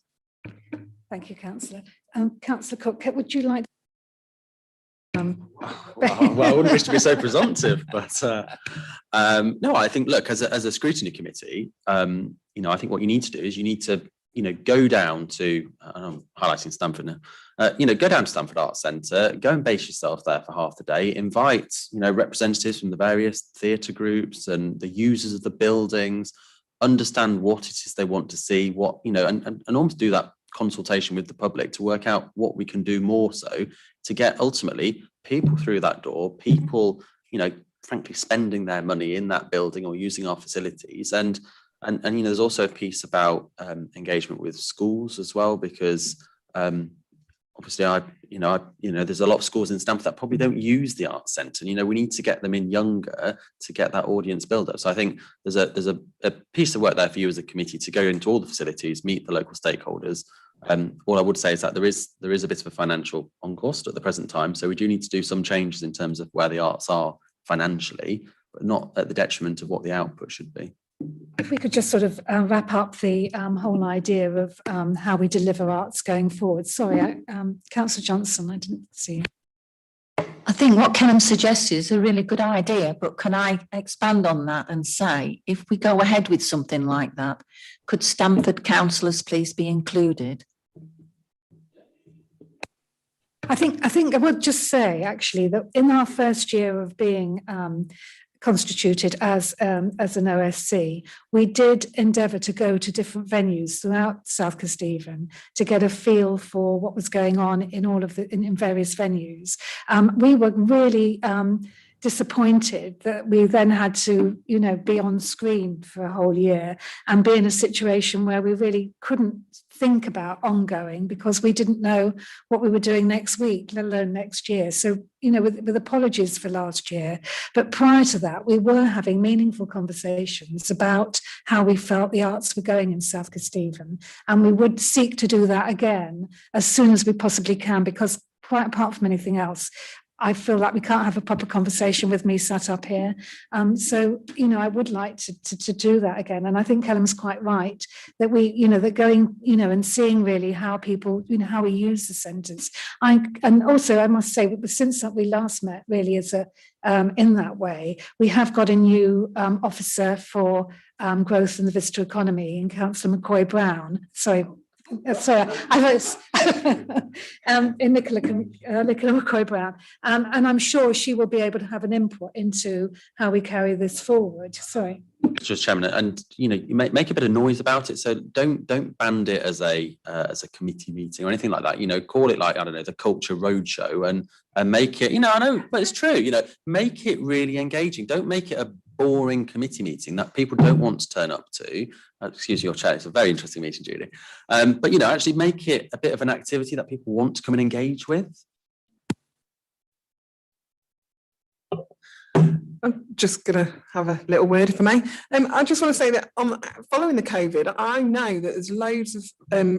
Thank you, Councillor. Councillor Cook, would you like well, I wouldn't wish to be so presumptive, but no, I think, look, as a scrutiny committee, you know, I think what you need to do is you need to, you know, go down to, I'm highlighting Stamford now, you know, go down to Stamford Arts Centre, go and base yourself there for half the day, invite, you know, representatives from the various theatre groups and the users of the buildings, understand what it is they want to see, what, you know, and almost do that consultation with the public to work out what we can do more so to get ultimately people through that door, people, you know, frankly spending their money in that building or using our facilities. And you know, there's also a piece about engagement with schools as well, because obviously there's a lot of schools in Stamford that probably don't use the arts centre. You know, we need to get them in younger to get that audience build up. So I think there's a piece of work there for you as a committee to go into all the facilities, meet the local stakeholders. All I would say is that there is a bit of a financial on cost at the present time. So we do need to do some changes in terms of where the arts are financially, but not at the detriment of what the output should be. If we could just sort of wrap up the whole idea of how we deliver arts going forward. Sorry, Councillor Johnson, I didn't see you. I think what Callum suggested is a really good idea, but can I expand on that and say, if we go ahead with something like that, could Stamford councillors please be included? I think I would just say actually that in our first year of being constituted as an OSC, we did endeavour to go to different venues throughout South Kesteven to get a feel for what was going on in all of the in various venues. We were really disappointed that we then had to, you know, be on screen for a whole year and be in a situation where we really couldn't think about ongoing because we didn't know what we were doing next week, let alone next year. So, you know, with apologies for last year, but prior to that, we were having meaningful conversations about how we felt the arts were going in South Kesteven, and we would seek to do that again as soon as we possibly can, because quite apart from anything else, I feel like we can't have a proper conversation with me sat up here. So, you know, I would like to do that again. And I think Callum's quite right that we, you know, that going, you know, and seeing really how people, you know, how we use the centres. And also I must say, since we last met really as a, in that way, we have got a new officer for growth in the visitor economy in Councillor McCoy Brown. Sorry, I was in Nicola McCoy-Brown. And I'm sure she will be able to have an input into how we carry this forward. Sorry. Just Chairman, and you make a bit of noise about it. So don't band it as a committee meeting or anything like that. Call it like, I don't know, the Culture Roadshow, and make it. I know, but it's true. Make it really engaging. Don't make it a boring committee meeting that people don't want to turn up to. Excuse your chair. It's a very interesting meeting, Julie. But actually make it a bit of an activity that people want to come and engage with. I'm just going to have a little word, if I may. I just want to say that following the COVID, I know that there's loads of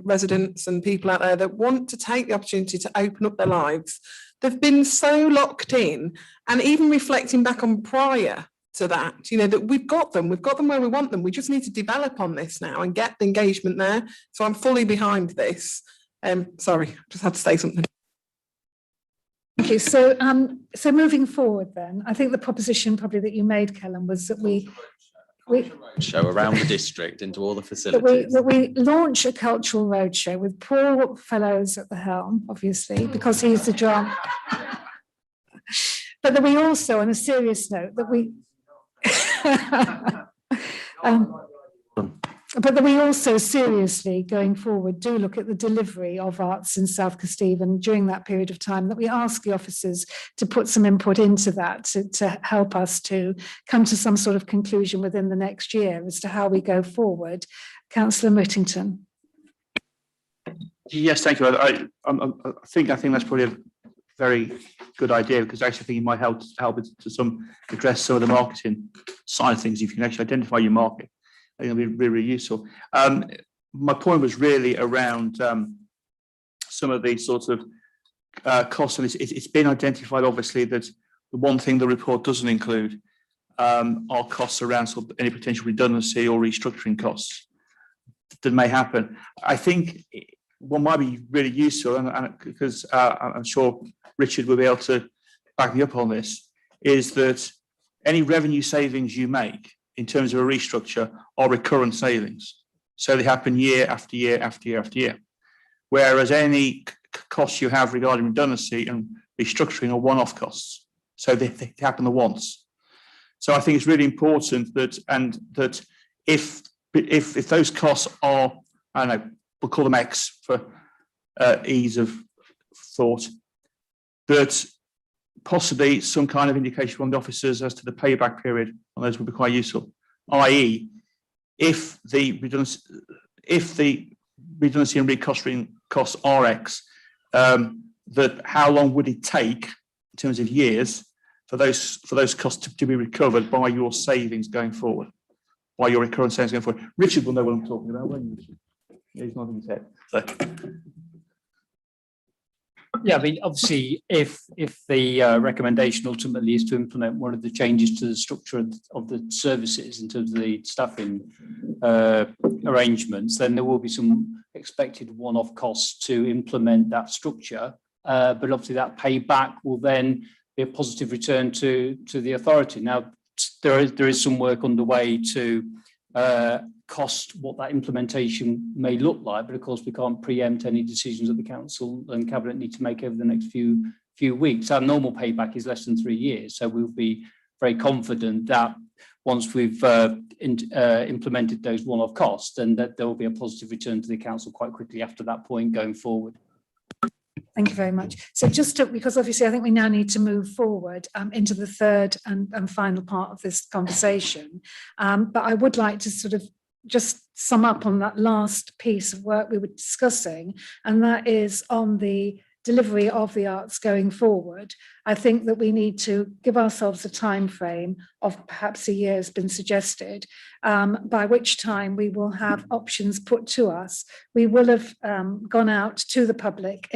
residents and people out there that want to take the opportunity to open up their lives. They've been so locked in, and even reflecting back on prior to that, that we've got them where we want them. We just need to develop on this now and get the engagement there. So I'm fully behind this. Sorry, just had to say something. Thank you. So moving forward then, I think the proposition probably that you made, Kellen, was that we show around the district into all the facilities. That we launch a cultural roadshow with Paul Fellows at the helm, obviously, because he's the drama. But that we also, on a serious note, that we but that we also seriously, going forward, do look at the delivery of arts in South Kesteven during that period of time, that we ask the officers to put some input into that to help us to come to some sort of conclusion within the next year as to how we go forward. Councillor Whittington. Yes, thank you. I think that's probably a very good idea, because I actually think it might help to address some of the marketing side of things. If you can actually identify your market, I think it'll be really, really useful. My point was really around some of these sorts of costs, and it's been identified, obviously, that the one thing the report doesn't include are costs around sort of any potential redundancy or restructuring costs that may happen. I think what might be really useful, and because I'm sure Richard will be able to back me up on this, is that any revenue savings you make in terms of a restructure are recurrent savings. So they happen year after year after year after year. Whereas any costs you have regarding redundancy and restructuring are one-off costs. So they happen the once. So I think it's really important that if those costs are, I don't know, we'll call them X for ease of thought, that possibly some kind of indication from the officers as to the payback period on those would be quite useful. I.e., if the redundancy and recosting costs are X, that how long would it take in terms of years for those costs to be recovered by your savings going forward, by your recurrent savings going forward? Richard will know what I'm talking about, won't you, Richard? Yeah, he's nodding his head. So. Yeah, I mean, obviously, if the recommendation ultimately is to implement one of the changes to the structure of the services in terms of the staffing arrangements, then there will be some expected one-off costs to implement that structure. But obviously, that payback will then be a positive return to the authority. Now, there is some work underway to cost what that implementation may look like, but of course we can't preempt any decisions that the council and cabinet need to make over the next few weeks. Our normal payback is less than 3 years, so we'll be very confident that once we've implemented those one-off costs, then that there will be a positive return to the council quite quickly after that point going forward. Thank you very much. So because obviously I think we now need to move forward into the third and final part of this conversation. But I would like to sort of just sum up on that last piece of work we were discussing, and that is on the delivery of the arts going forward. I think that we need to give ourselves a time frame of perhaps a year has been suggested, by which time we will have options put to us. We will have gone out to the public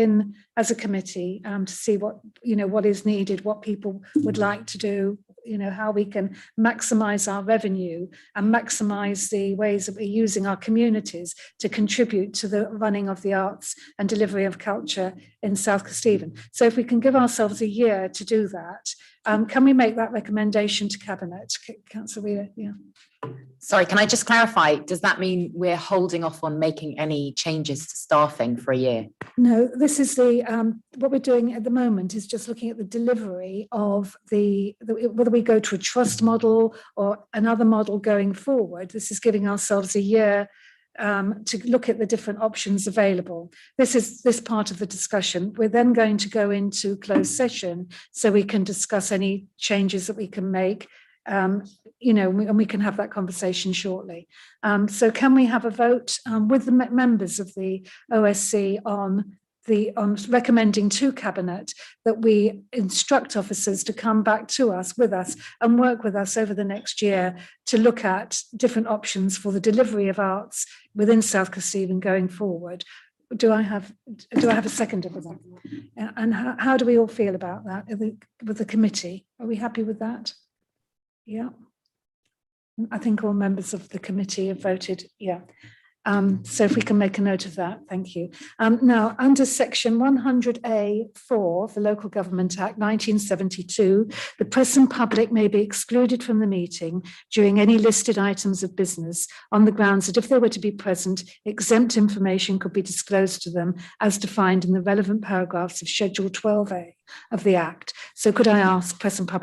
as a committee to see what is needed, what people would like to do, how we can maximise our revenue and maximise the ways that we're using our communities to contribute to the running of the arts and delivery of culture in South Kesteven. So if we can give ourselves a year to do that, Can we make that recommendation to Cabinet? Councillor Wheeler, yeah. Sorry, can I just clarify? Does that mean we're holding off on making any changes to staffing for a year? No, this is what we're doing at the moment is just looking at the delivery of whether we go to a trust model or another model going forward. This is giving ourselves a year to look at the different options available. This is this part of the discussion. We're then going to go into closed session so we can discuss any changes that we can make. And we can have that conversation shortly. So can we have a vote with the members of the OSC on recommending to Cabinet that we instruct officers to come back to us and work with us over the next year to look at different options for the delivery of arts within South Kesteven going forward? Do I have a seconder for that? And how do we all feel about that with the committee? Are we happy with that? Yeah, I think all members of the committee have voted, yeah. So if we can make a note of that, thank you. Now, under section 100A(4) of the Local Government Act 1972, the press and public may be excluded from the meeting during any listed items of business on the grounds that if they were to be present, exempt information could be disclosed to them as defined in the relevant paragraphs of Schedule 12A of the Act. So could I ask press and public